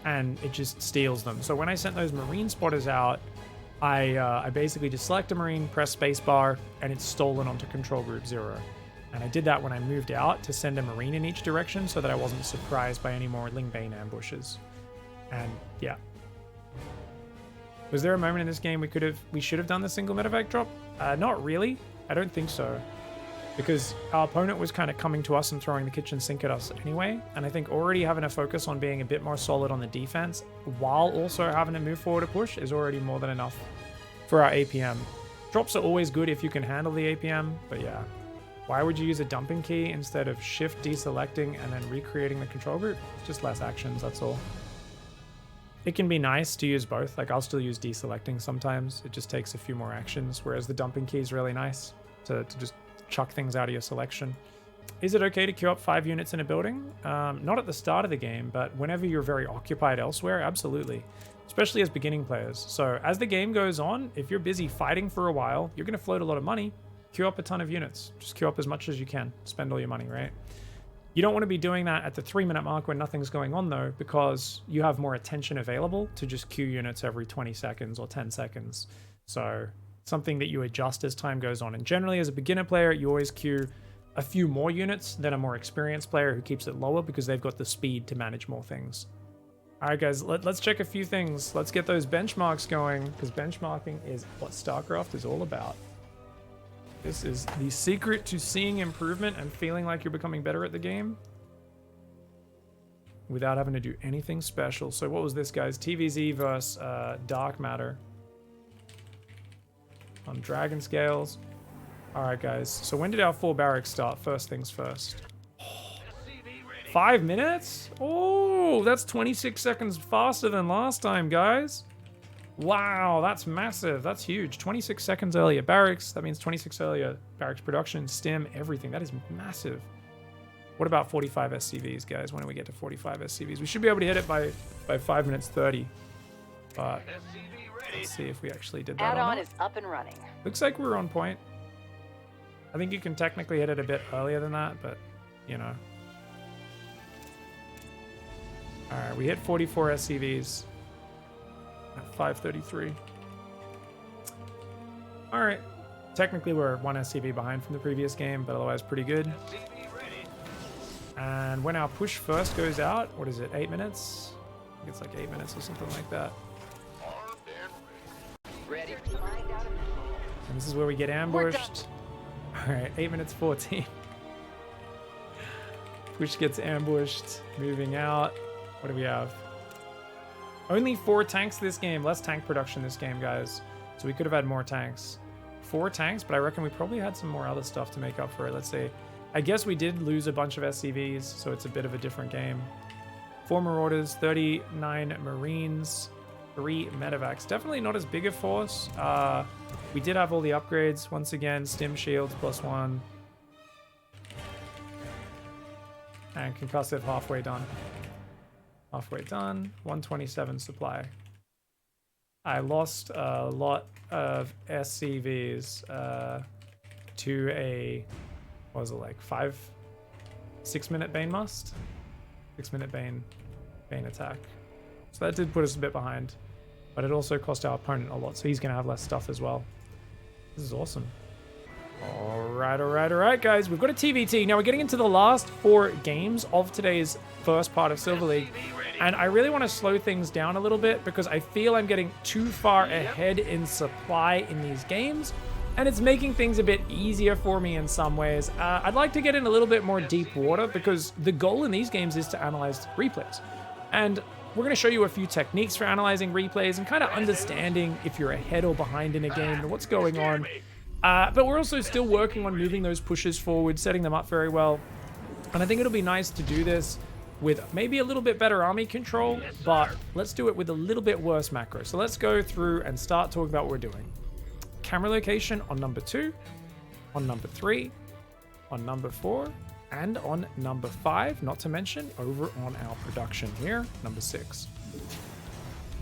and it just steals them. So when I sent those Marine spotters out, I basically just select a Marine, press spacebar, and it's stolen onto control group 0. And I did that when I moved out to send a Marine in each direction so that I wasn't surprised by any more Lingbane ambushes. And yeah. Was there a moment in this game we should have done the single medevac drop? Not really. I don't think so. Because our opponent was kind of coming to us and throwing the kitchen sink at us anyway. And I think already having a focus on being a bit more solid on the defense while also having to move forward a push is already more than enough for our APM. Drops are always good if you can handle the APM, but yeah. Why would you use a dumping key instead of shift deselecting and then recreating the control group? It's just less actions, that's all. It can be nice to use both. Like I'll still use deselecting sometimes. It just takes a few more actions, whereas the dumping key is really nice to just chuck things out of your selection. Is it okay to queue up 5 units in a building? Not at the start of the game, but whenever you're very occupied elsewhere, absolutely. Especially as beginning players. So as the game goes on, if you're busy fighting for a while, you're going to float a lot of money. Queue up a ton of units. Just queue up as much as you can. Spend all your money, right? You don't want to be doing that at the 3-minute mark when nothing's going on though, because you have more attention available to just queue units every 20 seconds or 10 seconds. So something that you adjust as time goes on. And generally as a beginner player, you always queue a few more units than a more experienced player who keeps it lower because they've got the speed to manage more things. All right, guys, let's check a few things. Let's get those benchmarks going because benchmarking is what StarCraft is all about. This is the secret to seeing improvement and feeling like you're becoming better at the game without having to do anything special. So what was this, guys? TVZ versus Dark Matter on Dragon Scales. All right, guys. So when did our 4 barracks start? First things first. 5 minutes? Oh, that's 26 seconds faster than last time, guys. Wow, that's massive. That's huge. 26 seconds earlier barracks. That means 26 earlier barracks production, stim, everything. That is massive. What about 45 SCVs, guys? When do we get to 45 SCVs? We should be able to hit it by 5 minutes 30. But let's see if we actually did that. Add-on is up and running. Looks like we're on point. I think you can technically hit it a bit earlier than that, but you know. All right, we hit 44 SCVs at 5:33. All right, technically we're 1 SCV behind from the previous game, but otherwise pretty good. And when our push first goes out, what is it, 8 minutes? I think it's like 8 minutes or something like that. Ready. And this is where we get ambushed. All right, 8 minutes 14. Push gets ambushed, moving out. What do we have? Only 4 tanks this game. Less tank production this game, guys. So we could have had more tanks. 4 tanks, but I reckon we probably had some more other stuff to make up for it. Let's see. I guess we did lose a bunch of SCVs, so it's a bit of a different game. 4 Marauders, 39 Marines, 3 Medevacs. Definitely not as big a force. We did have all the upgrades. Once again, stim shields +1. And concussive halfway done. Halfway done. 127 supply. I lost a lot of SCVs to a, what was it, like 6 minute Bane must? 6 minute Bane attack. So that did put us a bit behind. But it also cost our opponent a lot, so he's going to have less stuff as well. This is awesome. All right, guys. We've got a TVT. Now we're getting into the last 4 games of today's first part of Silver League. And I really want to slow things down a little bit because I feel I'm getting too far ahead in supply in these games. And it's making things a bit easier for me in some ways. I'd like to get in a little bit more deep water because the goal in these games is to analyze replays. And we're going to show you a few techniques for analyzing replays and kind of understanding if you're ahead or behind in a game and what's going on. But we're also still working on moving those pushes forward, setting them up very well. And I think it'll be nice to do this with maybe a little bit better army control, but let's do it with a little bit worse macro. So let's go through and start talking about what we're doing. Camera location on number 2, on number 3, on number 4, and on number 5, not to mention over on our production here, number 6.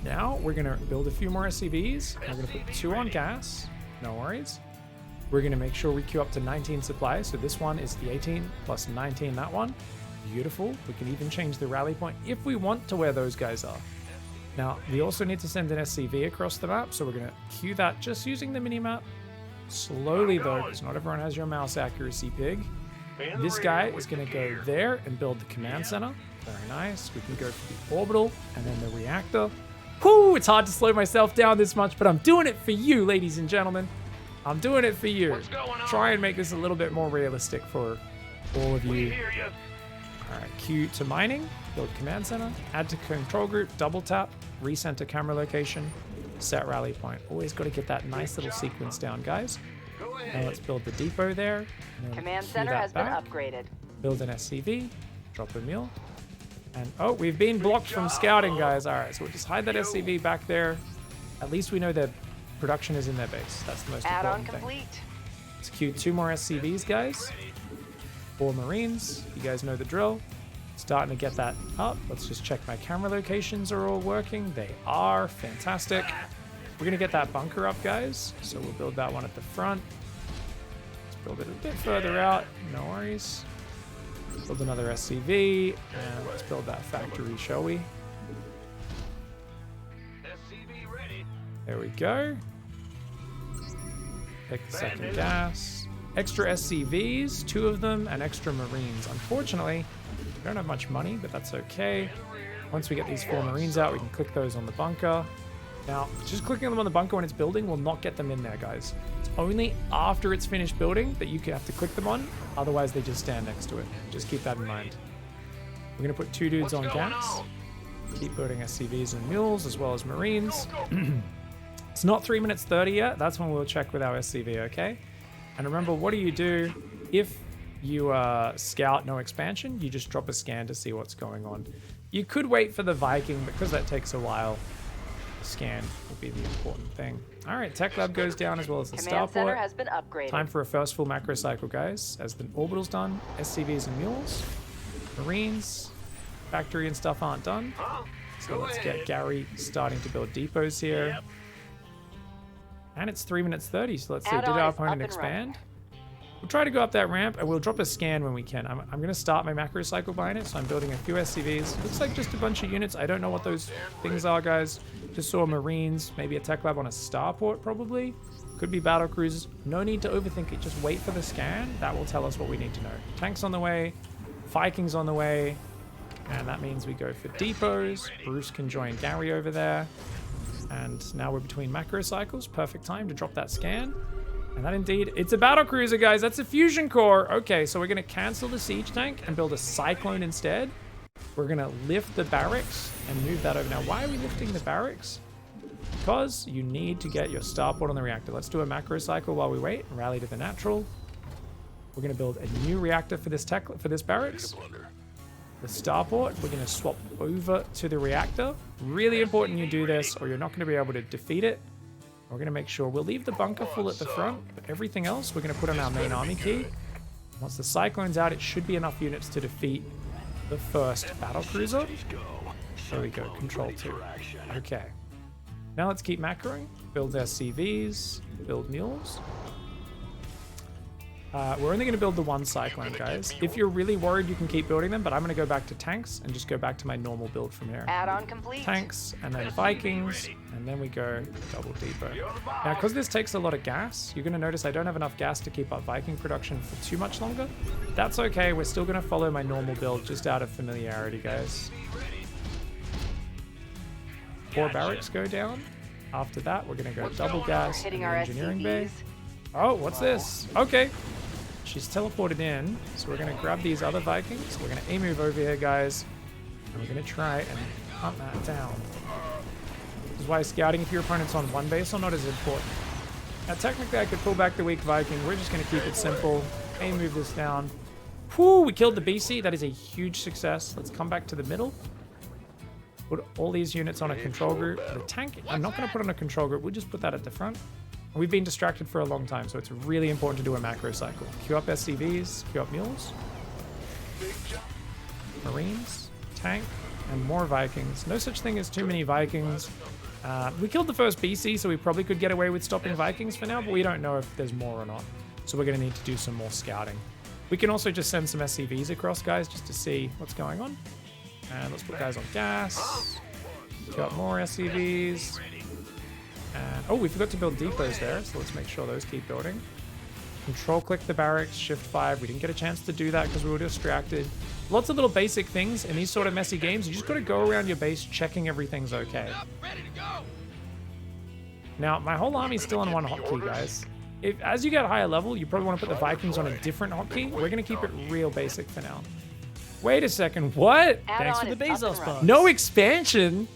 Now we're gonna build a few more SCVs. We're gonna put 2 on gas, no worries. We're gonna make sure we queue up to 19 supplies. So this one is the 18 plus 19, that one. Beautiful. We can even change the rally point if we want to where those guys are. Now, we also need to send an SCV across the map, so we're going to queue that just using the mini-map. Slowly, though, because not everyone has your mouse accuracy, Pig. This guy is going to go there and build the command center. Very nice. We can go for the orbital and then the reactor. Whoo! It's hard to slow myself down this much, but I'm doing it for you, ladies and gentlemen. I'm doing it for you. Try and make this a little bit more realistic for all of you. All right, queue to mining, build command center, add to control group, double tap, recenter camera location, set rally point. Always got to get that nice little sequence down, guys. Now let's build the depot there. Command center has been upgraded. Build an SCV, drop a mule. And oh, we've been blocked from scouting, guys. All right, so we'll just hide that SCV back there. At least we know their production is in their base. That's the most important thing. Complete. Let's queue 2 more SCVs, guys. 4 Marines, you guys know the drill. Starting to get that up. Let's just check my camera locations are all working. They are fantastic. We're gonna get that bunker up, guys. So we'll build that one at the front. Let's build it a bit further out, no worries. Build another SCV, and let's build that factory, shall we? There we go. Pick the second gas. Extra SCVs, 2 of them, and extra Marines. Unfortunately, we don't have much money, but that's okay. Once we get these 4 Marines out, we can click those on the bunker. Now, just clicking them on the bunker when it's building will not get them in there, guys. It's only after it's finished building that you have to click them on. Otherwise, they just stand next to it. Just keep that in mind. We're going to put 2 dudes on gas. Keep building SCVs and mules, as well as Marines. It's not 3 minutes 30 yet. That's when we'll check with our SCV, okay? And remember, what do you do if you scout no expansion? You just drop a scan to see what's going on. You could wait for the Viking, because that takes a while. The scan will be the important thing. All right, Tech Lab goes down as well as the Command center starport. has been upgraded. Time for a first full macro cycle, guys. As the orbital's done, SCVs and mules, Marines, factory and stuff aren't done. So let's get Gary starting to build depots here. And it's 3 minutes 30, so let's see. Did our opponent expand? We'll try to go up that ramp, and we'll drop a scan when we can. I'm going to start my macro cycle behind it, so I'm building a few SCVs. Looks like just a bunch of units. I don't know what those things are, guys. Just saw Marines, maybe a tech lab on a starport, probably. Could be Battlecruisers. No need to overthink it. Just wait for the scan. That will tell us what we need to know. Tanks on the way. Vikings on the way. And that means we go for depots. Bruce can join Gary over there. And now we're between macro cycles. Perfect time to drop that scan. And that indeed, it's a battlecruiser, guys. That's a fusion core. Okay, so we're going to cancel the siege tank and build a cyclone instead. We're going to lift the barracks and move that over. Now, why are we lifting the barracks? Because you need to get your starport on the reactor. Let's do a macro cycle while we wait and rally to the natural. We're going to build a new reactor for this barracks. The starport, we're going to swap over to the reactor. Really important you do this or you're not going to be able to defeat it. We're going to make sure we'll leave the bunker full at the front, but everything else we're going to put on our main army key. Once the cyclone's out, it should be enough units to defeat the first battlecruiser. There we go, control 2. Okay. Now let's keep macroing. Build SCVs, build mules. We're only going to build the one Cyclone, guys. If you're really worried, you can keep building them, but I'm going to go back to tanks and just go back to my normal build from here. Add-on complete. Tanks, and then Vikings, and then we go double depot. Now, because this takes a lot of gas, you're going to notice I don't have enough gas to keep up Viking production for too much longer. That's okay. We're still going to follow my normal build just out of familiarity, guys. 4 barracks go down. After that, we're going to go double gas in the engineering bay. Oh, what's this? Okay. She's teleported in, so we're going to grab these other Vikings. We're going to move over here, guys. And we're going to try and hunt that down. This is why scouting if your opponent's on one base or not is important. Now, technically, I could pull back the weak Viking. We're just going to keep it simple. Move this down. Whew, we killed the BC. That is a huge success. Let's come back to the middle. Put all these units on a control group. The tank, I'm not going to put on a control group. We'll just put that at the front. We've been distracted for a long time, so it's really important to do a macro cycle. Queue up SCVs, queue up mules, Marines, tank, and more Vikings. No such thing as too many Vikings. We killed the first BC, so we probably could get away with stopping Vikings for now, but we don't know if there's more or not. So we're going to need to do some more scouting. We can also just send some SCVs across, guys, just to see what's going on. And let's put guys on gas. Queue up more SCVs. And, oh, we forgot to build depots there, so let's make sure those keep building. Control click the barracks, shift 5. We didn't get a chance to do that because we were distracted. Lots of little basic things in these sort of messy games. You just got to go around your base checking everything's okay. Now, my whole army's still on one hotkey, guys. As you get higher level, you probably want to put the Vikings on a different hotkey. We're going to keep it real basic for now. Wait a second, what? Thanks for the Bezos box. No expansion?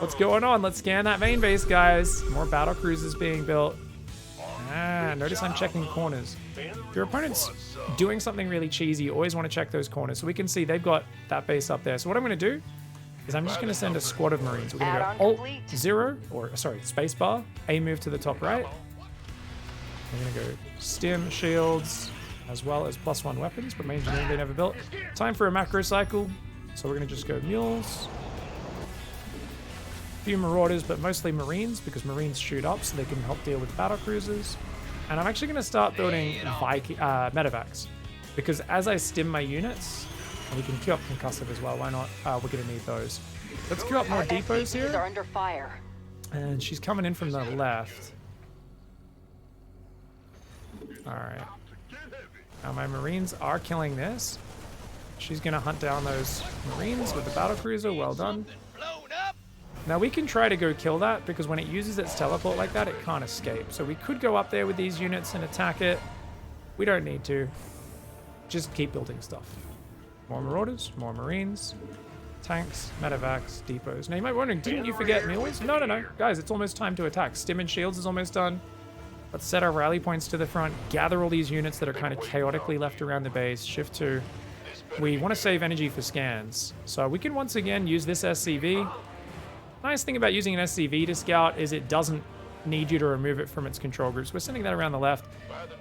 What's going on? Let's scan that main base, guys. More Battlecruisers being built. Notice I'm checking corners. If your opponent's doing something really cheesy, you always want to check those corners. So we can see they've got that base up there. So what I'm going to do is I'm just going to send a squad of Marines. We're going to go Alt-0, or sorry, spacebar, move to the top right. We're going to go stim, shields, as well as +1 weapons, but my engineering bay never built. Time for a macro cycle. So we're going to just go mules. Few marauders, but mostly Marines, because Marines shoot up so they can help deal with Battlecruisers. And I'm actually going to start building medevacs, because as I stim my units, and we can queue up concussive as well, why not? We're going to need those. Let's queue up more depots here. Are under fire. And she's coming in from the left. Alright. Now my Marines are killing this. She's going to hunt down those Marines with the Battlecruiser. Well done. Now we can try to go kill that, because when it uses its teleport like that, it can't escape. So we could go up there with these units and attack it. We don't need to. Just keep building stuff. More Marauders, more Marines, tanks, medevacs, depots. Now you might be wondering, didn't you forget mules? No, no, no. Guys, it's almost time to attack. Stim and shields is almost done. Let's set our rally points to the front. Gather all these units that are kind of chaotically left around the base. Shift 2. We want to save energy for scans. So we can once again use this SCV. Nice thing about using an SCV to scout is it doesn't need you to remove it from its control groups. We're sending that around the left.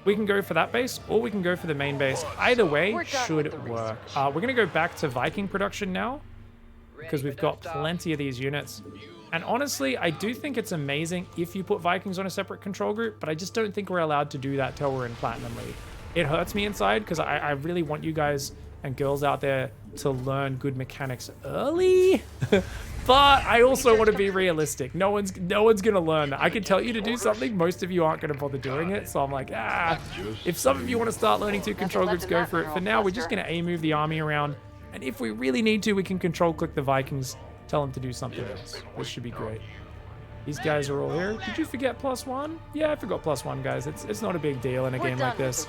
We can go for that base, or we can go for the main base. Either way should work. We're going to go back to Viking production now, because we've got plenty of these units. And honestly, I do think it's amazing if you put Vikings on a separate control group, but I just don't think we're allowed to do that till we're in Platinum League. It hurts me inside, because I really want you guys and girls out there to learn good mechanics early. But I also want to be realistic. No one's gonna learn that. I can tell you to do something, most of you aren't gonna bother doing it. So I'm like, if some of you want to start learning 2 control groups, go for it. For now, we're just gonna move the army around, and if we really need to, we can control click the Vikings, tell them to do something else. This should be great. These guys are all here. Did you forget +1? Yeah, I forgot +1, guys. It's not a big deal in a game like this.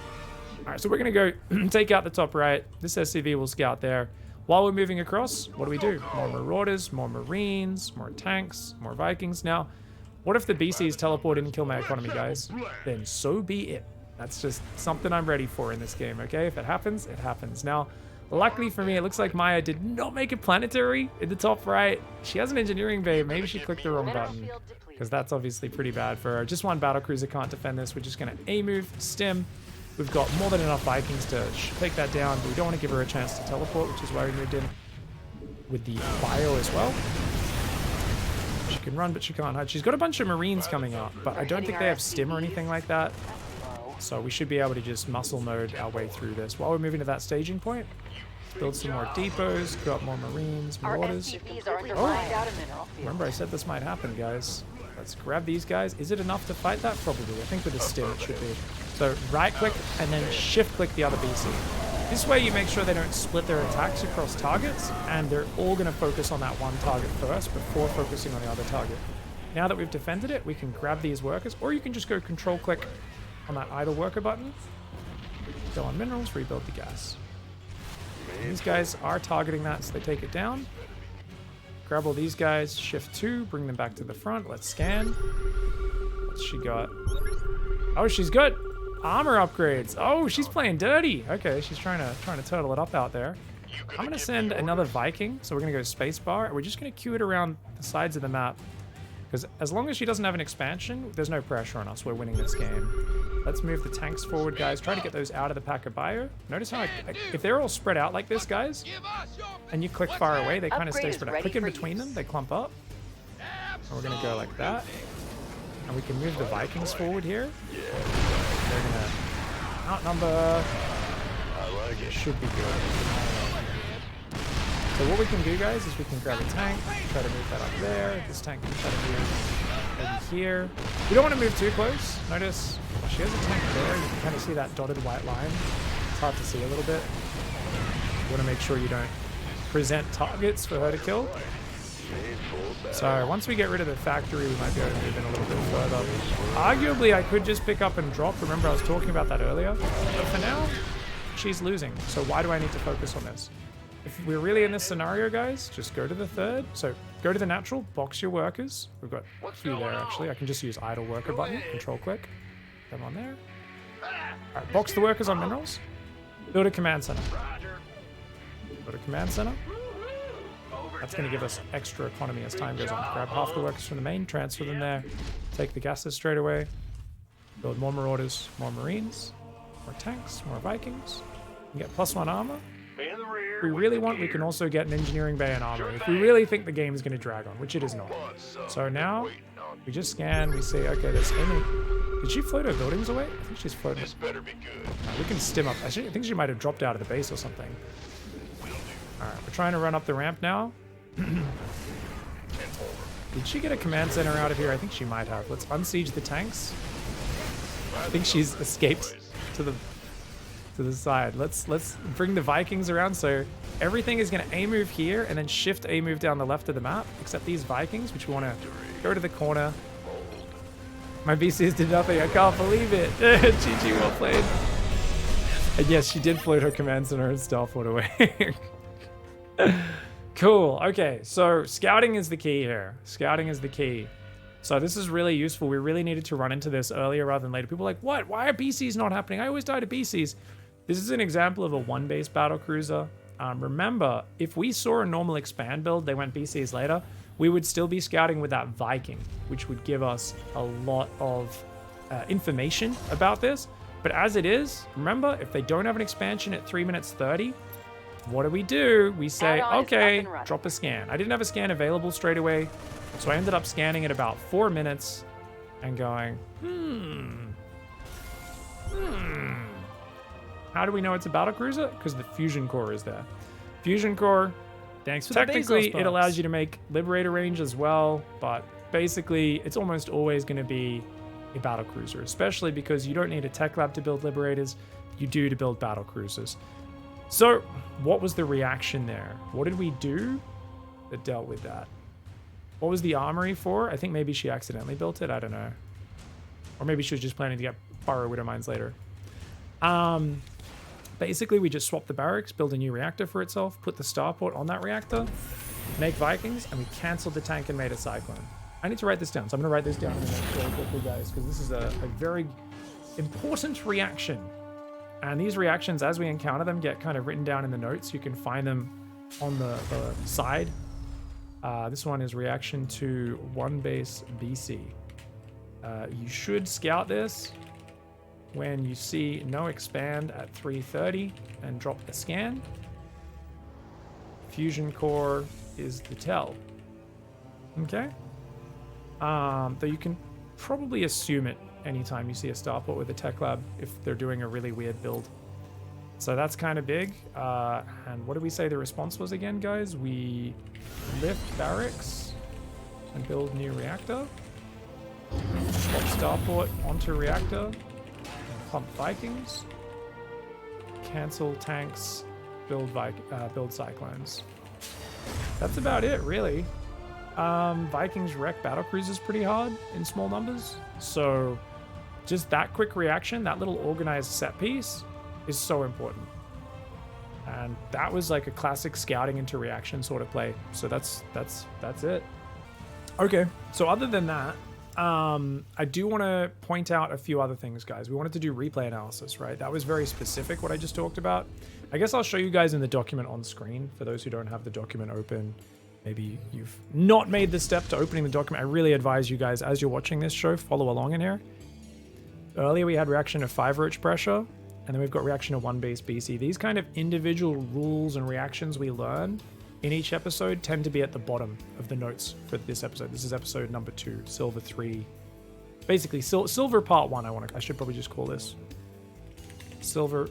All right, so we're gonna go take out the top right. This SCV will scout there. While we're moving across, what do? More Marauders, more Marines, more tanks, more Vikings. Now, what if the BCs teleport in and kill my economy, guys? Then so be it. That's just something I'm ready for in this game, okay? If it happens, it happens. Now, luckily for me, it looks like Maya did not make a planetary in the top right. She has an engineering bay. Maybe she clicked the wrong button, because that's obviously pretty bad for her. Just one Battlecruiser can't defend this. We're just going to move, stim. We've got more than enough Vikings to take that down, but we don't want to give her a chance to teleport, which is why we moved in with the bio as well. She can run, but she can't hide. She's got a bunch of Marines coming out, but I don't think they have stim or anything like that. So we should be able to just muscle mode our way through this. While we're moving to that staging point, build some more depots, go up more Marines, Marauders. SCPs are under mined out a mineral field. Remember I said this might happen, guys. Let's grab these guys. Is it enough to fight that? Probably. I think with a stim it should be. So right click and then shift click the other BC. This way you make sure they don't split their attacks across targets and they're all going to focus on that one target first before focusing on the other target. Now that we've defended it, we can grab these workers, or you can just go control click on that idle worker button. Go on minerals, rebuild the gas. And these guys are targeting that, so they take it down. Grab all these guys, shift 2, bring them back to the front. Let's scan. What's she got? Oh, she's got armor upgrades. Oh, she's playing dirty. Okay, she's trying to turtle it up out there. I'm gonna send another Viking, so we're gonna go spacebar, and we're just gonna queue it around the sides of the map. Because as long as she doesn't have an expansion, there's no pressure on us. We're winning this game. Let's move the tanks forward, guys. Try to get those out of the pack of bio. Notice how if they're all spread out like this, guys, and you click far away, they kind of stay spread out. Click in between them, they clump up. And we're going to go like that. And we can move the Vikings forward here. They're going to outnumber. It should be good. So what we can do, guys, is we can grab a tank, try to move that up there. This tank can try to move over here. We don't want to move too close. Notice she has a tank there. You can kind of see that dotted white line. It's hard to see a little bit. You want to make sure you don't present targets for her to kill. So once we get rid of the factory, we might be able to move in a little bit further. Arguably, I could just pick up and drop. Remember, I was talking about that earlier. But for now, she's losing. So why do I need to focus on this? If we're really in this scenario, guys, just go to the third. So go to the natural, box your workers. We've got a few there, actually. I can just use idle worker button, control click. Come on there. All right, box the workers on minerals. Build a command center. Build a command center. That's going to give us extra economy as time goes on. Grab half the workers from the main, transfer them there. Take the gases straight away. Build more Marauders, more Marines, more tanks, more Vikings. You get +1 armor. If we really want, we can also get an engineering bay and armor. If we really think the game is going to drag on, which it is not. So now, we just scan, we see, okay, there's Amy. Did she float her buildings away? I think she's floating. This better be good. We can stim up. I think she might have dropped out of the base or something. Alright, we're trying to run up the ramp now. Did she get a command center out of here? I think she might have. Let's unsiege the tanks. I think she's escaped to the side. Let's bring the Vikings around. So everything is going to A move here and then shift A move down the left of the map, except these Vikings, which we want to go to the corner. My BCs did nothing. I can't believe it. GG, well played. And yes, she did float her command center and stealth away. Cool. Okay, so scouting is the key here. Scouting is the key. So this is really useful. We really needed to run into this earlier rather than later. People are like, what? Why are BCs not happening? I always die to BCs. This is an example of a one-base battlecruiser. Remember, if we saw a normal expand build, they went BCs later, we would still be scouting with that Viking, which would give us a lot of information about this. But as it is, remember, if they don't have an expansion at 3 minutes 30, what do? We say, okay, drop a scan. I didn't have a scan available straight away, so I ended up scanning at about 4 minutes and going, How do we know it's a battlecruiser? Because the fusion core is there. Fusion core, thanks for technically, the it allows you to make Liberator range as well, but basically, it's almost always going to be a battlecruiser, especially because you don't need a tech lab to build Liberators. You do to build battlecruisers. So, what was the reaction there? What did we do that dealt with that? What was the armory for? I think maybe she accidentally built it. I don't know. Or maybe she was just planning to get borrow Widow Mines later. Basically, we just swapped the barracks, build a new reactor for itself, put the starport on that reactor, make Vikings, and we canceled the tank and made a Cyclone. I need to write this down, so I'm going to write this down in the next really quickly, guys, because this is a very important reaction. And these reactions, as we encounter them, get kind of written down in the notes. You can find them on the side. This one is reaction to one base BC. You should scout this when you see no expand at 3:30 and drop the scan. Fusion core is the tell. Okay? Though you can probably assume it anytime you see a starport with a tech lab if they're doing a really weird build. So that's kind of big. And what did we say the response was again, guys? We lift barracks and build new reactor. Swap starport onto reactor. And pump Vikings. Cancel tanks. Build cyclones. That's about it, really. Vikings wreck battlecruisers pretty hard in small numbers. So just that quick reaction, that little organized set piece is so important. And that was like a classic scouting into reaction sort of play. So that's it. Okay, so other than that, I do want to point out a few other things, guys. We wanted to do replay analysis, right? That was very specific, what I just talked about. I guess I'll show you guys in the document on screen for those who don't have the document open. Maybe you've not made the step to opening the document. I really advise you guys, as you're watching this show, follow along in here. Earlier, we had reaction to 5 roach pressure, and then we've got reaction to 1 base BC. These kind of individual rules and reactions we learn in each episode tend to be at the bottom of the notes for this episode. This is episode number 2, Silver 3. Basically, Silver Part 1, I should probably just call this. Silver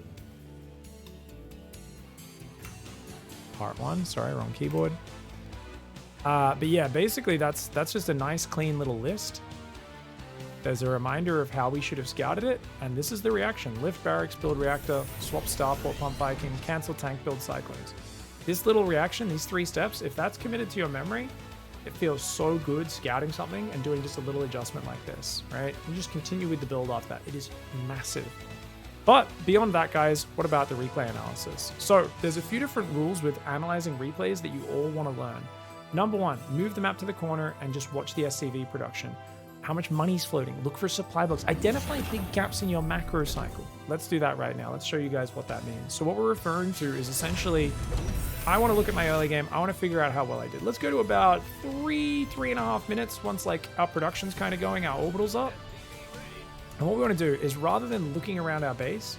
Part 1, sorry, wrong keyboard. But yeah, basically that's just a nice clean little list. There's a reminder of how we should have scouted it, and this is the reaction. Lift barracks, build reactor, swap starport, pump Viking, cancel tank, build cyclones. This little reaction, these 3 steps, if that's committed to your memory, it feels so good scouting something and doing just a little adjustment like this, right? You just continue with the build off that. It is massive. But beyond that, guys, what about the replay analysis? So there's a few different rules with analyzing replays that you all want to learn. Number 1, move the map to the corner and just watch the SCV production. How much money's floating? Look for supply blocks. Identify big gaps in your macro cycle. Let's do that right now. Let's show you guys what that means. So what we're referring to is essentially, I want to look at my early game. I want to figure out how well I did. Let's go to about 3.5 minutes once like our production's kind of going, our orbital's up. And what we want to do is rather than looking around our base,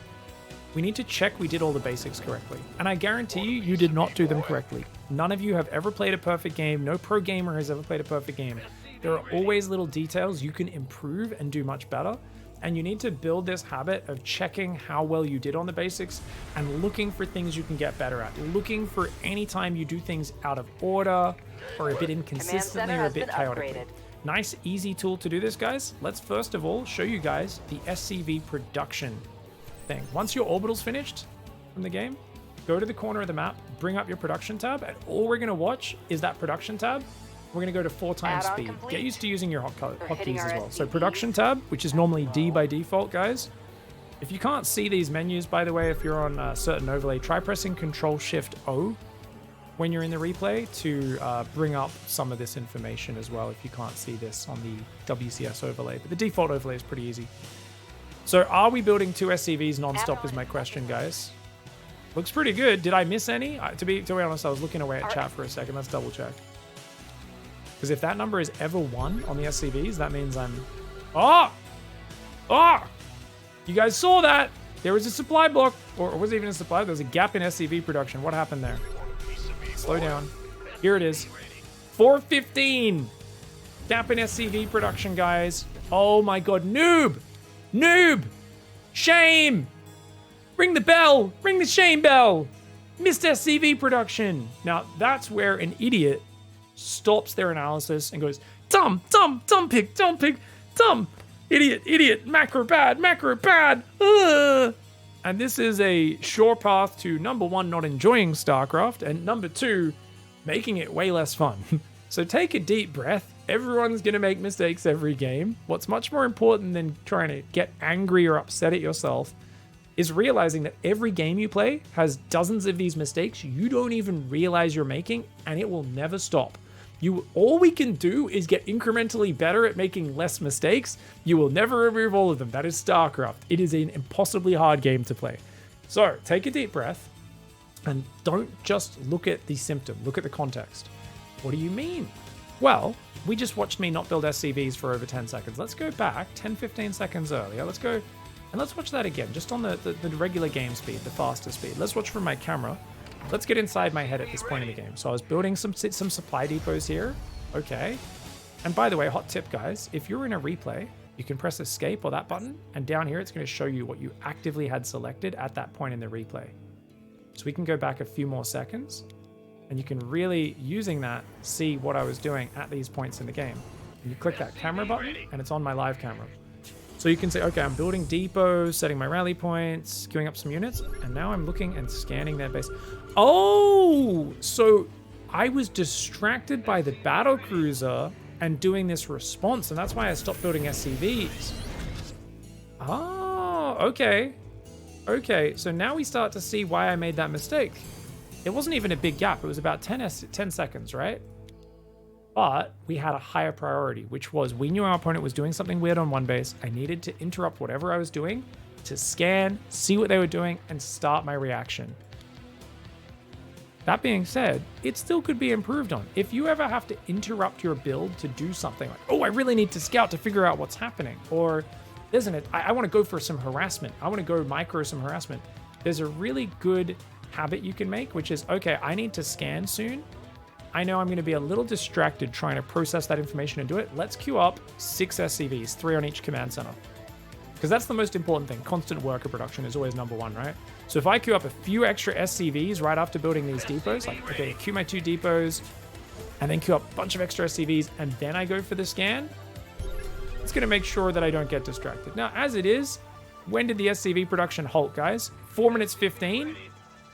we need to check we did all the basics correctly. And I guarantee you did not do them correctly. None of you have ever played a perfect game. No pro gamer has ever played a perfect game. There are always little details you can improve and do much better. And you need to build this habit of checking how well you did on the basics and looking for things you can get better at. Looking for any time you do things out of order or a bit inconsistently or a bit chaotically. Nice, easy tool to do this, guys. Let's first of all show you guys the SCV production thing. Once your orbital's finished from the game, go to the corner of the map, bring up your production tab, and all we're going to watch is that production tab. We're going to go to 4 times speed. Get used to using your hotkeys as well. So production tab, which is normally D by default, guys. If you can't see these menus, by the way, if you're on a certain overlay, try pressing Control-Shift-O when you're in the replay to bring up some of this information as well if you can't see this on the WCS overlay. But the default overlay is pretty easy. So are we building 2 SCVs non-stop is my question, guys. Looks pretty good. Did I miss any? To be honest, I was looking away at chat for a second. Let's double check. Because if that number is ever 1 on the SCVs, that means I'm... Oh! You guys saw that! There was a supply block, or was it even a supply? There was a gap in SCV production. What happened there? Slow down. Here it is. 415! Gap in SCV production, guys. Oh my god. Noob! Noob! Shame! Ring the bell! Ring the shame bell! Missed SCV production! Now, that's where an idiot stops their analysis and goes, dumb pig, dumb, idiot, macro bad, ugh. And this is a sure path to number 1, not enjoying StarCraft, and number 2, making it way less fun. So take a deep breath. Everyone's going to make mistakes every game. What's much more important than trying to get angry or upset at yourself is realizing that every game you play has dozens of these mistakes you don't even realize you're making, and it will never stop. All we can do is get incrementally better at making less mistakes. You will never remove all of them. That is StarCraft. It is an impossibly hard game to play. So take a deep breath and don't just look at the symptom. Look at the context. What do you mean? Well, we just watched me not build SCVs for over 10 seconds. Let's go back 10, 15 seconds earlier. Let's go and let's watch that again, just on the regular game speed, the faster speed. Let's watch from my camera. Let's get inside my head at this point in the game. So I was building some supply depots here. Okay. And by the way, hot tip, guys, if you're in a replay you can press escape or that button, and down here it's going to show you what you actively had selected at that point in the replay. So we can go back a few more seconds, and you can really, using that, see what I was doing at these points in the game. And you click that camera button, and it's on my live camera. So you can say, okay, I'm building depots, setting my rally points, queuing up some units, and now I'm looking and scanning their base. Oh, so I was distracted by the Battlecruiser and doing this response, and that's why I stopped building SCVs. Oh, okay. Okay, so now we start to see why I made that mistake. It wasn't even a big gap. It was about 10 seconds, right? But we had a higher priority, which was we knew our opponent was doing something weird on one base. I needed to interrupt whatever I was doing to scan, see what they were doing, and start my reaction. That being said, it still could be improved on. If you ever have to interrupt your build to do something like, oh, I really need to scout to figure out what's happening, or isn't it, I want to go for some harassment. I want to go micro some harassment. There's a really good habit you can make, which is, okay, I need to scan soon. I know I'm going to be a little distracted trying to process that information and do it. Let's queue up 6 SCVs, 3 on each command center. Because that's the most important thing. Constant worker production is always number one, right? So if I queue up a few extra SCVs right after building these depots, like, okay, queue my 2 depots, and then queue up a bunch of extra SCVs, and then I go for the scan, it's going to make sure that I don't get distracted. Now, as it is, when did the SCV production halt, guys? 4 minutes 15.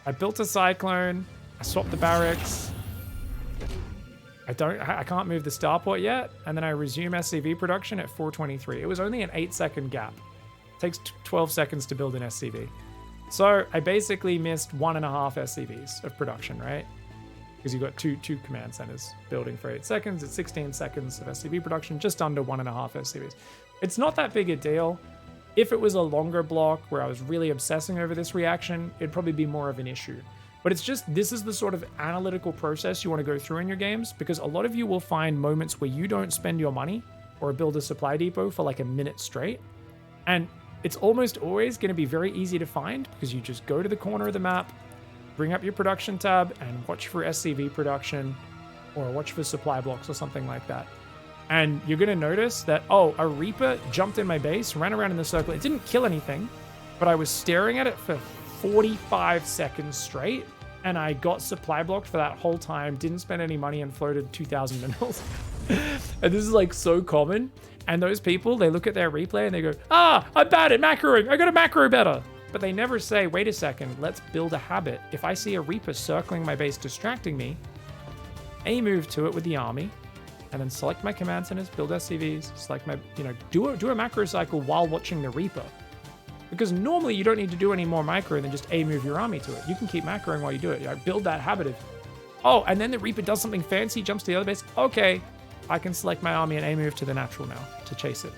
I built a cyclone. I swapped the barracks. I can't move the starport yet, and then I resume SCV production at 4:23. It was only an 8-second gap. It takes 12 seconds to build an SCV. So I basically missed 1.5 SCVs of production, right? Because you've got two command centers building for 8 seconds. It's 16 seconds of SCV production, just under 1.5 SCVs. It's not that big a deal. If it was a longer block where I was really obsessing over this reaction, it'd probably be more of an issue. But it's just, this is the sort of analytical process you want to go through in your games, because a lot of you will find moments where you don't spend your money or build a supply depot for like a minute straight. And it's almost always going to be very easy to find, because you just go to the corner of the map, bring up your production tab, and watch for SCV production or watch for supply blocks or something like that. And you're going to notice that, oh, a Reaper jumped in my base, ran around in the circle. It didn't kill anything, but I was staring at it for 45 seconds straight, and I got supply blocked for that whole time, didn't spend any money, and floated 2,000 minerals. And this is like so common. And those people, they look at their replay and they go, I'm bad at macroing. I got to macro better. But they never say, wait a second, let's build a habit. If I see a Reaper circling my base, distracting me, A, move to it with the army, and then select my command centers, build SCVs, select my, do a macro cycle while watching the Reaper. Because normally you don't need to do any more macro than just A, move your army to it. You can keep macroing while you do it. Build that habit of, and then the Reaper does something fancy, jumps to the other base. Okay, I can select my army and A, move to the natural now to chase it.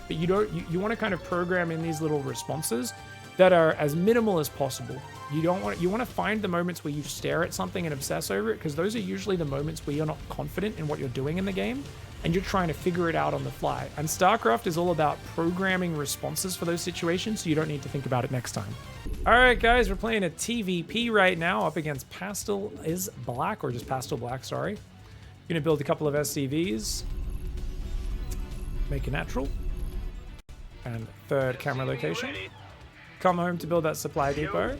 But you want to kind of program in these little responses that are as minimal as possible. You want to find the moments where you stare at something and obsess over it, because those are usually the moments where you're not confident in what you're doing in the game, and you're trying to figure it out on the fly. And StarCraft is all about programming responses for those situations, so you don't need to think about it next time. All right, guys, we're playing a TVP right now up against Pastel is Black, or just Pastel Black, sorry. Gonna build a couple of SCVs, make a natural, and 3rd camera location. Come home to build that supply depot,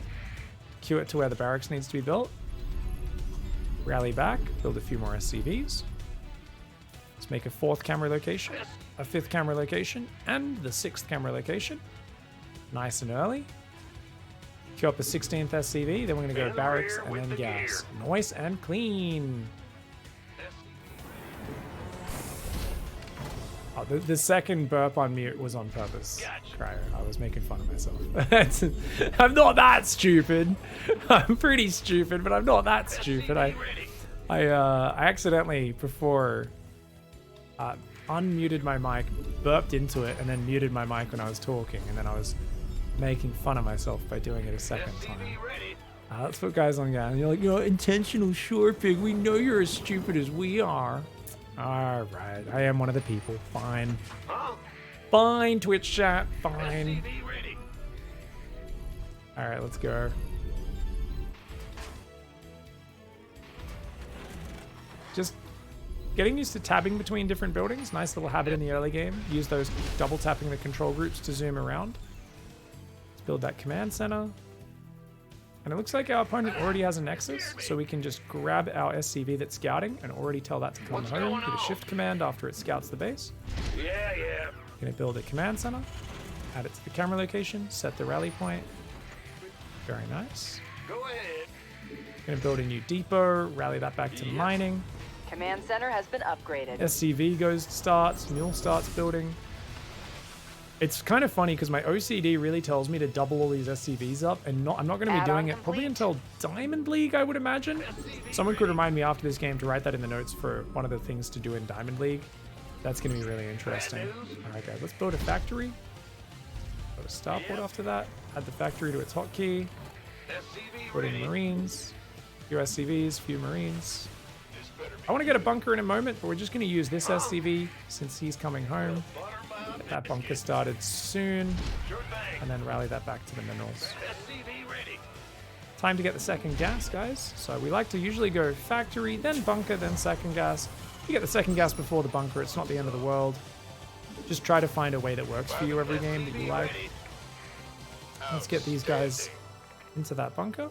queue it to where the barracks needs to be built, rally back, build a few more SCVs. Let's make a 4th camera location, a 5th camera location, and the 6th camera location. Nice and early. Queue up a 16th SCV, then we're going to go barracks and then gas. Nice and clean. Oh, the second burp on mute was on purpose. Cryer, I was making fun of myself. I'm not that stupid. I'm pretty stupid, but I'm not that stupid. I accidentally, before, unmuted my mic, burped into it, and then muted my mic when I was talking, and then I was making fun of myself by doing it a second time. That's what guys on GAN. You're like, intentional sure pig. We know you're as stupid as we are. All right, I am one of the people. Fine. Fine, Twitch chat. Fine. All right, let's go. Getting used to tabbing between different buildings. Nice little habit in the early game. Use those double tapping the control groups to zoom around. Let's build that command center. And it looks like our opponent already has a Nexus, so we can just grab our SCV that's scouting and already tell that to come home. Hit a shift command after it scouts the base. Yeah. Gonna build a command center, add it to the camera location, set the rally point. Very nice. Go ahead. Gonna build a new depot, rally that back to mining. Command center has been upgraded. SCV starts, Mule starts building. It's kind of funny because my OCD really tells me to double all these SCVs up, and I'm not going to be doing it probably until Diamond League, I would imagine. Someone could remind me after this game to write that in the notes for one of the things to do in Diamond League. That's going to be really interesting. All right, guys, let's build a factory. Put a starport after that. Add the factory to its hotkey. Put in Marines. Few SCVs, few Marines. I want to get a bunker in a moment, but we're just going to use this SCV since he's coming home. Get that bunker started soon, and then rally that back to the minerals. Time to get the second gas, guys. So we like to usually go factory, then bunker, then second gas. If you get the second gas before the bunker, it's not the end of the world. Just try to find a way that works for you every game that you like. Let's get these guys into that bunker.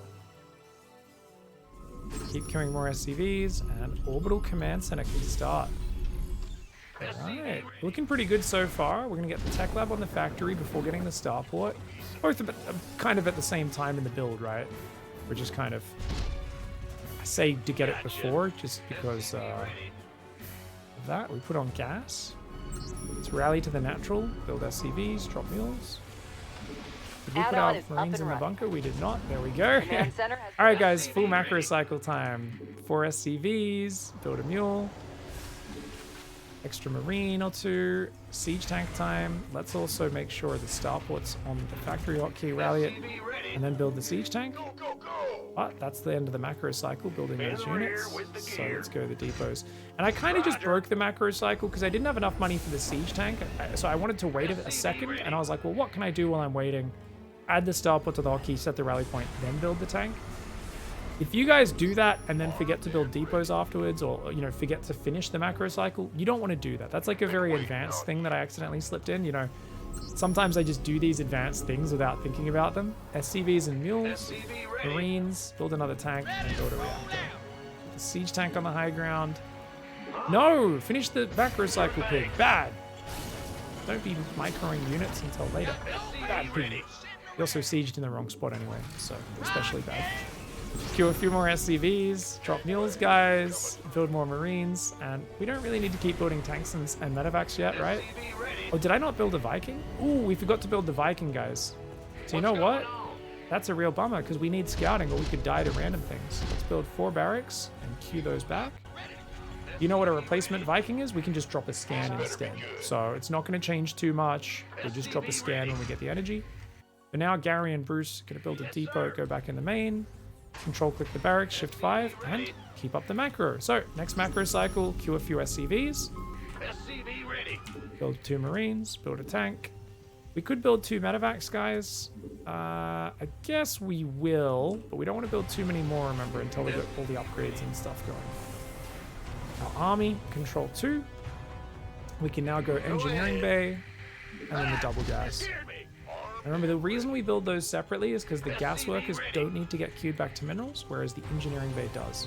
Keep killing more SCVs, and orbital command center can start. Alright, looking pretty good so far. We're going to get the tech lab on the factory before getting the starport. Both kind of at the same time in the build, right? We're just kind of... I say to get it before, just because of that. We put on gas. Let's rally to the natural, build SCVs, drop mules. Did we put our Marines in the bunker? We did not. There we go. Alright guys, full macro cycle time. 4 SCVs, build a mule. Extra Marine or 2. Siege tank time. Let's also make sure the starport's on the factory hotkey, rally it, and then build the siege tank. But that's the end of the macro cycle, building those units. So let's go to the depots. And I kind of just broke the macro cycle because I didn't have enough money for the siege tank. So I wanted to wait a second, and I was like, well, what can I do while I'm waiting? Add the starport to the hotkey, set the rally point, then build the tank. If you guys do that and then forget to build depots afterwards, or forget to finish the macro cycle, you don't want to do that. That's like a very advanced thing that I accidentally slipped in. Sometimes I just do these advanced things without thinking about them. SCVs and mules, Marines, build another tank, and build a reactor. The siege tank on the high ground. No! Finish the macro cycle, pig. Bad! Don't be microing units until later. Bad pig. You also sieged in the wrong spot anyway, so especially bad. Kill a few more SCVs, drop mules, guys, build more Marines, and we don't really need to keep building tanks and medevacs yet, right? Oh, did I not build a Viking? Ooh, we forgot to build the Viking, guys. So you know what? That's a real bummer, because we need scouting, or we could die to random things. Let's build 4 barracks and queue those back. You know what a replacement Viking is? We can just drop a scan instead. So it's not going to change too much. We'll just drop a scan when we get the energy. But now Gary and Bruce are going to build a depot, go back in the main. Control click the barracks, shift 5, and keep up the macro. So, next macro cycle, queue a few SCVs. SCV ready. Build 2 Marines, build a tank. We could build 2 medevacs, guys. I guess we will, but we don't want to build too many more, remember, until we get all the upgrades and stuff going. Our army, control 2. We can now go engineering bay, and then the double gas. Remember, the reason we build those separately is because the gas workers don't need to get queued back to minerals, whereas the engineering bay does.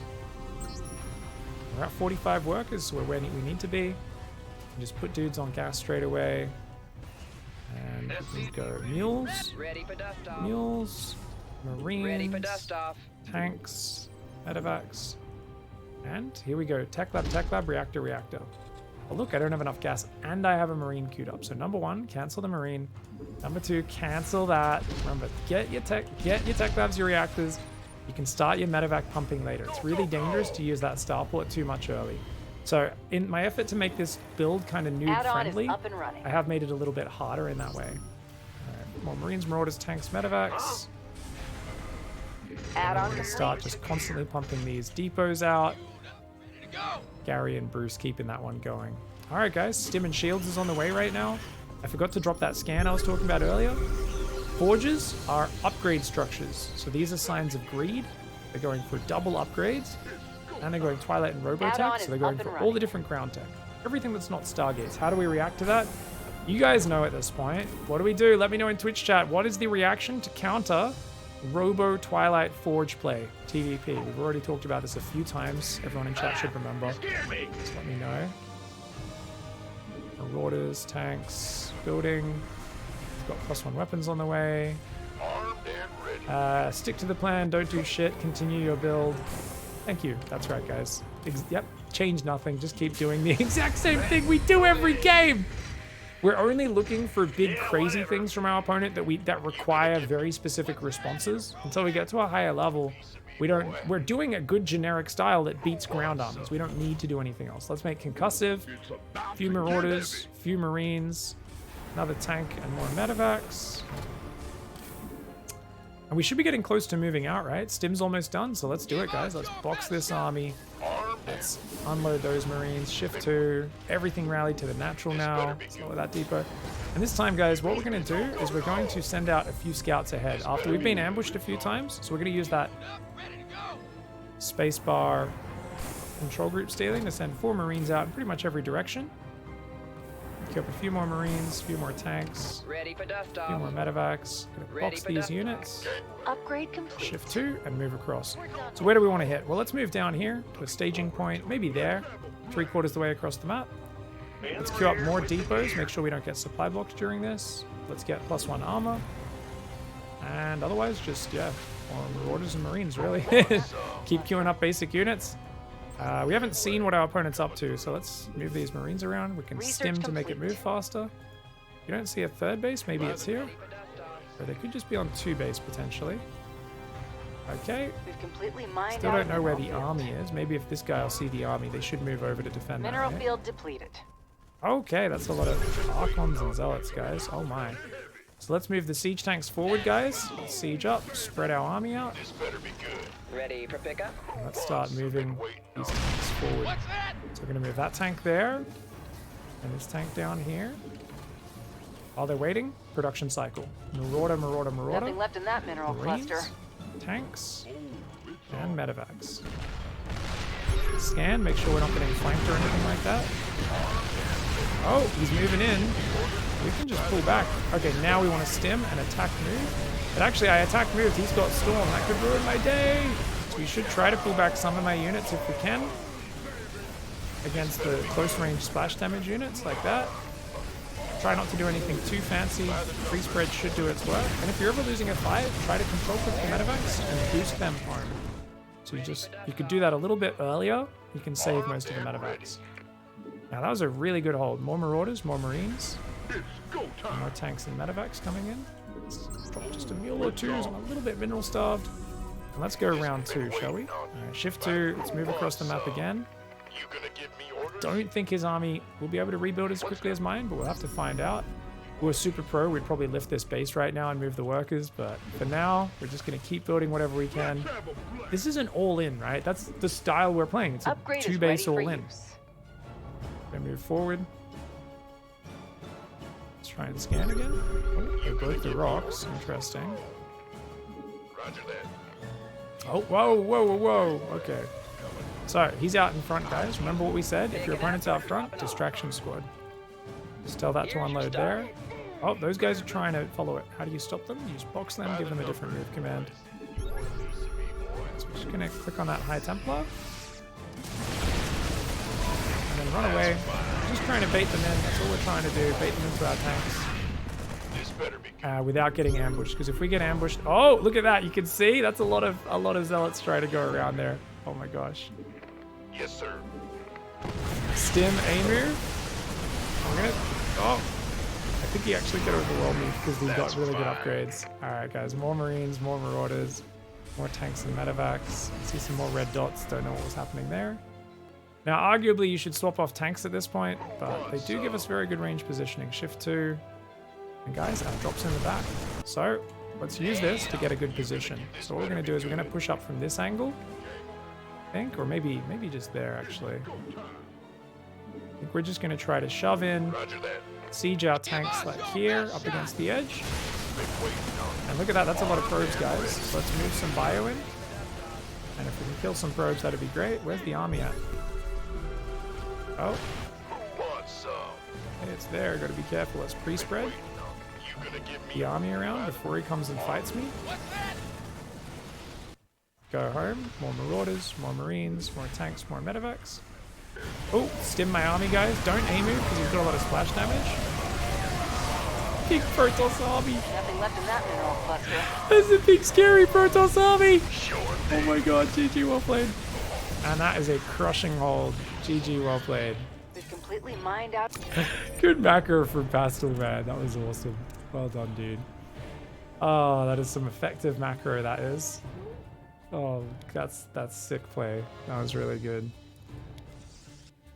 We're at 45 workers, so we're where we need to be. Just put dudes on gas straight away. And we can go mules, Marines, tanks, medevacs. And here we go, tech lab, reactor. Oh, look, I don't have enough gas, and I have a Marine queued up. So number 1, cancel the Marine. Number 2, cancel that. Remember, get your tech labs, your reactors. You can start your medevac pumping later. It's really dangerous to use that starport too much early. So in my effort to make this build kind of noob friendly, I have made it a little bit harder in that way. Alright, more Marines, Marauders, tanks, medevacs. I'm going to start just constantly pumping these depots out. Gary and Bruce keeping that one going. Alright guys, Stim and Shields is on the way right now. I forgot to drop that scan I was talking about earlier. Forges are upgrade structures. So these are signs of greed. They're going for double upgrades. And they're going Twilight and Robotech, Add-on so is they're going up and for all running. the different ground tech. Everything that's not Stargates. How do we react to that? You guys know at this point. What do we do? Let me know in Twitch chat. What is the reaction to counter Robo Twilight Forge play? TVP. We've already talked about this a few times. Everyone in chat should remember. Just let me know. Marauders, tanks, building. We've got +1 weapons on the way. Armed and ready. Stick to the plan. Don't do shit. Continue your build. Thank you. That's right, guys. Yep. Change nothing. Just keep doing the exact same thing we do every game. We're only looking for big, crazy things from our opponent that require very specific responses. Until we get to a higher level, we're doing a good generic style that beats ground armies. We don't need to do anything else. Let's make concussive, few marauders, few marines, another tank, and more medevacs. And we should be getting close to moving out, right? Stim's almost done, so let's do it, guys. Let's box this army. Let's unload those marines. Shift 2. Everything rallied to the natural now. Let's lower that depot. And this time, guys, what we're going to do is we're going to send out a few scouts ahead after we've been ambushed a few times. So we're going to use that spacebar control group stealing to send 4 marines out in pretty much every direction. Pick up a few more marines, a few more tanks, Ready for dust a few more off. medevacs. Gonna box these units. Upgrade complete. Shift 2 and move across. So where do we want to hit? Well, let's move down here to a staging point, maybe there, 3/4 the way across the map. Let's queue up more depots, make sure we don't get supply blocked during this. Let's get +1 armor. And otherwise, just, yeah, more marauders and marines, really. Keep queuing up basic units. We haven't seen what our opponent's up to, so let's move these marines around. We can Research stim to make it complete. move faster. You don't see a third base, maybe it's here. Or they could just be on 2 base, potentially. Okay, We've completely mined still out don't know where the mineral army is. Maybe if this guy will see the army, they should move over to defend that, Mineral right? field depleted. Okay, that's a lot of Archons and Zealots, guys. Oh my. So let's move the siege tanks forward, guys. Let's siege up, spread our army out. This better be good. Ready for pickup. And let's start moving these tanks forward. So we're going to move that tank there. And this tank down here. While they're waiting, production cycle. Marauder, marauder, marauder. Nothing left in that mineral Marines, cluster. tanks, and medevacs. Scan, make sure we're not getting flanked or anything like that. Oh, he's moving in. We can just pull back. Okay, now we want to stim and attack move. But actually, I attack moved. He's got storm. That could ruin my day. So we should try to pull back some of my units if we can. Against the close range splash damage units like that. Try not to do anything too fancy. Free spread should do its work. And if you're ever losing a fight, try to control click the medevacs and boost them home. So you could do that a little bit earlier. You can save most of the medevacs. Now that was a really good hold. More marauders, more marines. And more tanks and medevacs coming in. Let's drop just a mule or two. I'm a little bit mineral starved. And let's go round 2, shall we? Alright, shift 2. Let's move across the map again. You gonna give me orders? Don't think his army will be able to rebuild as quickly as mine, but we'll have to find out. If we were super pro, we'd probably lift this base right now and move the workers, but for now, we're just going to keep building whatever we can. This is an all-in, right? That's the style we're playing. It's a Upgrade is ready 2-base for all-in. use. Gonna move forward. Let's try and scan again. Oh, they broke the rocks. Interesting. Roger that. Oh, whoa, whoa, whoa, whoa. Okay. So, he's out in front, guys. Remember what we said? If your opponent's out front, distraction squad. Just tell that to unload there. Oh, those guys are trying to follow it. How do you stop them? You just box them, give them a different move command. So we're just going to click on that High Templar. And then run away. Just trying to bait them in. That's all we're trying to do. Bait them into our tanks. This better be good. Without getting ambushed. Because if we get ambushed... Oh, look at that. You can see that's a lot of zealots trying to go around there. Oh my gosh. Yes, sir. Stim Amir. I'm gonna... Oh! I think he actually could overwhelm me because we've got really good upgrades. Alright guys, more Marines, more Marauders, more tanks and medevacs. See some more red dots, don't know what was happening there. Now arguably you should swap off tanks at this point, but they do give us very good range positioning. Shift 2. And guys, our drops in the back. So, let's use this to get a good position. So what we're gonna do is we're gonna push up from this angle. I think, or maybe just there actually. I think we're just going to try to shove in, Roger that. siege our tanks like here, up against the edge. Been waiting on. And look at that, that's a lot of probes, guys. So let's move some bio in. And if we can kill some probes, that'd be great. Where's the army at? Oh, Who wants some? it's there. Gotta be careful. Let's pre-spread Waiting on. You gonna give me the army around before he comes and fights me. Go home. More marauders, more marines, more tanks, more medevacs. Oh, stim my army, guys. Don't aim him because he's got a lot of splash damage. Big Protoss army. Nothing left in that mineral cluster. There's a big scary Protoss army. Sure Oh thing. my god, GG, well played. And that is a crushing hold. GG, well played. We've completely mined out. Good macro from Pastel, man. That was awesome. Well done, dude. Oh, that is some effective macro, that is. Oh, that's sick play. That was really good.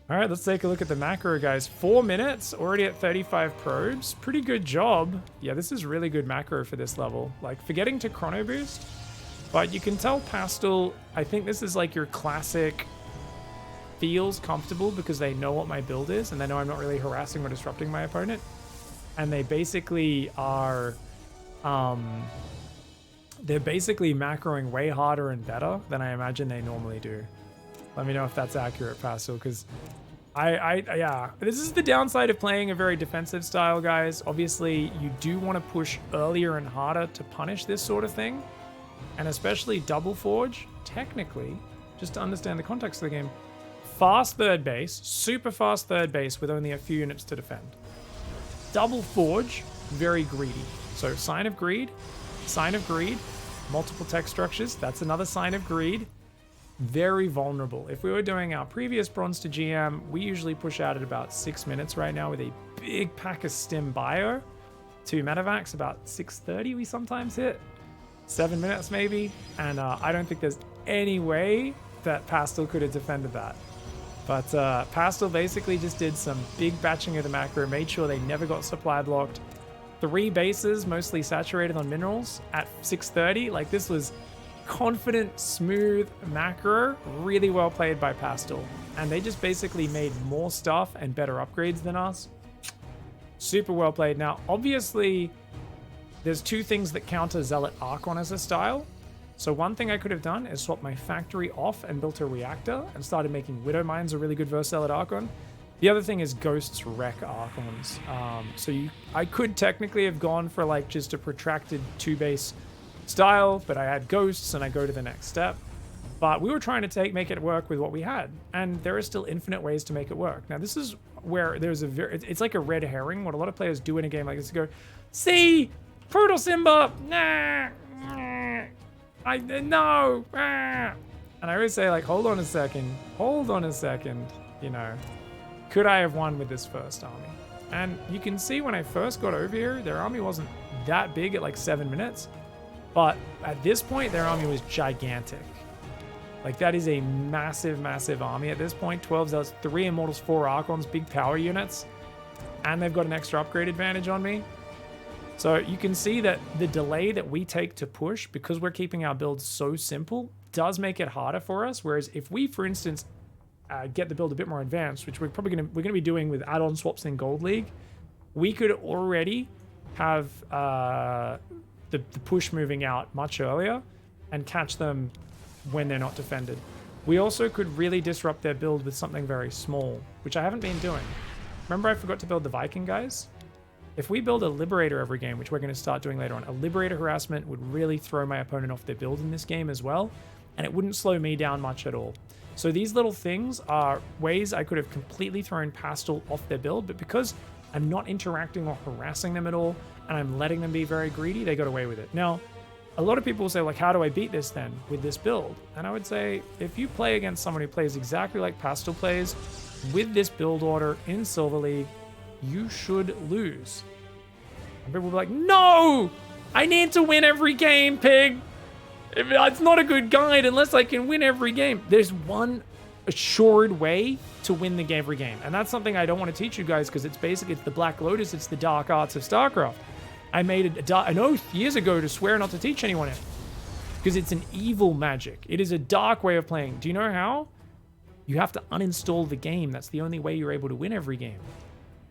All right, let's take a look at the macro, guys. 4 minutes, already at 35 probes. Pretty good job. Yeah, this is really good macro for this level. Like, forgetting to chrono boost. But you can tell Pastel, I think this is like your classic feels comfortable because they know what my build is and they know I'm not really harassing or disrupting my opponent. And they basically are, they're basically macroing way harder and better than I imagine they normally do. Let me know if that's accurate, Pastel, because yeah, this is the downside of playing a very defensive style, guys. Obviously, you do want to push earlier and harder to punish this sort of thing. And especially Double Forge, technically, just to understand the context of the game, fast third base, super fast third base with only a few units to defend. Double Forge, very greedy. So sign of greed, multiple tech structures, that's another sign of greed. Very vulnerable. If we were doing our previous Bronze to GM, we usually push out at about 6 minutes right now with a big pack of stim bio. 2 medevacs, about 6:30 we sometimes hit. 7 minutes maybe. And I don't think there's any way that Pastel could have defended that. But Pastel basically just did some big batching of the macro, made sure they never got supply blocked. 3 bases, mostly saturated on minerals at 6:30. Like, this was confident, smooth macro, really well played by Pastel. And they just basically made more stuff and better upgrades than us. Super well played. Now, obviously, there's 2 things that counter Zealot Archon as a style. So one thing I could have done is swap my factory off and built a reactor and started making Widow Mines a really good versus Zealot Archon. The other thing is Ghosts wreck Archons. I could technically have gone for like just a protracted 2-base style, but I had Ghosts and I go to the next step. But we were trying to make it work with what we had, and there are still infinite ways to make it work. Now this is where there's it's like a red herring. What a lot of players do in a game like this is go, see, Proto Simba, nah, no, and I always say like, hold on a second, you know, could I have won with this first army? And you can see when I first got over here, their army wasn't that big at like 7 minutes. But at this point, their army was gigantic. Like, that is a massive, massive army at this point. 12 Zealots, 3 Immortals, 4 Archons, big power units. And they've got an extra upgrade advantage on me. So you can see that the delay that we take to push, because we're keeping our build so simple, does make it harder for us. Whereas if we, for instance, get the build a bit more advanced, which we're gonna be doing with add-on swaps in Gold League, we could already have the push moving out much earlier and catch them when they're not defended. We also could really disrupt their build with something very small, which I haven't been doing. Remember, I forgot to build the Viking, guys? If we build a Liberator every game, which we're going to start doing later on, a Liberator harassment would really throw my opponent off their build in this game as well, and it wouldn't slow me down much at all. So these little things are ways I could have completely thrown Pastel off their build, but because I'm not interacting or harassing them at all, and I'm letting them be very greedy, they got away with it. Now, a lot of people will say, like, how do I beat this then with this build? And I would say, if you play against someone who plays exactly like Pastel plays, with this build order in Silver League, you should lose. And people will be like, no! I need to win every game, Pig! It's not a good guide unless I can win every game. There's one assured way to win every game. And that's something I don't want to teach you guys because it's the Black Lotus, it's the dark arts of StarCraft. I made an oath years ago to swear not to teach anyone it. Because it's an evil magic. It is a dark way of playing. Do you know how? You have to uninstall the game. That's the only way you're able to win every game.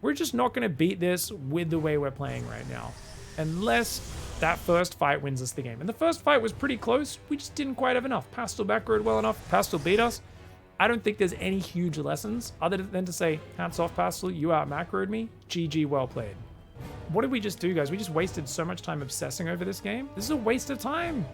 We're just not going to beat this with the way we're playing right now. Unless that first fight wins us the game. And the first fight was pretty close. We just didn't quite have enough. Pastel backroad well enough. Pastel beat us. I don't think there's any huge lessons other than to say, hats off, Pastel. You out macroed me. GG, well played. What did we just do, guys? We just wasted so much time obsessing over this game. This is a waste of time.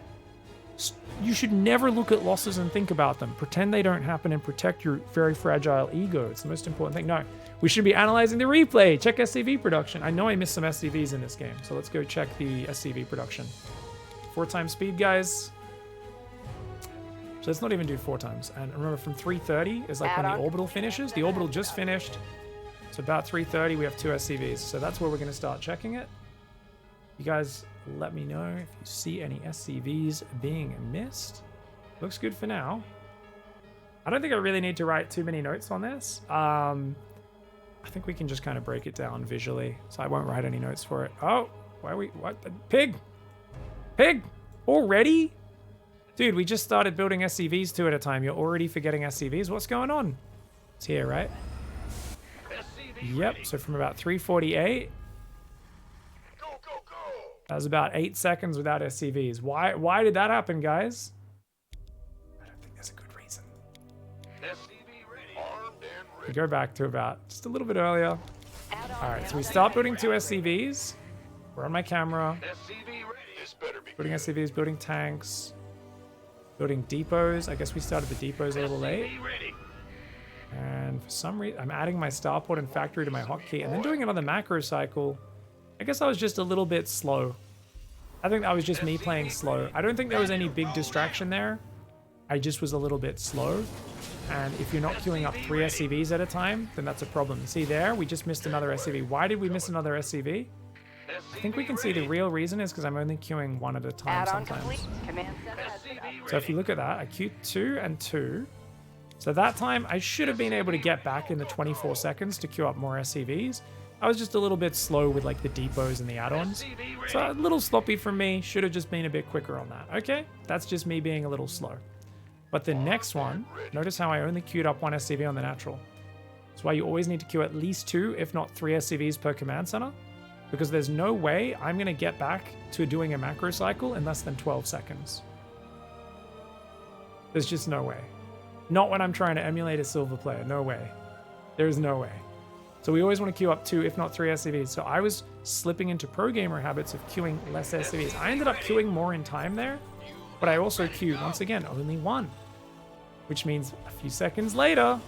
You should never look at losses and think about them. Pretend they don't happen and protect your very fragile ego. It's the most important thing. No, we should be analyzing the replay. Check SCV production. I know I missed some SCVs in this game, so let's go check the SCV production. 4 times speed, guys. So let's not even do 4 times. And remember, from 330 is like when the orbital finishes. The orbital just finished. So about 330, we have 2 SCVs. So that's where we're going to start checking it. You guys let me know if you see any SCVs being missed. Looks good for now. I don't think I really need to write too many notes on this. I think we can just kind of break it down visually. So I won't write any notes for it. Oh, why are we, what? Pig! Pig! Already? Dude, we just started building SCVs 2 at a time. You're already forgetting SCVs? What's going on? It's here, right? Yep, so from about 348. That was about 8 seconds without SCVs. Why did that happen, guys? I don't think there's a good reason. We go back to about just a little bit earlier. Alright, so we start building 2 SCVs. We're on my camera. Building SCVs, building tanks. Building depots. I guess we started the depots a little late. And for some reason, I'm adding my starport and factory to my hotkey and then doing another macro cycle. I guess I was just a little bit slow. I think that was just me playing slow. I don't think there was any big distraction there. I just was a little bit slow. And if you're not queuing up 3 SCVs at a time, then that's a problem. See there, we just missed another SCV. Why did we miss another SCV? I think we can see the real reason is because I'm only queuing 1 at a time sometimes. So if you look at that, I queued 2 and 2. So that time, I should have been able to get back in the 24 seconds to queue up more SCVs. I was just a little bit slow with like the depots and the add-ons. So a little sloppy from me. Should have just been a bit quicker on that. Okay, that's just me being a little slow. But the next one, notice how I only queued up 1 SCV on the natural. That's why you always need to queue at least 2, if not 3 SCVs per command center. Because there's no way I'm going to get back to doing a macro cycle in less than 12 seconds. There's just no way. Not when I'm trying to emulate a silver player. No way. There's no way. So we always want to queue up 2, if not 3 SCVs. So I was slipping into pro gamer habits of queuing less SCVs. I ended up queuing more in time there, but I also queued, once again, only 1. Which means a few seconds later,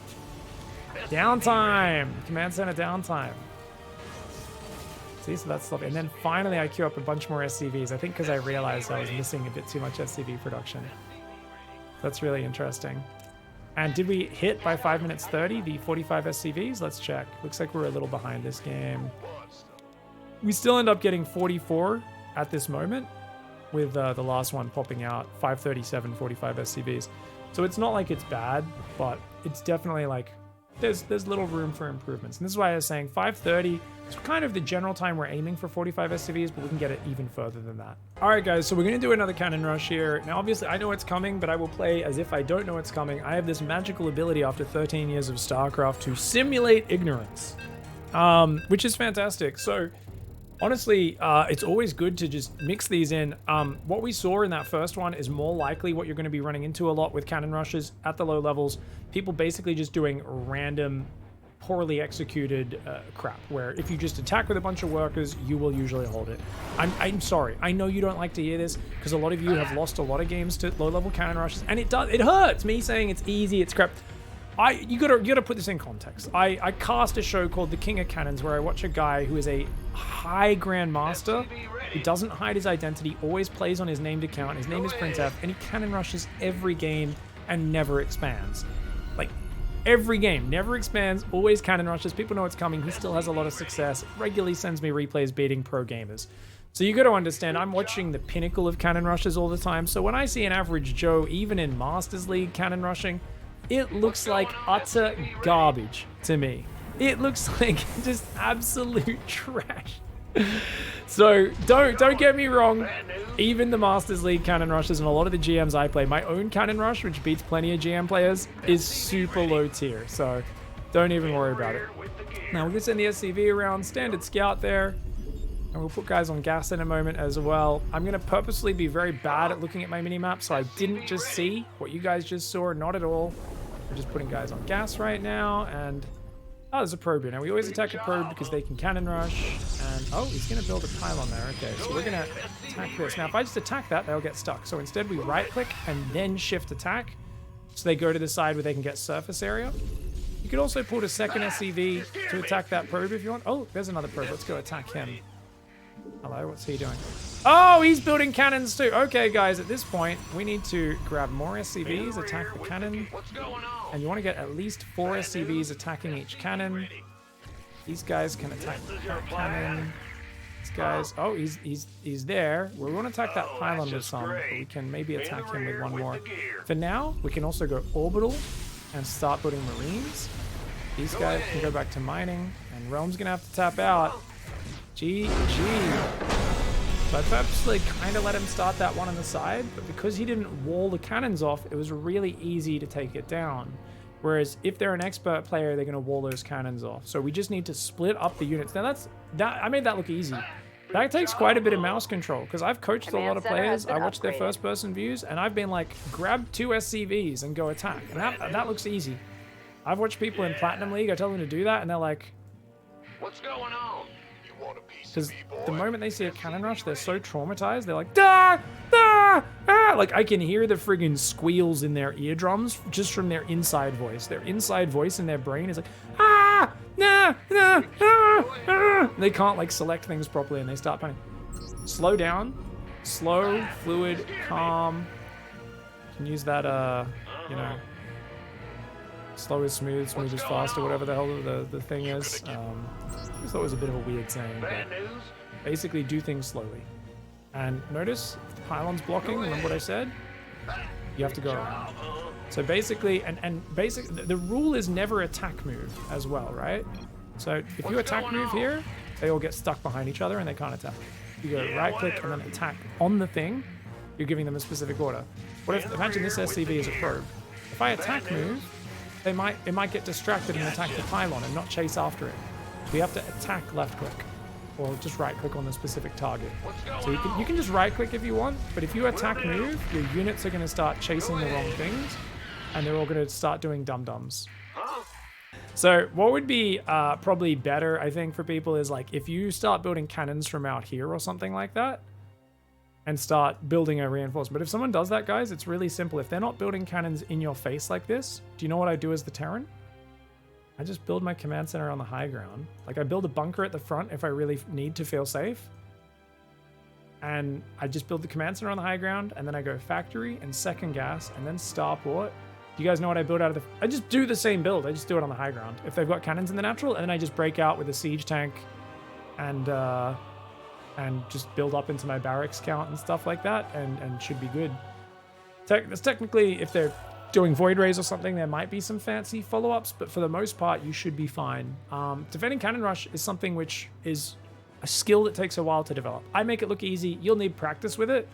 downtime. Command center downtime. See, so that's sloppy. And then finally I queue up a bunch more SCVs. I think because I realized I was missing a bit too much SCV production. That's really interesting. And did we hit by 5 minutes 30 the 45 SCVs? Let's check. Looks like we're a little behind this game. We still end up getting 44 at this moment, with the last one popping out 537 45 SCVs. So it's not like it's bad, but it's definitely like there's little room for improvements. And this is why I was saying 530 is kind of the general time we're aiming for 45 SCVs, but we can get it even further than that. All right, guys, so we're going to do another cannon rush here. Now, obviously, I know it's coming, but I will play as if I don't know it's coming. I have this magical ability after 13 years of StarCraft to simulate ignorance, which is fantastic. So honestly, it's always good to just mix these in. What we saw in that first one is more likely what you're going to be running into a lot with cannon rushes at the low levels. People basically just doing random, poorly executed crap, where if you just attack with a bunch of workers, you will usually hold it. I'm sorry. I know you don't like to hear this, because a lot of you have lost a lot of games to low-level cannon rushes, and it hurts me saying it's easy, it's crap. You gotta put this in context. I cast a show called The King of Cannons, where I watch a guy who is a high Grandmaster, who doesn't hide his identity, always plays on his named account. His name is Prince F, and he cannon rushes every game and never expands. Like, every game, never expands, always cannon rushes. People know it's coming. He still has a lot of success. Regularly sends me replays beating pro gamers. So you got to understand, I'm watching the pinnacle of cannon rushes all the time. So when I see an average Joe, even in Masters League cannon rushing, it looks like utter garbage to me. It looks like just absolute trash. So don't get me wrong. Even the Masters League cannon rushes and a lot of the GMs I play, my own cannon rush, which beats plenty of GM players, is super low tier. So don't even worry about it. Now we're gonna send the SCV around, standard scout there. And we'll put guys on gas in a moment as well. I'm going to purposely be very bad at looking at my mini-map, so I didn't just see what you guys just saw. Not at all. We're just putting guys on gas right now, and... Oh, there's a probe here. Now, we always attack a probe because they can cannon rush. And, oh, he's going to build a pylon there. Okay, so we're going to attack this. Now, if I just attack that, they'll get stuck. So instead, we right-click and then shift attack. So they go to the side where they can get surface area. You could also put a second SCV to attack that probe if you want. Oh, there's another probe. Let's go attack him. Hello, what's he doing? Oh, he's building cannons too. Okay, guys, at this point, we need to grab more SCVs, attack the cannon. And you want to get at least 4 SCVs attacking each cannon. These guys can attack the cannon. These guys, oh, he's there. We want to attack that pylon with some, but we can maybe attack him with one more. For now, we can also go orbital and start putting marines. These guys can go back to mining, and Realm's gonna have to tap out. GG. So I purposely kind of let him start that one on the side, but because he didn't wall the cannons off, it was really easy to take it down. Whereas if they're an expert player, they're going to wall those cannons off. So we just need to split up the units. Now I made that look easy. That takes quite a bit of mouse control because I've coached a lot of players. I watch their first person views and I've been like, grab 2 SCVs and go attack. And that looks easy. I've watched people in Platinum League, I tell them to do that and they're like, what's going on? You want a piece of because me, boy? the moment they see a cannon rush, they're so traumatized. They're like, "Da, da, ah!" Like I can hear the friggin' squeals in their eardrums just from their inside voice. Their inside voice in their brain is like, ah, nah, nah, ah, ah. They can't like select things properly and they start panicking. Slow down, slow, fluid, calm. You can use that, you know, slow is smooth, smooth is fast, or whatever the hell the thing is. I just thought it was a bit of a weird saying, but basically do things slowly. And notice if the pylon's blocking, remember what I said? You have to go around. So basically, and basically, the rule is never attack move as well, right? So if you attack move here, they all get stuck behind each other and they can't attack. You go right click and then attack on the thing, you're giving them a specific order. What if, imagine this SCV is a probe. If I attack move, it might get distracted and attack the pylon and not chase after it. We have to attack left click or just right click on the specific target. So you can just right click if you want, but if you attack move, your units are going to start chasing the wrong things and they're all going to start doing dum-dums. So what would be probably better, I think, for people is like if you start building cannons from out here or something like that and start building a reinforcement. But if someone does that, guys, it's really simple. If they're not building cannons in your face like this, do you know what I do as the Terran? I just build my command center on the high ground. Like I build a bunker at the front if I really need to feel safe. And I just build the command center on the high ground and then I go factory and second gas and then starport. Do you guys know what I build out of the... I just do the same build. I just do it on the high ground. If they've got cannons in the natural, and then I just break out with a siege tank and just build up into my barracks count and stuff like that and should be good. That's technically, if they're doing void rays or something, there might be some fancy follow-ups, but for the most part, you should be fine. Defending cannon rush is something which is a skill that takes a while to develop. I make it look easy. You'll need practice with it,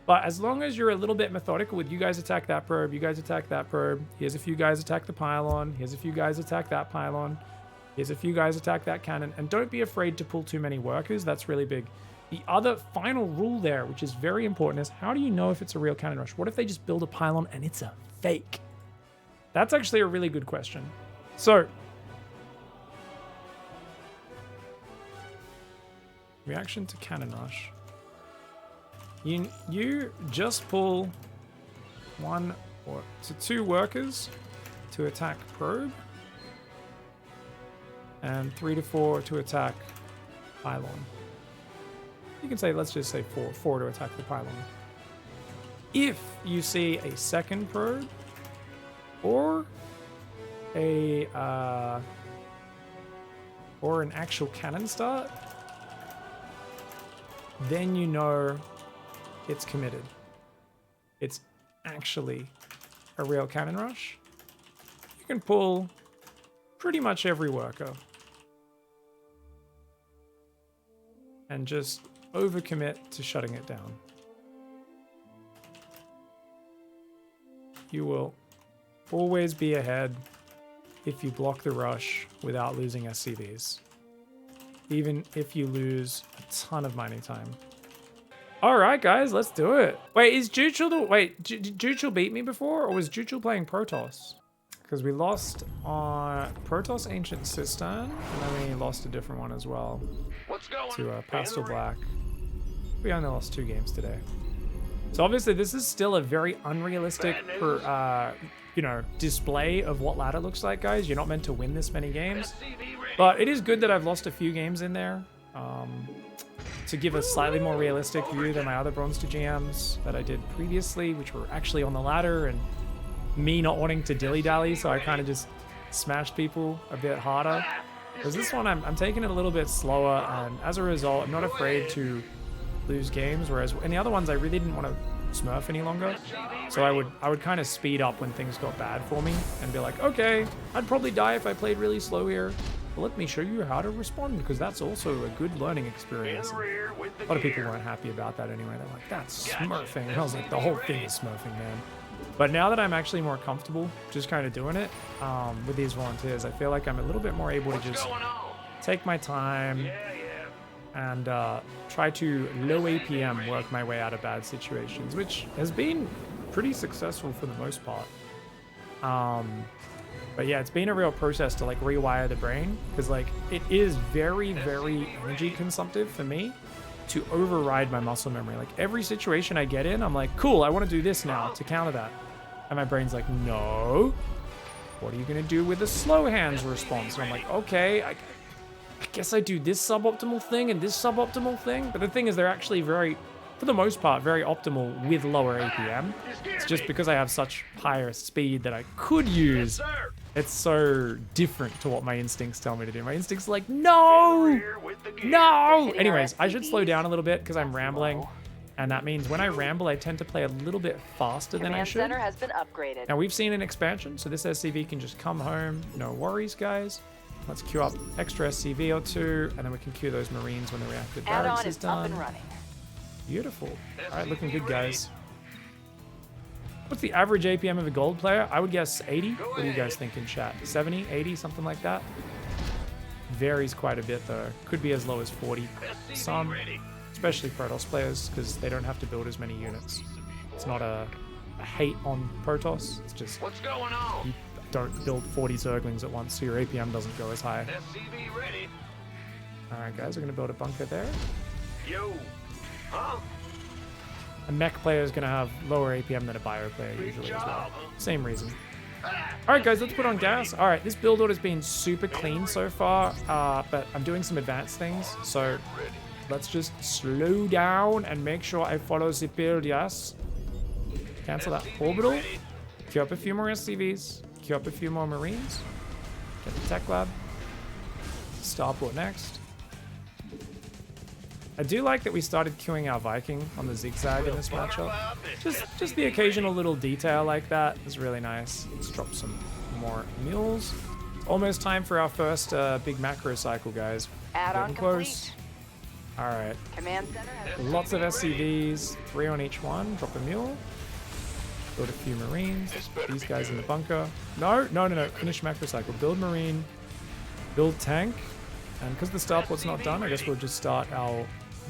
but as long as you're a little bit methodical with you guys attack that probe, you guys attack that probe, here's a few guys attack the pylon, here's a few guys attack that pylon, here's a few guys attack that cannon, and don't be afraid to pull too many workers. That's really big. The other final rule there, which is very important, is how do you know if it's a real cannon rush? What if they just build a pylon and it's a fake? That's actually a really good question. So, reaction to cannon rush. You just pull 1 or 2 workers to attack probe, and 3 to 4 to attack pylon. You can say, let's just say 4 to attack the pylon. If you see a second probe or an actual cannon start, then you know it's committed. It's actually a real cannon rush. You can pull pretty much every worker and just overcommit to shutting it down. You will always be ahead if you block the rush without losing SCVs. even if you lose a ton of mining time. All right, guys, let's do it. Wait, is Juchel the... Wait, Juchel beat me before, or was Juchel playing PROTOSS? Because we lost on PROTOSS Ancient Cistern, and then we lost a different one as well. What's going To Pastel Black. We only lost 2 games today. So obviously this is still a very unrealistic you know, display of what ladder looks like, guys. You're not meant to win this many games. But it is good that I've lost a few games in there to give a slightly more realistic view than my other Bronze 2 GMs that I did previously, which were actually on the ladder, and me not wanting to dilly-dally, so I kind of just smashed people a bit harder. Because this one, I'm taking it a little bit slower, and as a result, I'm not afraid to lose games, whereas in the other ones, I really didn't want to smurf any longer. So I would kind of speed up when things got bad for me and be like, okay, I'd probably die if I played really slow here. But let me show you how to respond, because that's also a good learning experience. And a lot of people weren't happy about that anyway. They're like, that's smurfing. And I was like, the whole thing is smurfing, man. But now that I'm actually more comfortable just kind of doing it with these volunteers, I feel like I'm a little bit more able to just take my time and try to low APM work my way out of bad situations, which has been pretty successful for the most part. But yeah, it's been a real process to like rewire the brain, because like it is very, very energy consumptive for me to override my muscle memory. Like every situation I get in, I'm like, cool, I want to do this now to counter that. And my brain's like, no, what are you going to do with the slow hands response? And I'm like, okay, I guess I do this suboptimal thing and this suboptimal thing. But the thing is, they're actually very, for the most part, very optimal with lower APM. It's just because I have such higher speed that I could use. It's so different to what my instincts tell me to do. My instincts are like, no, no. Anyways, I should slow down a little bit because I'm rambling. And that means when I ramble, I tend to play a little bit faster than I should. Command center has been upgraded. Now we've seen an expansion, so this SCV can just come home. No worries, guys. Let's queue up extra SCV or 2, and then we can queue those Marines when the reactive barracks is done. Add-on is up and running. Beautiful. All right, looking good, guys. What's the average APM of a gold player? I would guess 80. What do you guys think in chat? 70, 80, something like that? Varies quite a bit, though. Could be as low as 40. Some, especially PROTOSS players, because they don't have to build as many units. It's not a hate on PROTOSS. It's just What's going on? you don't build 40 Zerglings at once, so your APM doesn't go as high. SCV ready. All right, guys, we're going to build a bunker there. Yo. Huh? A mech player is going to have lower APM than a bio player usually as well. Same reason. All right, guys, let's put on gas. All right, this build order's been super clean so far, but I'm doing some advanced things, so let's just slow down and make sure I follow the build, yes. Cancel that orbital. Queue up a few more SCVs. Queue up a few more Marines. Get the tech lab. Starport next. I do like that we started queuing our Viking on the zigzag in this matchup. Just the occasional little detail like that is really nice. Let's drop some more mules. Almost time for our first big macro cycle, guys. Add-on Getting close. complete. All right. Command center has been Lots of SCVs, 3 on each one. Drop a mule. Build a few Marines. These guys in the bunker. No. Finish macro cycle. Build Marine. Build tank. And because the starport's not done, I guess we'll just start our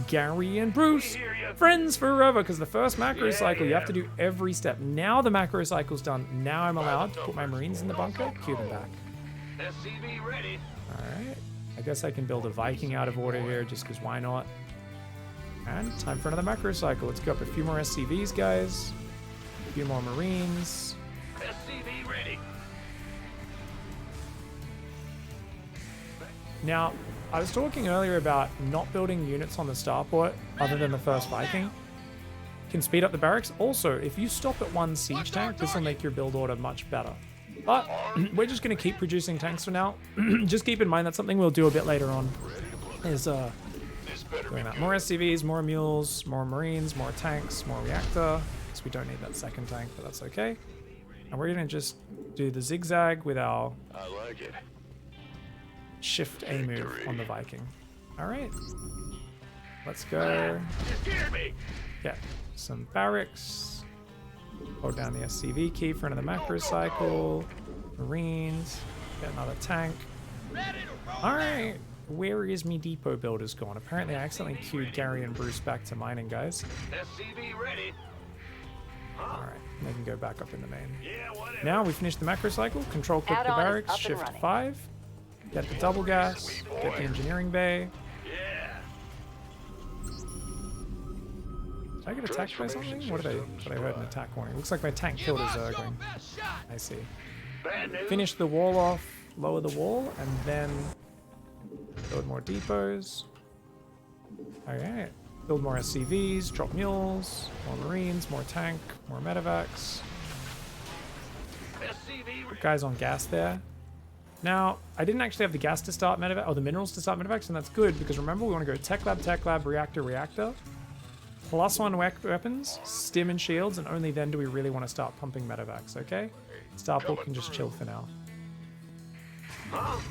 Gary and Bruce friends forever. Because the first macro cycle, you have to do every step. Now the macro cycle's done. Now I'm allowed to put my Marines in the bunker. Queue them back. SCV ready. All right. I guess I can build a Viking out of order here, just because why not? And time for another macro cycle. Let's go up a few more SCVs, guys. A few more Marines. SCV ready. Now, I was talking earlier about not building units on the starport other than the first Viking. Can speed up the barracks. Also, if you stop at 1 siege tank, this will make your build order much better. But we're just going to keep producing tanks for now. Just keep in mind that's something we'll do a bit later on. Is doing that. More SCVs, more mules, more Marines, more tanks, more reactor. So we don't need that second tank, but that's okay. And we're going to just do the zigzag with our I like it. shift A move on the Viking. All right. Let's go. Yeah, some barracks. Hold down the SCV key for another macro cycle. Marines. Get another tank. All right. where is me depot builders gone? Apparently I accidentally queued Gary and Bruce back to mining, guys. SCV ready. Alright, they can go back up in the main. Yeah, whatever. Now we finished the macro cycle, control click the Add-on is barracks, up and shift running. 5, get the double gas, get the engineering bay. Yeah. Did I get attacked by something? What did I heard an attack warning? Looks like my tank killed a ZERG. I see. Bad news. Finish the wall off, lower the wall, and then build more depots. Okay. Build more SCVs, drop mules, more marines, more tank, more medevacs. SCV Put guys on gas there. Now, I didn't actually have the gas to start medevac, or the minerals to start medevacs, and that's good because remember we want to go tech lab, reactor, reactor. +1 weapons, stim and shields, and only then do we really want to start pumping medevacs, okay? Starport can just chill for now. Alright,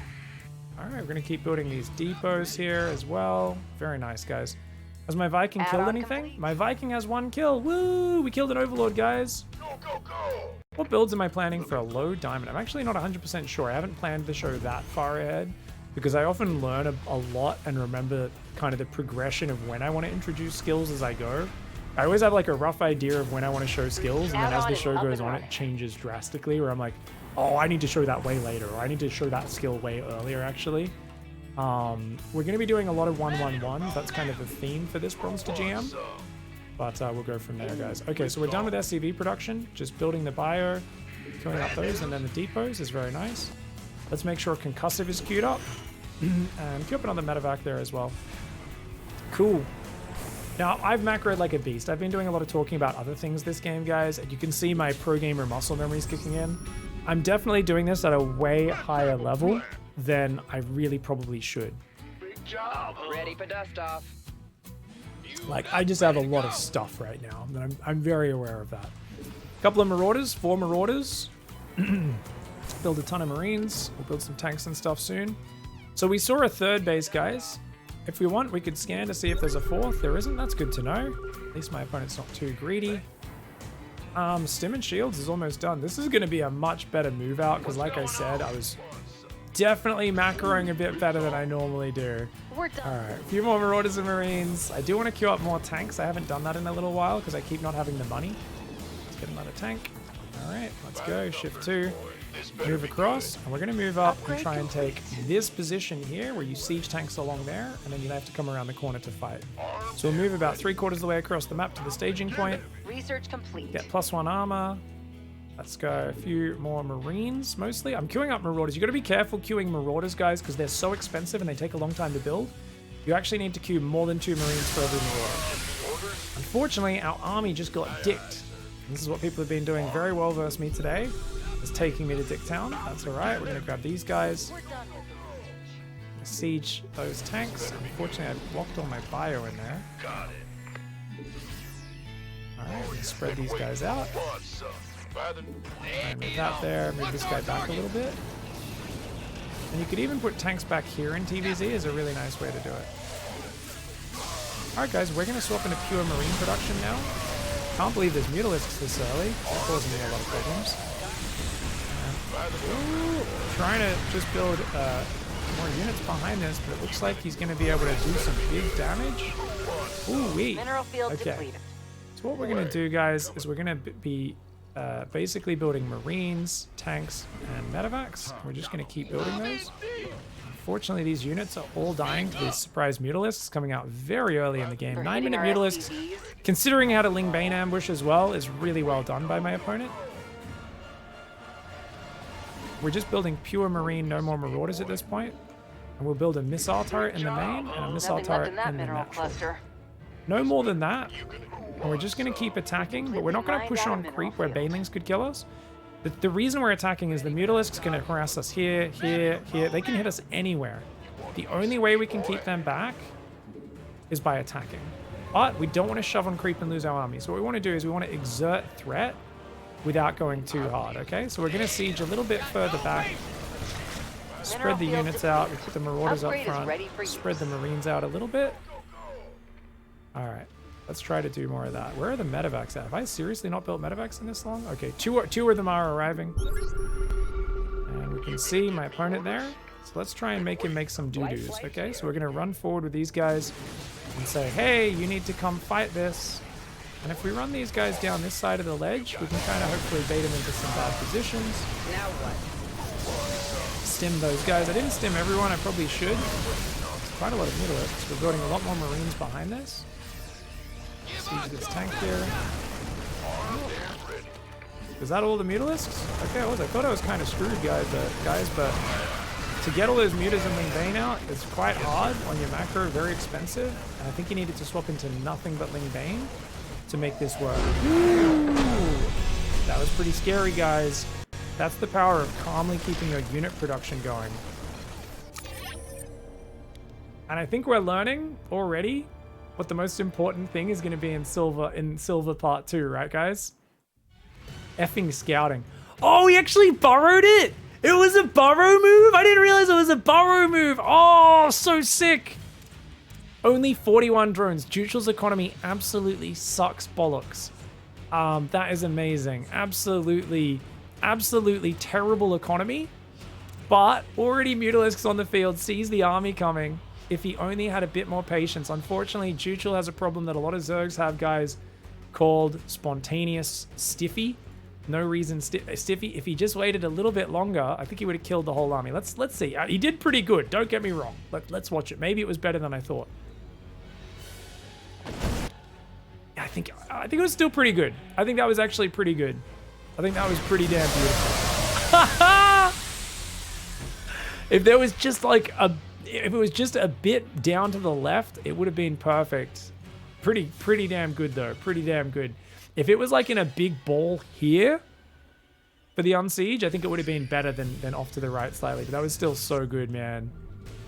we're going to keep building these depots here as well. Very nice, guys. Has my Viking killed Add-on anything? complete. My Viking has 1 kill. Woo! We killed an Overlord, guys. Go, go, go. What builds am I planning for a low diamond? I'm actually not 100% sure. I haven't planned the show that far ahead because I often learn a lot and remember kind of the progression of when I want to introduce skills as I go. I always have like a rough idea of when I want to show skills, and then as Add-on the is show up goes and on, it running. changes drastically where I'm like, oh, I need to show that way later, or I need to show that skill way earlier, actually. We're going to be doing a lot of 1-1-1s. That's kind of the theme for this Bronze to GM. But we'll go from there, guys. Okay, so we're done with SCV production. Just building the bio, queuing up those, and then the depots is very nice. Let's make sure concussive is queued up. And queue up another medevac there as well. Cool. Now, I've macroed like a beast. I've been doing a lot of talking about other things this game, guys. And you can see my pro gamer muscle memories kicking in. I'm definitely doing this at a way higher level than I really probably should. Big job, huh? Ready for dust off. Like, I just have a lot of stuff right now, and I'm very aware of that. A couple of marauders, 4 marauders. Build a ton of marines. We'll build some tanks and stuff soon. So we saw a 3rd base, guys. If we want, we could scan to see if there's a 4th. There isn't. That's good to know. At least my opponent's not too greedy. Stim and shields is almost done. This is going to be a much better move out because, like I said, I was definitely macroing a bit better than I normally do. We're done. Alright, a few more marauders and marines. I do want to queue up more tanks. I haven't done that in a little while because I keep not having the money. Let's get another tank. Alright, let's go. Shift 2. Move across. And we're going to move up and try and take this position here where you siege tanks along there. And then you'll have to come around the corner to fight. So we'll move about 3/4 of the way across the map to the staging point. Research complete. Get +1 armor. Let's go. A few more marines, mostly. I'm queuing up marauders. You got to be careful queuing marauders, guys, because they're so expensive and they take a long time to build. You actually need to queue more than 2 marines for every marauder. Unfortunately, our army just got dicked. This is what people have been doing very well versus me today. Is taking me to Dicktown. That's all right. We're going to grab these guys. We're done with this. Siege those tanks. Unfortunately, I blocked all my bio in there. Got it. All right, we're going to spread these guys out. Rather And move that there, move this guy back a little bit. And you could even put tanks back here in TVZ is a really nice way to do it. Alright guys, we're going to swap into pure marine production now. Can't believe there's mutalisks this early. That causing me a lot of problems. Trying to just build more units behind this, but it looks like he's going to be able to do some big damage. Ooh-wee. Mineral field Okay. depleted. So what we're going to do, guys, is we're going to be basically building marines, tanks, and medevacs. We're just going to keep building those. Unfortunately, these units are all dying to these surprise mutalisks coming out very early in the game. For 9-minute hitting our mutalisks, SCVs. considering how to Ling Bane ambush as well, is really well done by my opponent. We're just building pure marine, no more marauders at this point. And we'll build a missile turret in the main and a missile Nothing left turret in that in the mineral natural. cluster. No more than that. And we're just going to keep attacking, but we're not going to push on creep where banelings could kill us. The reason we're attacking is the mutalisks going to harass us here, here, here. They can hit us anywhere. The only way we can keep them back is by attacking. But we don't want to shove on creep and lose our army. So what we want to do is we want to exert threat without going too hard, okay? So we're going to siege a little bit further back. Spread the units out. We put the marauders up Upgrade is front. ready for Spread use. the marines out a little bit. All right. Let's try to do more of that. Where are the medevacs at? Have I seriously not built medevacs in this long? Okay, two of them are arriving. And we can see my opponent there. So let's try and make him make some doo-doos, okay? So we're going to run forward with these guys and say, hey, you need to come fight this. And if we run these guys down this side of the ledge, we can kind of hopefully bait them into some bad positions. Now what? Stim those guys. I didn't stim everyone. I probably should. It's quite a lot of mutalisks. We're building a lot more marines behind this. Siege this tank here. Is that all the mutalisks? Okay, I thought I was kind of screwed, guys, but to get all those mutas and Ling Bane out, it's quite hard on your macro, very expensive. And I think you needed to swap into nothing but Ling Bane to make this work. Ooh, that was pretty scary, guys. That's the power of calmly keeping your unit production going. And I think we're learning already what the most important thing is going to be in Silver Part 2, right, guys? Effing scouting. Oh, he actually borrowed it! It was a borrow move? I didn't realize it was a borrow move. Oh, so sick. Only 41 drones. Juchel's economy absolutely sucks bollocks. That is amazing. Absolutely terrible economy. But already Mutalisks on the field, sees the army coming. If he only had a bit more patience. Unfortunately, Juchel has a problem that a lot of Zergs have, guys, called spontaneous stiffy. No reason stiffy. If he just waited a little bit longer, I think he would have killed the whole army. Let's see. He did pretty good. Don't get me wrong. Let's watch it. Maybe it was better than I thought. I think it was still pretty good. I think that was actually pretty good. I think that was pretty damn beautiful. If there was just like if it was just a bit down to the left, it would have been perfect. Pretty damn good though. Pretty damn good. If it was like in a big ball here for the Unsiege, I think it would have been better than off to the right slightly. But that was still so good, man.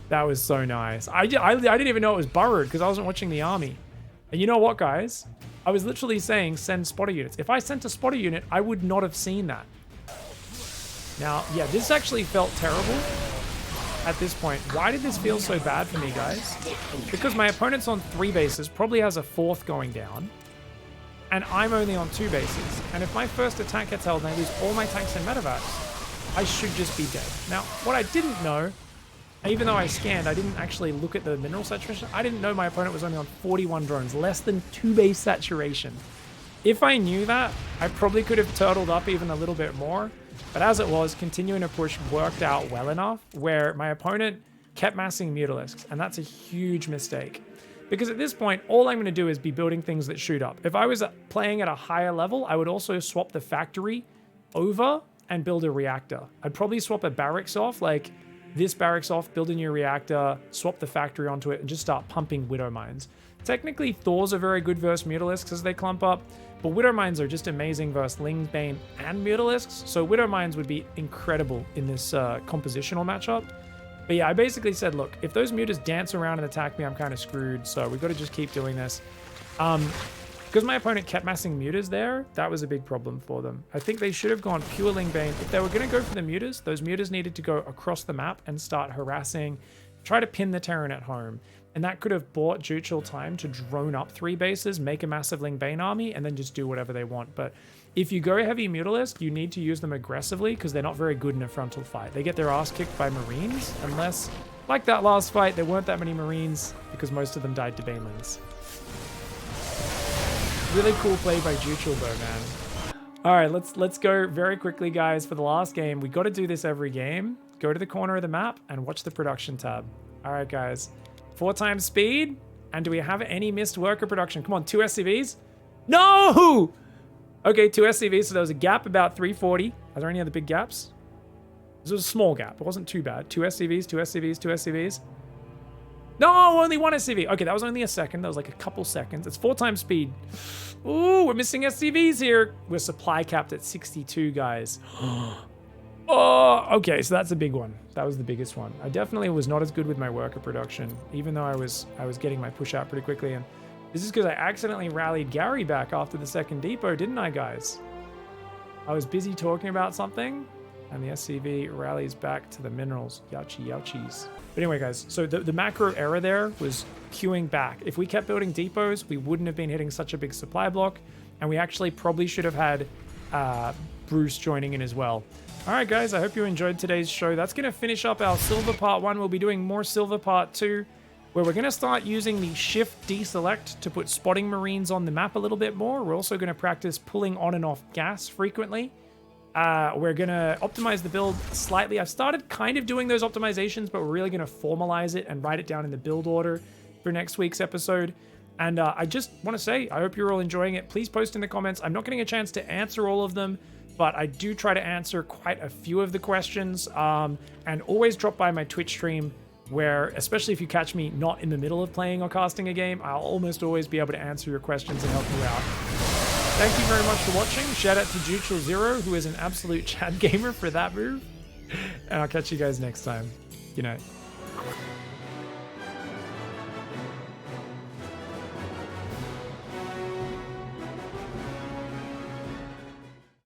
That was so nice. I didn't even know it was burrowed because I wasn't watching the army. And you know what, guys? I was literally saying send spotter units. If I sent a spotter unit, I would not have seen that. Now, yeah, this actually felt terrible at this point. Why did this feel so bad for me, guys? Because my opponent's on 3 bases, probably has a 4th going down. And I'm only on 2 bases. And if my first attack gets held and I lose all my tanks and medevacs, I should just be dead. Now, what I didn't know, even though I scanned, I didn't actually look at the mineral saturation. I didn't know my opponent was only on 41 drones, less than 2 base saturation. If I knew that, I probably could have turtled up even a little bit more. But as it was, continuing to push worked out well enough where my opponent kept massing Mutalisks. And that's a huge mistake. Because at this point, all I'm going to do is be building things that shoot up. If I was playing at a higher level, I would also swap the factory over and build a reactor. I'd probably swap a barracks off, like this barracks off, build a new reactor, swap the factory onto it, and just start pumping Widow Mines. Technically, Thors are very good versus Mutalisks as they clump up, but Widow Mines are just amazing versus Ling Bane and Mutalisks, so Widow Mines would be incredible in this compositional matchup. But yeah, I basically said, look, if those mutas dance around and attack me, I'm kind of screwed. So we've got to just keep doing this. Because my opponent kept massing mutas there, that was a big problem for them. I think they should have gone pure Ling Bane. If they were going to go for the mutas, those mutas needed to go across the map and start harassing, try to pin the Terran at home. And that could have bought Juchel time to drone up 3 bases, make a massive Ling Bane army, and then just do whatever they want. But if you go heavy Mutalisk, you need to use them aggressively because they're not very good in a frontal fight. They get their ass kicked by Marines, unless, like that last fight, there weren't that many Marines because most of them died to Banelings. Really cool play by Juchel though, man. All right, let's go very quickly, guys, for the last game. We got to do this every game. Go to the corner of the map and watch the production tab. All right, guys. 4 times speed. And do we have any missed worker production? Come on, 2 SCVs? No! Okay, 2 SCVs, so there was a gap about 340. Are there any other big gaps? This was a small gap. It wasn't too bad. 2 SCVs, 2 SCVs, 2 SCVs. No, only 1 SCV. Okay, that was only a second. That was like a couple seconds. It's 4 times speed. Ooh, we're missing SCVs here. We're supply capped at 62, guys. Oh, okay, so that's a big one. That was the biggest one. I definitely was not as good with my worker production, even though I was getting my push out pretty quickly. And this is because I accidentally rallied Gary back after the second depot, didn't I, guys? I was busy talking about something, and the SCV rallies back to the minerals. Youchie, youchies. But anyway, guys, so the macro error there was queuing back. If we kept building depots, we wouldn't have been hitting such a big supply block, and we actually probably should have had Bruce joining in as well. All right, guys, I hope you enjoyed today's show. That's going to finish up our Silver Part 1. We'll be doing more Silver Part 2, where we're going to start using the Shift Deselect to put spotting Marines on the map a little bit more. We're also going to practice pulling on and off gas frequently. We're going to optimize the build slightly. I've started kind of doing those optimizations, but we're really going to formalize it and write it down in the build order for next week's episode. And I just want to say, I hope you're all enjoying it. Please post in the comments. I'm not getting a chance to answer all of them, but I do try to answer quite a few of the questions. And always drop by my Twitch stream where, especially if you catch me not in the middle of playing or casting a game, I'll almost always be able to answer your questions and help you out. Thank you very much for watching. Shout out to Jutual0, who is an absolute Chad gamer for that move. And I'll catch you guys next time. Good night.